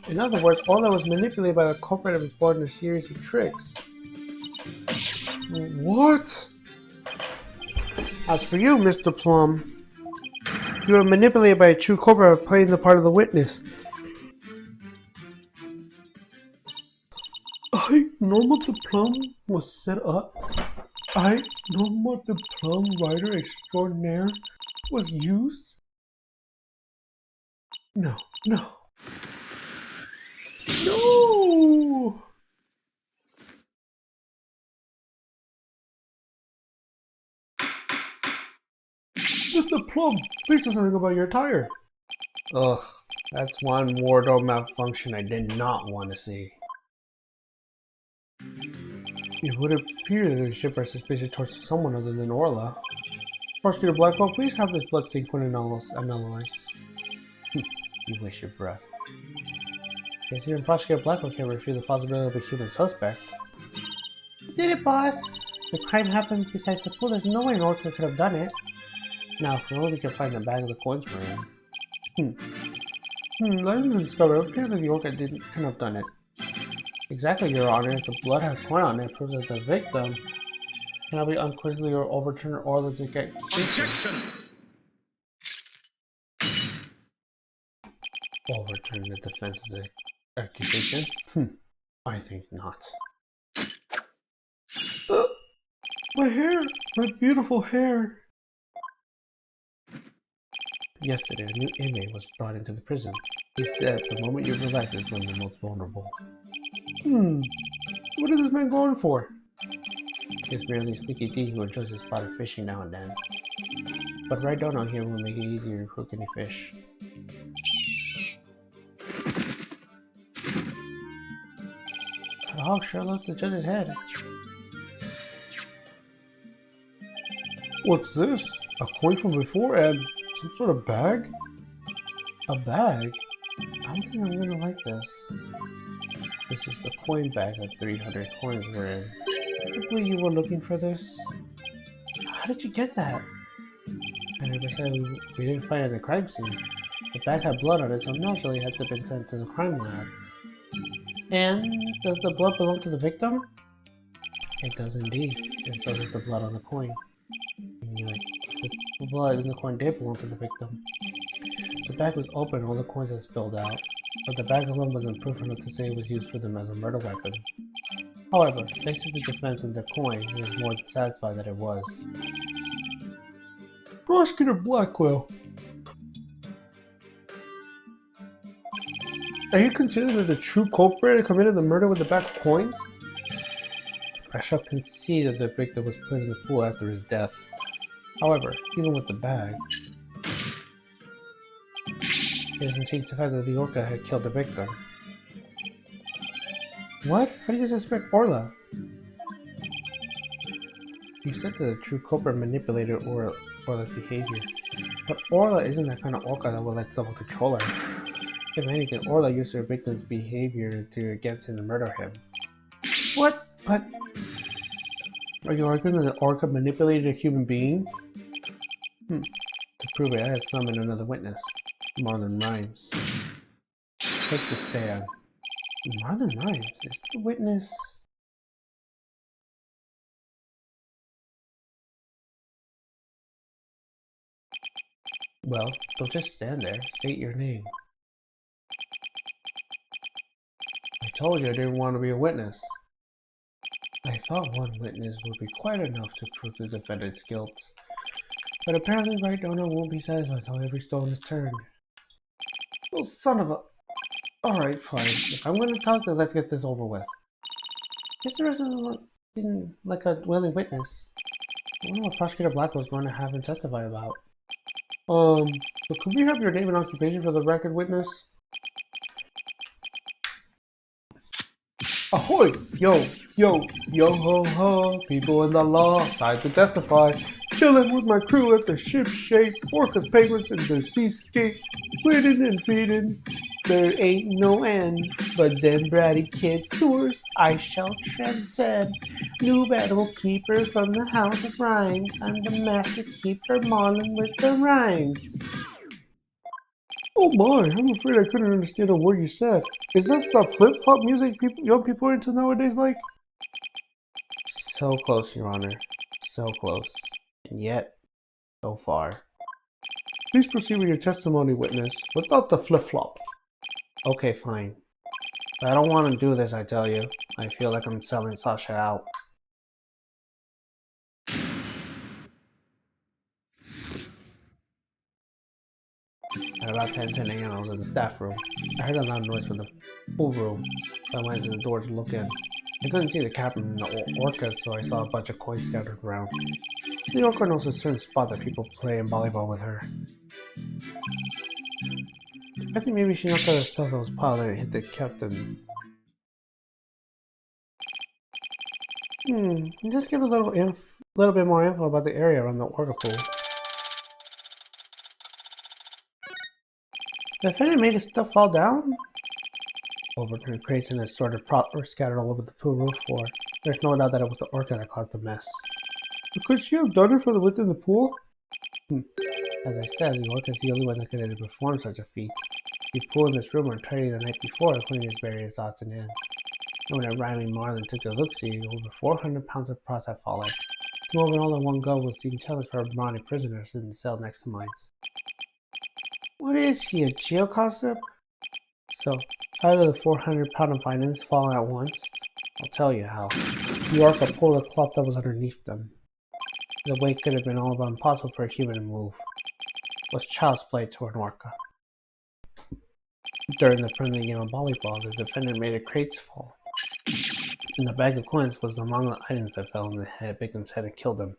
In other words, Orla was manipulated by the culprit and performed a series of tricks. What? As for you, Mr. Plum, you were manipulated by a true culprit by playing the part of the witness. I know what the Plum was set up. I know what the Plum writer extraordinaire was used. No. Mr. Plum, please do something about your tire. Ugh, that's one wardrobe malfunction I did not want to see. It would appear that the ship are suspicious towards someone other than Orla. Prosecutor Blackwell, please have this bloodstain point analyzed. You wish your breath. Guess even Prosecutor Blackwell can't refute the possibility of a human suspect. Did it, boss? The crime happened besides the pool. There's no way an Orca could have done it. Now, if only we can find the bag of the coins for him. Let me discover. It appears that the Orca couldn't have done it. Exactly, Your Honor. If the blood has coin on it, it proves that the victim cannot be unquestionably or overturned or let it get Objection! overturn the defense's accusation? I think not. My hair! My beautiful hair! Yesterday, a new inmate was brought into the prison. He said the moment you relax is when you're most vulnerable. What is this man going for? He's merely a sneaky thief who enjoys a spot of fishing now and then. But right down out here will make it easier to hook any fish. The hog sure loves the judge's head. What's this? A coin from before and some sort of bag? A bag? I don't think I'm gonna like this. This is the coin bag that 300 coins were in. Probably you were looking for this? How did you get that? I never said we didn't find it at the crime scene. The bag had blood on it, so naturally it had to have been sent to the crime lab. And does the blood belong to the victim? It does indeed, and so does the blood on the coin. I knew it. The blood in the coin did belong to the victim. The bag was open and all the coins had spilled out, but the bag alone wasn't proof enough to say it was used for them as a murder weapon. However, thanks to the defense and the coin, he was more than satisfied that it was. Prosecutor Blackwell, are you considered the true culprit who committed the murder with the bag of coins? I shall concede that the victim was put in the pool after his death. However, even with the bag, it doesn't change the fact that the Orca had killed the victim. What? How do you suspect Orla? You said that the true culprit manipulated Orla's behavior. But Orla isn't that kind of Orca that will let someone control her. If anything, Orla used her victim's behavior to against him to murder him. What? But... Are you arguing that the Orca manipulated a human being? To prove it, I had summoned another witness. Marlon Rhymes. Take the stand. Marlon Rhymes is the witness. Well, don't just stand there. State your name. I told you I didn't want to be a witness. I thought one witness would be quite enough to prove the defendant's guilt. But apparently Wright Donut won't be satisfied until every stone is turned. Oh, son of a... Alright, fine. If I'm going to talk, then let's get this over with. Mr. Resident didn't like a willing witness. I wonder what Prosecutor Blackwell's going to have him testify about. But could we have your name and occupation for the record, witness? Ahoy! Yo, yo, yo ho ho, people in the law, time to testify. Chilling with my crew at the ship shape, orcas, penguins, and the seascape. Bleeding and feeding, there ain't no end. But them bratty kids' tours, I shall transcend. New battle keeper from the house of rhymes. I'm the master keeper, Marlon with the rhymes. Oh my, I'm afraid I couldn't understand a word you said. Is that the flip-flop music young people are into nowadays like? So close, Your Honor. So close. And yet, so far. Please proceed with your testimony, witness, without the flip-flop. Okay, fine. But I don't want to do this, I tell you. I feel like I'm selling Sasha out. At about 10 a.m. I was in the staff room. I heard a loud noise from the pool room, so I went to the door to look in. I couldn't see the captain and the orcas, so I saw a bunch of coins scattered around. The orca knows a certain spot that people play in volleyball with her. I think maybe she knocked out the stuff that was piled and hit the captain. Just give a little bit more info about the area around the orca pool. The defendant made the stuff fall down? Overturned crates and assorted props were scattered all over the pool roof floor. There's no doubt that it was the orca that caused the mess. But could she have done it for the within the pool? As I said, the orca is the only one that could have performed such a feat. The pool in this room were tidy the night before, cleaning its various odds and ends. And when a rhyming Marlin took the look-see, over 400 pounds of props had fallen. Some of it all in one go was seen challenged for a Brownie prisoner sitting in the cell next to mine. What is he, a jail gossip? So, how did the 400-pound of finance fall at once? I'll tell you how. The orca pulled the cloth that was underneath them. The weight could have been all but impossible for a human to move. It was child's play to an orca. During the friendly game of volleyball, the defendant made the crates fall. And the bag of coins was among the items that fell on the victim's head and killed him.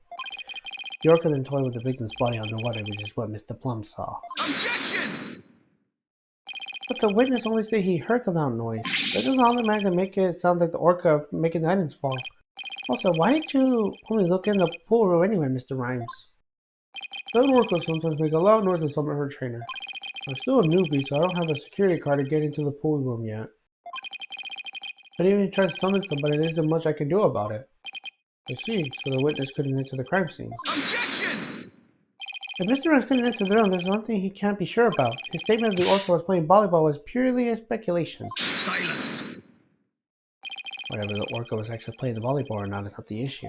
The orca then toyed with the victim's body underwater, which is what Mr. Plum saw. Objection! But the witness only said he heard the loud noise. That doesn't automatically make it sound like the orca making the items fall. Also, why did you only look in the pool room anyway, Mr. Rhymes? That orca sometimes make a loud noise and summon her trainer. I'm still a newbie, so I don't have a security card to get into the pool room yet. But even if you try to summon somebody, there isn't much I can do about it. I see, so the witness couldn't enter the crime scene. Objection! If Mr. Rose couldn't answer the riddle, there's one thing he can't be sure about. His statement that the orca was playing volleyball was purely a speculation. Silence! Whether the orca was actually playing the volleyball or not is not the issue.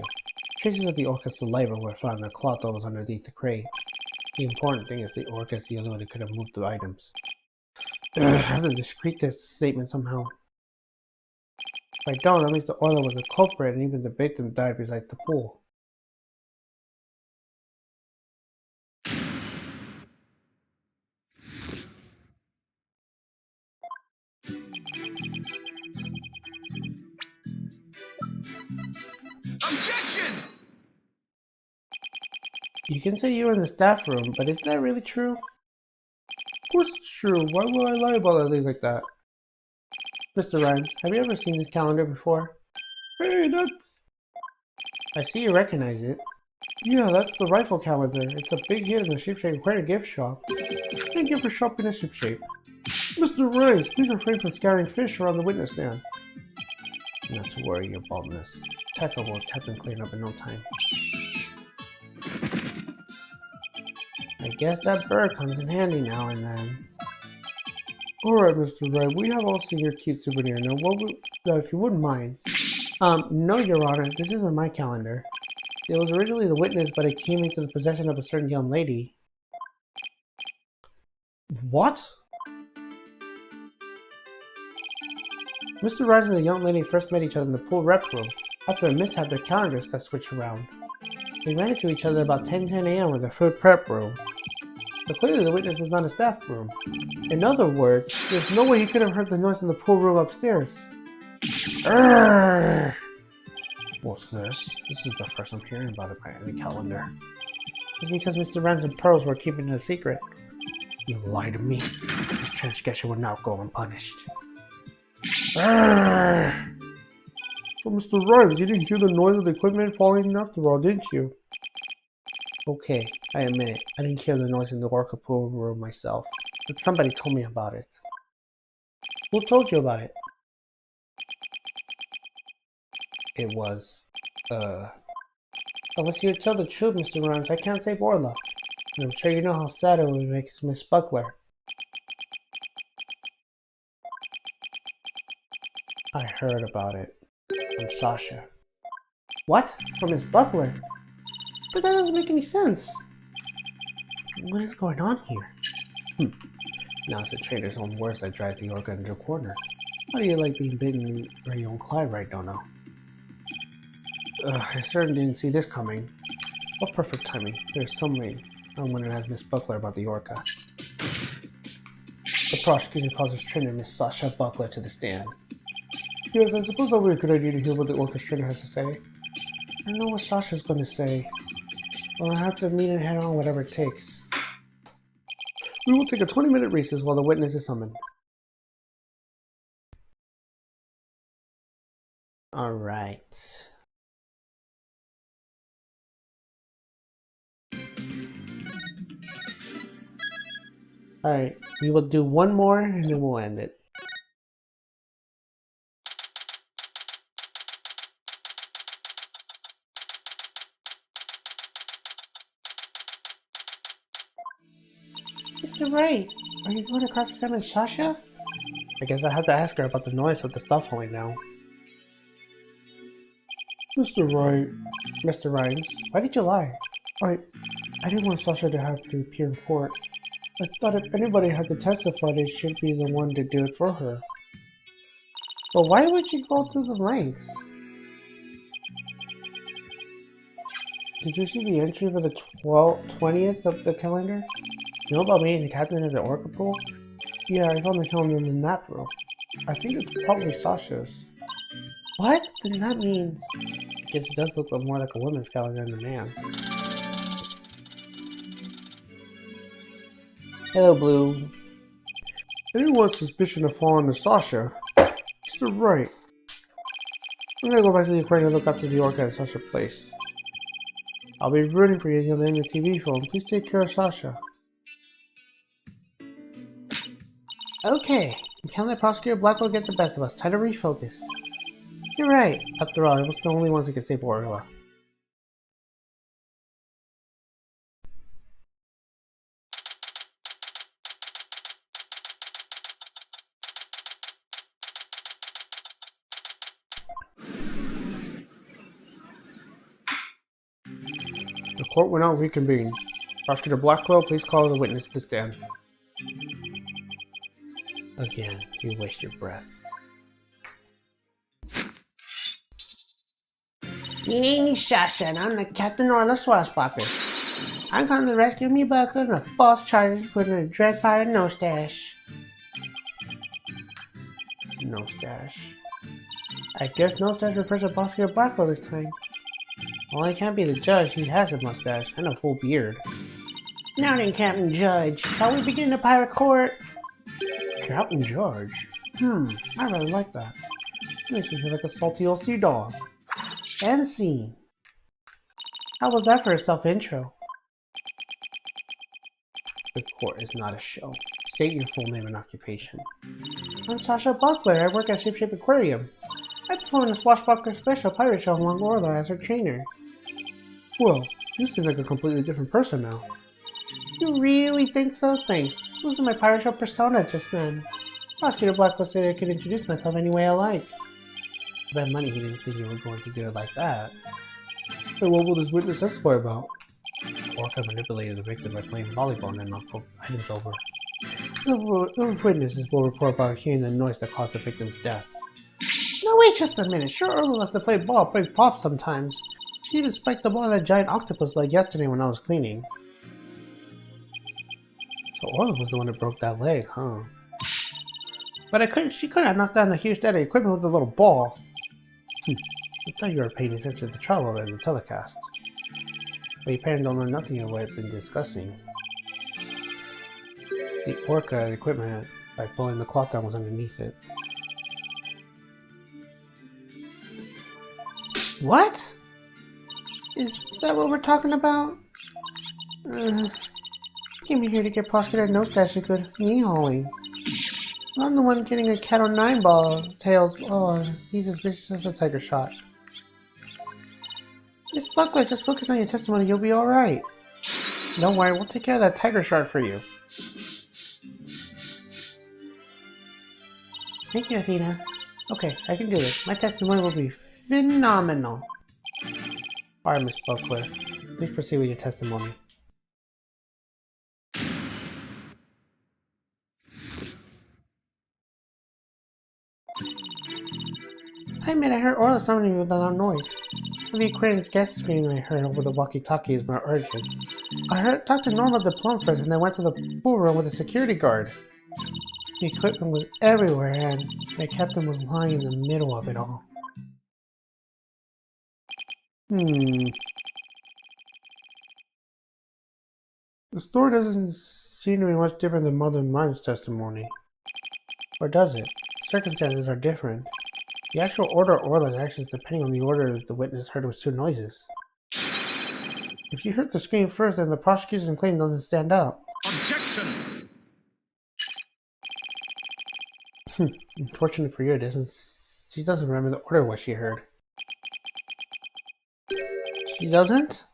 Traces of the orca's saliva were found in the cloth that was underneath the crate. The important thing is the orca is the only one who could have moved the items. I have to discreet this statement somehow. If I don't, that means the orca was the culprit and even the victim died besides the pool. Objection! You can say you were in the staff room, but is that really true? Of course it's true. Why would I lie about a thing like that? Mr. Ryan, have you ever seen this calendar before? Hey, that's... I see you recognize it. Yeah, that's the rifle calendar. It's a big hit in the Shipshape Aquarium gift shop. Thank you for shopping at Shipshape. Mr. Ryan, please refrain from scattering fish around the witness stand. Not to worry about this. Tekka will tap and clean up in no time. I guess that bird comes in handy now and then. Alright, Mr. Wright, we have all seen your cute souvenir. Now, if you wouldn't mind. No, Your Honor, this isn't my calendar. It was originally the witness, but it came into the possession of a certain young lady. What? Mr. Rice and the young lady first met each other in the pool rep room. After a mishap, their calendars got switched around. They ran into each other about 10:10 a.m. in the food prep room. But clearly the witness was not in the staff room. In other words, there's no way he could have heard the noise in the pool room upstairs. Urgh! What's this? This is the first I'm hearing about it by any calendar. It's because Mr. Rans and Pearls were keeping it a secret. You lied to me. This transgression would not go unpunished. Urgh! So, Mr. Rhymes, you didn't hear the noise of the equipment falling after all, didn't you? Okay, I admit it. I didn't hear the noise in the orca pool room myself. But somebody told me about it. Who told you about it? It was, Unless you tell the truth, Mr. Rhymes, I can't save Orla. And I'm sure you know how sad it would make Miss Buckler. I heard about it. From Sasha. What? From Miss Buckler? But that doesn't make any sense. What is going on here? Now it's the trader's own words that drive the orca into a corner. How do you like being bitten where you don't cry right, don't know? I certainly didn't see this coming. What perfect timing. There's some rain. I'm going to ask Miss Buckler about the orca. The prosecution calls his trainer, Miss Sasha Buckler, to the stand. Yes, I suppose that would be a good idea to hear what the orca's trainer has to say. I don't know what Sasha's going to say. Well, I'll have to meet and head on whatever it takes. We will take a 20-minute recess while the witness is summoned. Alright. Alright, we will do one more and then we'll end it. Mr. Wright, are you going to cross-examine Sasha? I guess I have to ask her about the noise of the stuff falling down. Mr. Wright. Mr. Rhymes, why did you lie? I didn't want Sasha to have to appear in court. I thought if anybody had to testify, it should be the one to do it for her. But why would you go through the lengths? Did you see the entry for the 20th of the calendar? You know about meeting the captain of the orca pool? Yeah, I found the calendar in the nap room. I think it's probably Sasha's. What? Then that means... It does look more like a woman's calendar than a man's. Hello, Blue. Anyone's suspicion of falling to Sasha? Mr. Wright. I'm gonna go back to the aquarium and look after the orca at Sasha Place. I'll be rooting for you until the end of the TV film. Please take care of Sasha. Okay, we can't let Prosecutor Blackwell get the best of us. Time to refocus. You're right. After all, it was the only ones that could save Orla. The court will now reconvene. Prosecutor Blackwell, please call the witness to the stand. Again, you waste your breath. My name is Sasha, and I'm the Captain Orla Swashbuckler. I'm going to rescue me Buckler and the false charges putting a dread pirate no stash. No stash. I guess no stash refers to Prosecutor Blackwell this time. Well, I can't be the judge, he has a mustache and a full beard. Now then, Captain Judge, shall we begin the pirate court? Captain Judge? I really like that. Makes me feel like a salty old sea dog. And scene. How was that for a self-intro? The court is not a show. State your full name and occupation. I'm Sasha Buckler. I work at Shipshape Aquarium. I perform the Swashbuckler Special Pirate Show along Orla as her trainer. Well, you seem like a completely different person now. You really think so? Thanks. Losing my pirate show persona just then. Prosecutor Blackwell said I could introduce myself any way I like. I bet money he didn't think you were going to do it like that. And what will this witness testify about? Orca manipulated the victim by playing volleyball and knocked items over. The witnesses will report about hearing the noise that caused the victim's death. No, wait just a minute. Sure, Orla loves to play ball, break pops sometimes. She even spiked the ball at that giant octopus like yesterday when I was cleaning. So Orla was the one that broke that leg, huh? But she couldn't have knocked down the huge dead equipment with the little ball. I thought you were paying attention to the trial over in the telecast. But you apparently don't know nothing of what I've been discussing. The orca equipment, by pulling the cloth down, was underneath it. What? Is that what we're talking about? Came here to get Prosecutor No Stash a good knee-hauling. I'm the one getting a cat on 9 ball tails. Oh, he's as vicious as a tiger shot. Miss Buckler, just focus on your testimony, you'll be alright. Don't worry, we'll take care of that tiger shark for you. Thank you, Athena. Okay, I can do this. My testimony will be phenomenal. Alright, Miss Buckler. Please proceed with your testimony. I admit I heard Orla summoning with a loud noise. The aquarium's guest scream I heard over the walkie-talkie is more urgent. I talked to Norma the plum first and then went to the pool room with a security guard. The equipment was everywhere and my captain was lying in the middle of it all. The story doesn't seem to be much different than Mother Mime's testimony. Or does it? Circumstances are different. The actual order of Orla's actions depending on the order that the witness heard was two noises. If she heard the scream first, then the prosecution's claim doesn't stand up. Objection! Unfortunately for you, she doesn't remember the order of what she heard. She doesn't?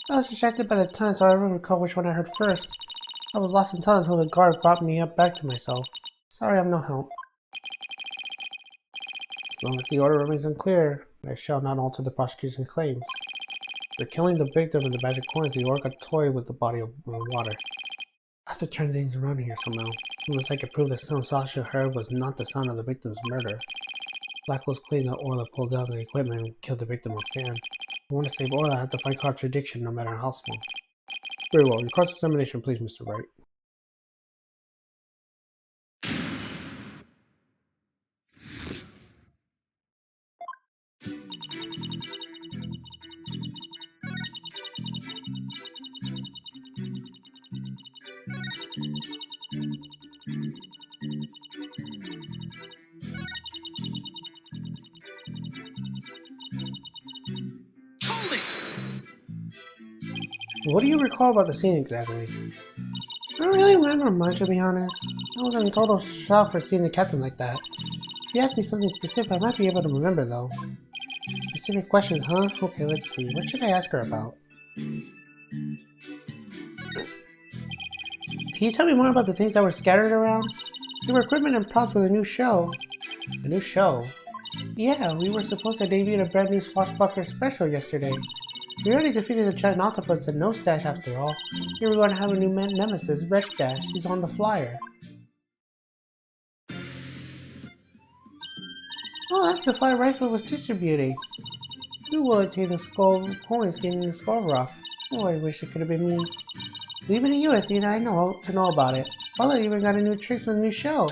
I was distracted by the time, so I don't recall which one I heard first. I was lost in thought until the guard brought me back to myself. Sorry, I'm no help. As long as the order remains unclear, I shall not alter the prosecution's claims. For killing the victim and the magic coins, the orca toyed with the body of water. I have to turn things around here somehow, unless I can prove the sound Sasha heard was not the sound of the victim's murder. Blackwell's claim that Orla pulled out the equipment and killed the victim will stand. I want to save Orla, I have to find contradiction no matter how small. Very well, your cross-examination please, Mr. Wright. Hold it! What do you recall about the scene exactly? I don't really remember much, to be honest. I was in total shock for seeing the captain like that. If you ask me something specific, I might be able to remember, though. Specific questions, huh? Okay, let's see. What should I ask her about? Can you tell me more about the things that were scattered around? There were equipment and props for the new show. A new show? Yeah, we were supposed to debut a brand new Swashbuckler special yesterday. We already defeated the giant octopus and No Stash after all. Here we're going to have a new nemesis, Red Stash. He's on the flyer. Oh, that's the flyer Rifle was distributing. Who will obtain the skull coins getting the skull rock? Oh, I wish it could have been me. Leave it to you, Athena. I know to know about it. Paula even got a new trick from the new show.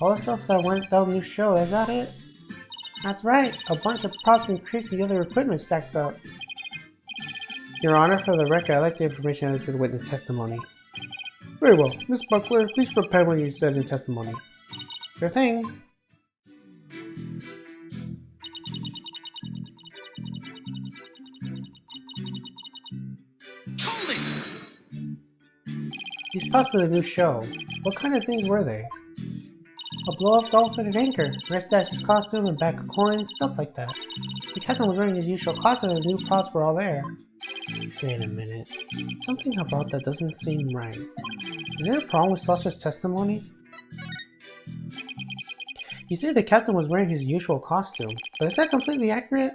All the stuff that went down the new show, is that it? That's right, a bunch of props and crates and other equipment stacked up. Your Honor, for the record, I'd like the information added to the witness testimony. Very well. Miss Buckler, please prepare when you said the testimony. Sure thing. Hold it! These props for the new show. What kind of things were they? A blow-up dolphin and anchor, Red Stash's costume and bag of coins, stuff like that. The captain was wearing his usual costume and the new props were all there. Wait a minute. Something about that doesn't seem right. Is there a problem with Sasha's testimony? You say the captain was wearing his usual costume, but is that completely accurate?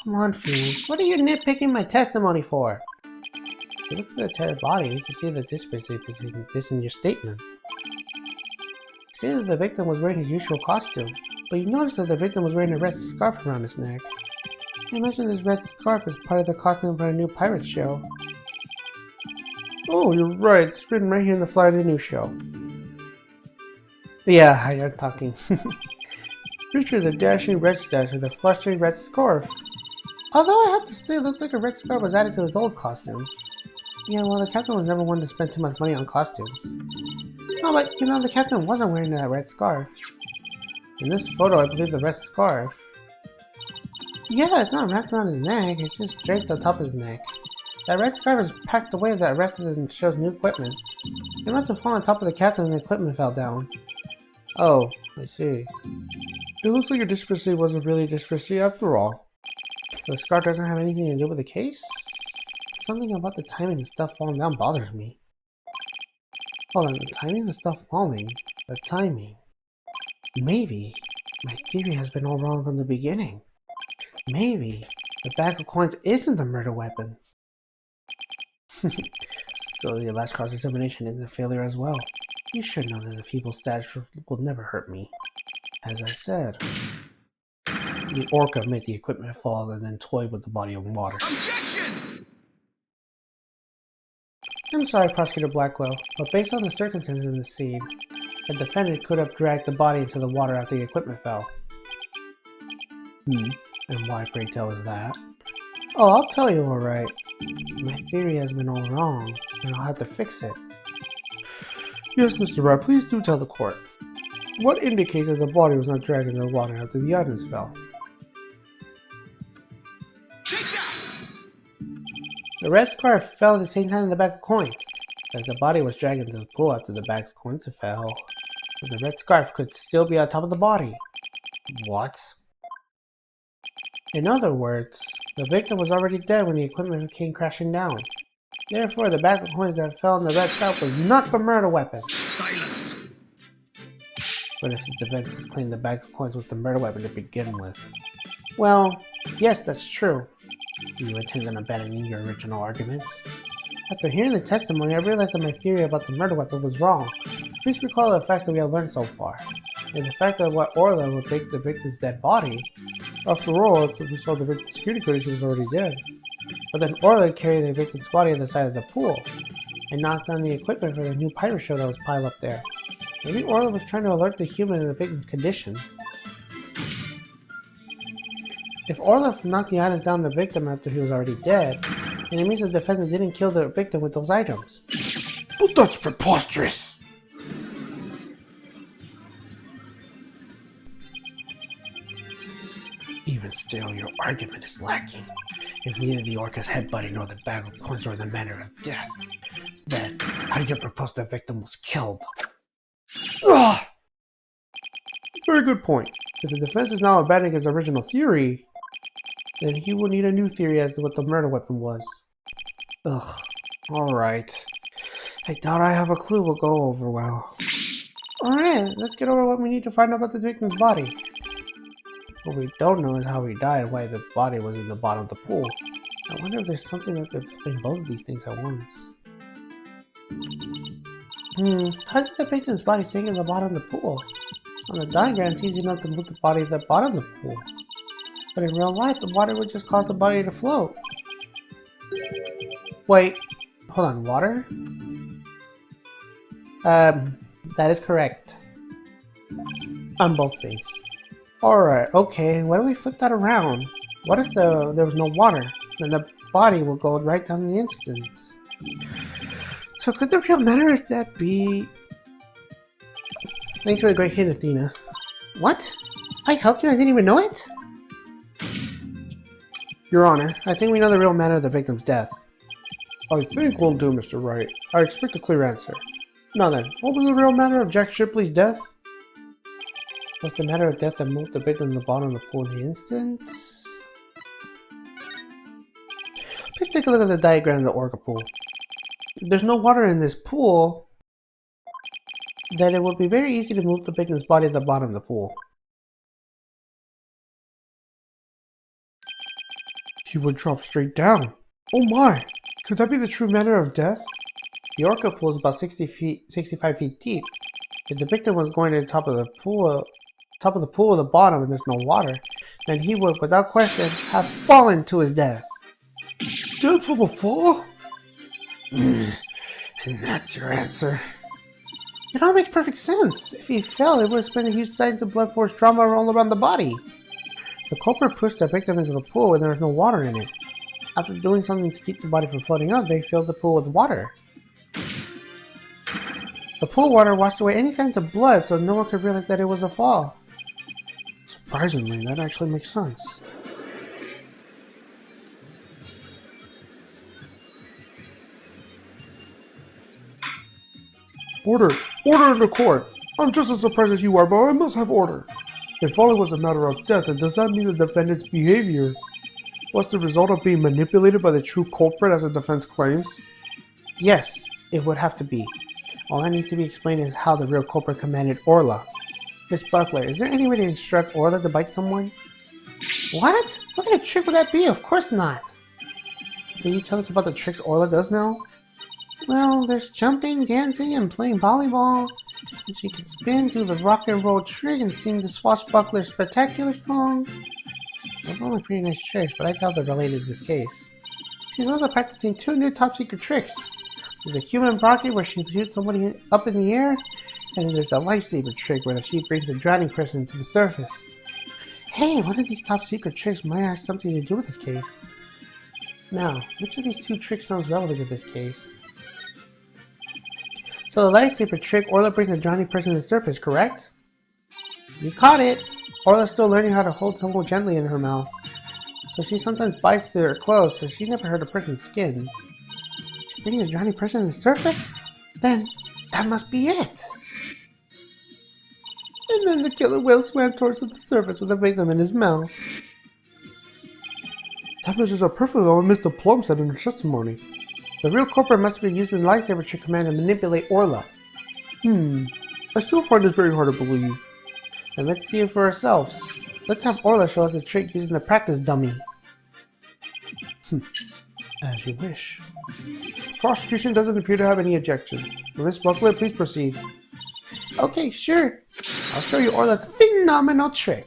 Come on, Phoenix, what are you nitpicking my testimony for? If you look at the entire body, you can see the discrepancy between this and your statement. You say that the victim was wearing his usual costume, but you notice that the victim was wearing a red scarf around his neck. I imagine this red scarf is part of the costume for a new pirate show. Oh, you're right. It's written right here in the flyer of the new show. Yeah, I am talking. Picture the dashing Red Stash with a flashing red scarf. Although I have to say, it looks like a red scarf was added to his old costume. Yeah, well, the captain was never one to spend too much money on costumes. Oh, but you know, the captain wasn't wearing that red scarf. In this photo, I believe the red scarf. Yeah, it's not wrapped around his neck, it's just draped on top of his neck. That red scarf is packed away that rest of it shows new equipment. It must have fallen on top of the captain and the equipment fell down. Oh, I see. It looks like your discrepancy wasn't really a discrepancy after all. The scarf doesn't have anything to do with the case? Something about the timing and stuff falling down bothers me. Hold on, the timing and stuff falling? The timing? Maybe my theory has been all wrong from the beginning. Maybe the bag of coins isn't the murder weapon. So the last cross-examination is a failure as well. You should know that the feeble stash will never hurt me. As I said, the orca made the equipment fall and then toyed with the body of water. Objection! I'm sorry, Prosecutor Blackwell, but based on the circumstances in the scene, the defendant could have dragged the body into the water after the equipment fell. And why, pray tell, is that? Oh, I'll tell you alright. My theory has been all wrong, and I'll have to fix it. Yes, Mr. Wright, please do tell the court. What indicates that the body was not dragged into the water after the items fell? Take that! The red scarf fell at the same time in the bag of coins. As the body was dragged into the pool after the bag of coins fell, the red scarf could still be on top of the body. What? In other words, the victim was already dead when the equipment came crashing down. Therefore, the bag of coins that fell in the red scarf was not the murder weapon. Silence! But if the defense claimed the bag of coins was the murder weapon to begin with. Well, yes, that's true. Do you intend on abandoning your original arguments? After hearing the testimony, I realized that my theory about the murder weapon was wrong. Please recall the facts that we have learned so far. And the fact that what Orla would break the victim's dead body. After all, if we saw the victim's security footage, she was already dead. But then Orla carried the victim's body on the side of the pool and knocked down the equipment for the new pirate show that was piled up there. Maybe Orla was trying to alert the human to the victim's condition. If Orla knocked the items down the victim after he was already dead, then it means the defendant didn't kill the victim with those items. But that's preposterous! Even still, your argument is lacking. If neither the orca's headbutting nor the bag of coins were the manner of death, then how do you propose the victim was killed? Ugh! Very good point. If the defense is now abandoning his original theory, then he will need a new theory as to what the murder weapon was. Ugh. Alright. I doubt I have a clue will go over well. Alright, let's get over what we need to find out about the victim's body. What we don't know is how he died and why the body was in the bottom of the pool. I wonder if there's something that could explain both of these things at once. How did the victim's body sink in the bottom of the pool? On the diagram, it's easy enough to move the body to the bottom of the pool. But in real life, the water would just cause the body to float. Wait, hold on, water? That is correct. On both things. Alright, okay, why don't we flip that around? What if there was no water? Then the body will go right down in the instant. So could the real matter of that be... Thanks for the great hint, Athena. What? I helped you? I didn't even know it? Your Honor, I think we know the real matter of the victim's death. I think we'll do, Mr. Wright. I expect a clear answer. Now then, what was the real matter of Jack Shipley's death? Was the matter of death that moved the victim to the bottom of the pool in the instant? Let's take a look at the diagram of the Orca pool. If there's no water in this pool, then it would be very easy to move the victim's body to the bottom of the pool. He would drop straight down. Oh my! Could that be the true manner of death? The Orca pool is about 65 feet deep. If the victim was going to the top of the pool or the bottom and there's no water, then he would, without question, have fallen to his death. Death from a fall? And that's your answer. It all makes perfect sense. If he fell, it would have been a huge signs of blood force trauma all around the body. The culprit pushed the victim into the pool when there was no water in it. After doing something to keep the body from floating up, they filled the pool with water. The pool water washed away any signs of blood, so no one could realize that it was a fall. Surprisingly, that actually makes sense. Order! Order in the court! I'm just as surprised as you are, but I must have order. If falling was a matter of death, then does that mean the defendant's behavior was the result of being manipulated by the true culprit as the defense claims? Yes, it would have to be. All that needs to be explained is how the real culprit commanded Orla. Miss Buckler, is there any way to instruct Orla to bite someone? What? What kind of trick would that be? Of course not! Can you tell us about the tricks Orla does now? Well, there's jumping, dancing, and playing volleyball. And she can spin, do the rock and roll trick, and sing the Swashbuckler Spectacular song. Those are only pretty nice tricks, but I doubt they're related to this case. She's also practicing 2 new top secret tricks. There's a human rocket where she shoots somebody up in the air, and then there's a lifesaver trick where she brings a drowning person to the surface. Hey, one of these top secret tricks might have something to do with this case. Now, which of these 2 tricks sounds relevant to this case? So the lifesaver trick, Orla brings a drowning person to the surface, correct? You caught it! Orla's still learning how to hold someone gently in her mouth. So she sometimes bites their clothes, so she never hurt a person's skin. She brings a drowning person to the surface? Then, that must be it! And then the killer whale swam towards the surface with the victim in his mouth. That matches up perfectly what Mr. Plum said in her testimony. The real culprit must have been using the lifesaver trick command to manipulate Orla. I still find this very hard to believe. And let's see it for ourselves. Let's have Orla show us the trick using the practice dummy. As you wish. Prosecution doesn't appear to have any objection. Miss Buckler, please proceed. Okay, sure. I'll show you Orla's phenomenal trick.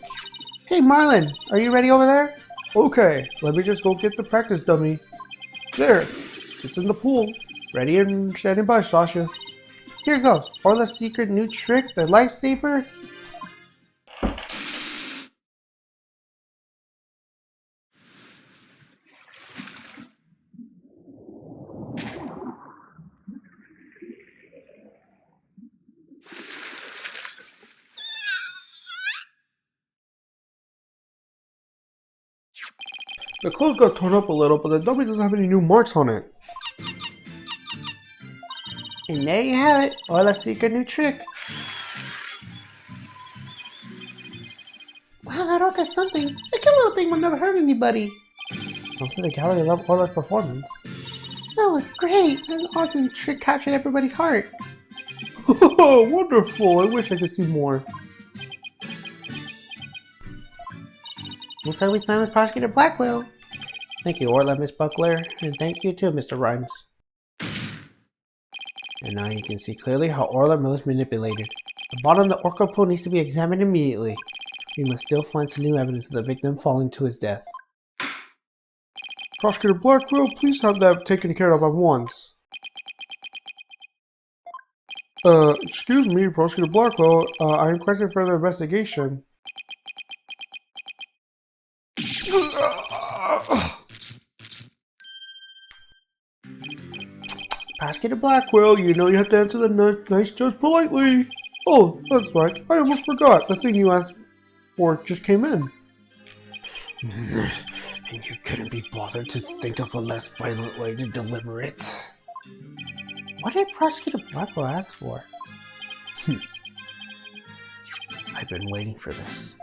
Hey Marlin, are you ready over there? Okay, let me just go get the practice dummy. There, it's in the pool. Ready and standing by, Sasha. Here goes. Orla's secret new trick, the lifesaver. The clothes got torn up a little, but the dummy doesn't have any new marks on it. And there you have it, Orla's secret new trick. Wow, that orca's something. That cute little thing will never hurt anybody. Sounds like the gallery loved Orla's performance. That was great! An awesome trick captured everybody's heart. Oh, wonderful! I wish I could see more. Looks like we silenced Prosecutor Blackwell. Thank you, Orla, Miss Buckler, and thank you too, Mr. Rhymes. And now you can see clearly how Orla was manipulated. The bottom of the Orca pool needs to be examined immediately. We must still find some new evidence of the victim falling to his death. Prosecutor Blackwell, please have that taken care of at once. Excuse me, Prosecutor Blackwell, I am requesting further investigation. Prosecutor Blackwell, you know you have to answer the nice judge politely. Oh, that's right, I almost forgot. The thing you asked for just came in. And you couldn't be bothered to think of a less violent way to deliver it. What did Prosecutor Blackwell ask for? I've been waiting for this.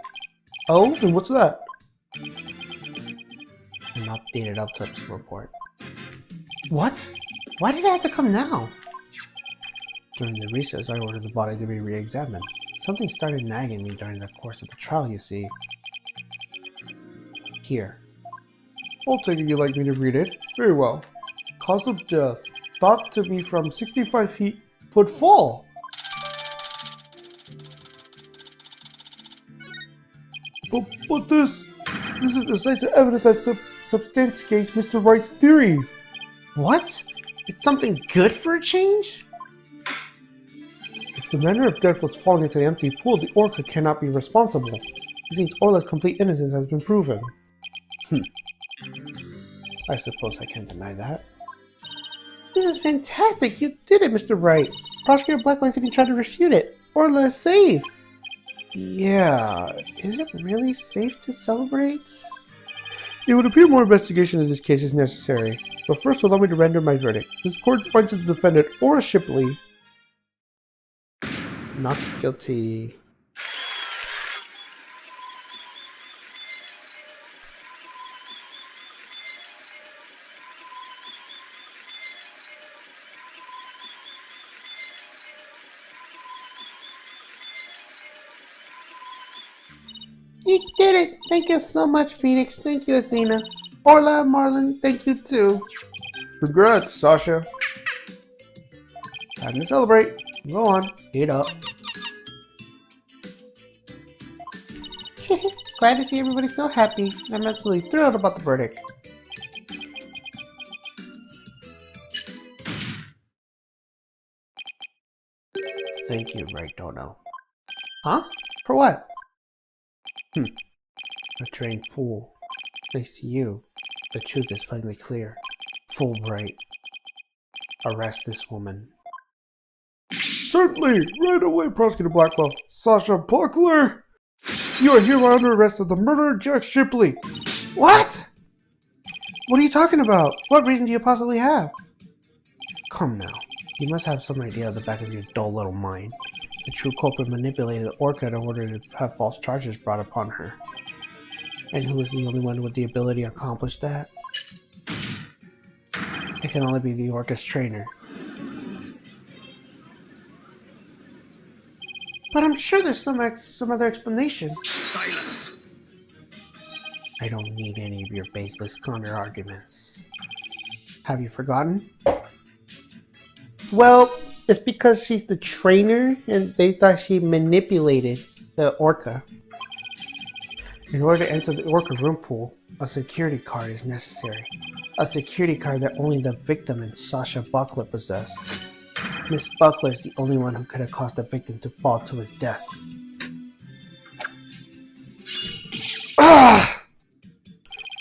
Oh, and what's that? An updated autopsy report. What? Why did it have to come now? During the recess, I ordered the body to be re-examined. Something started nagging me during the course of the trial, you see. Here. I'll take it you'd like me to read it. Very well. Cause of death. Thought to be from 65-foot fall. But this is decisive evidence that substantiates Mr. Wright's theory. What? It's something good for a change? If the manner of death was falling into the empty pool, the Orca cannot be responsible. Since Orla's complete innocence has been proven. I suppose I can't deny that. This is fantastic! You did it, Mr. Wright! Prosecutor Blackwell's even tried to refute it. Orla is saved! Yeah, Is it really safe to celebrate? it would appear more investigation of this case is necessary. But first, allow me to render my verdict. This court finds the defendant, Orla Shipley, Not guilty. You did it! Thank you so much, Phoenix. Thank you, Athena. Orla, Marlon, thank you too. Congrats, Sasha. Time to celebrate. Go on, eat up. Glad to see everybody so happy. I'm absolutely thrilled about the verdict. Thank you, Wright Dono. Huh? For what? A trained fool. Thanks to you, the truth is finally clear. Fulbright. Arrest this woman. Certainly! Right away, Prosecutor Blackwell. Sasha Buckler! You are here under arrest of the murderer Jack Shipley. What? What are you talking about? What reason do you possibly have? Come now. You must have some idea at the back of your dull little mind. The true culprit manipulated the Orca in order to have false charges brought upon her. And who is the only one with the ability to accomplish that? It can only be the Orca's trainer. But I'm sure there's some other explanation. Silence! I don't need any of your baseless counter arguments. Have you forgotten? Well, it's because she's the trainer and they thought she manipulated the Orca. In order to enter the Orca room pool, a security card is necessary. A security card that only the victim and Sasha Buckler possessed. Miss Buckler is the only one who could have caused the victim to fall to his death. Ah!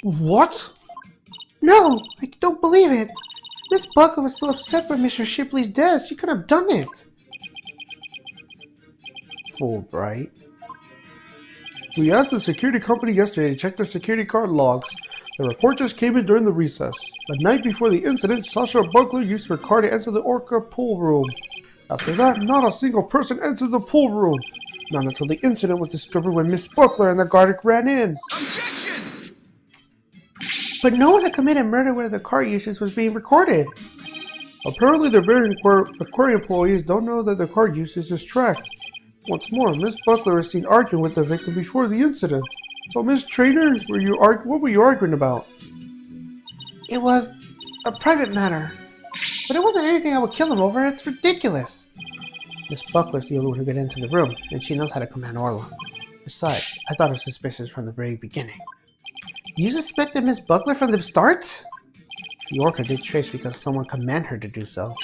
What? No, I don't believe it. Miss Buckler was so upset by Mr. Shipley's death, she couldn't have done it. Fulbright. We asked the security company yesterday to check their security card logs. The report just came in during the recess. The night before the incident, Sasha Buckler used her card to enter the Orca pool room. After that, not a single person entered the pool room. Not until the incident was discovered when Miss Buckler and the guard ran in. Objection! But no one had committed murder where the car usage was being recorded. Apparently, the Baron Aquarium employees don't know that the car usage is tracked. Once more, Miss Buckler is seen arguing with the victim before the incident. So, Miss Trainer, what were you arguing about? It was a private matter. But it wasn't anything I would kill them over. It's ridiculous. Miss Buckler's the only one who got into the room, and she knows how to command Orla. Besides, I thought her suspicious from the very beginning. You suspected Miss Buckler from the start? The Orca did trace because someone commanded her to do so.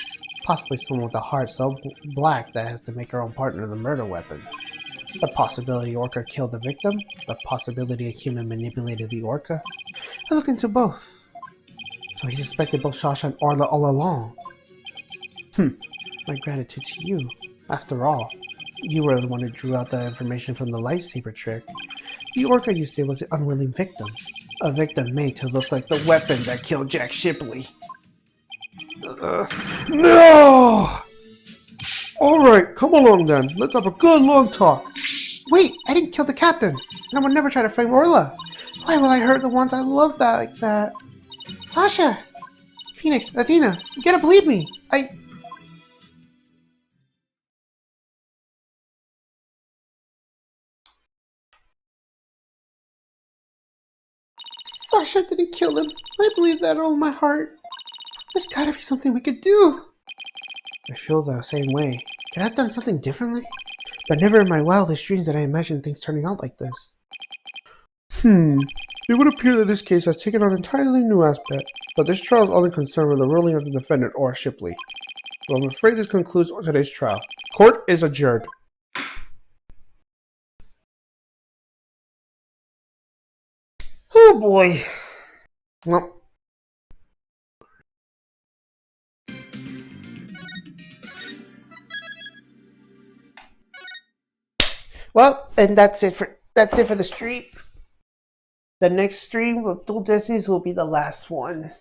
Possibly someone with a heart so black that has to make her own partner the murder weapon. The possibility Orca killed the victim, the possibility a human manipulated the Orca. I look into both. So he suspected both Sasha and Orla all along. My gratitude to you. After all, you were the one who drew out the information from the lightsaber trick. The Orca you say was the unwilling victim. A victim made to look like the weapon that killed Jack Shipley. No! Alright, come along then. Let's have a good long talk. Wait, I didn't kill the captain. And I would never try to frame Orla. Why will I hurt the ones I love like that? Sasha! Phoenix, Athena, you gotta believe me. Sasha didn't kill him. I believe that all in my heart. There's gotta be something we could do. I feel the same way. Could I have done something differently? But never in my wildest dreams did I imagine things turning out like this. It would appear that this case has taken on an entirely new aspect, but this trial is only concerned with the ruling of the defendant or Shipley. Well, I'm afraid this concludes today's trial. Court is adjourned. Oh boy. Well, and that's it for the stream. The next stream of Dual Destinies will be the last one.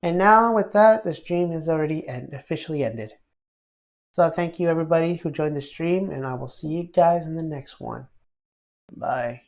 And now with that, the stream has already officially ended. So thank you everybody who joined the stream, and I will see you guys in the next one. Bye.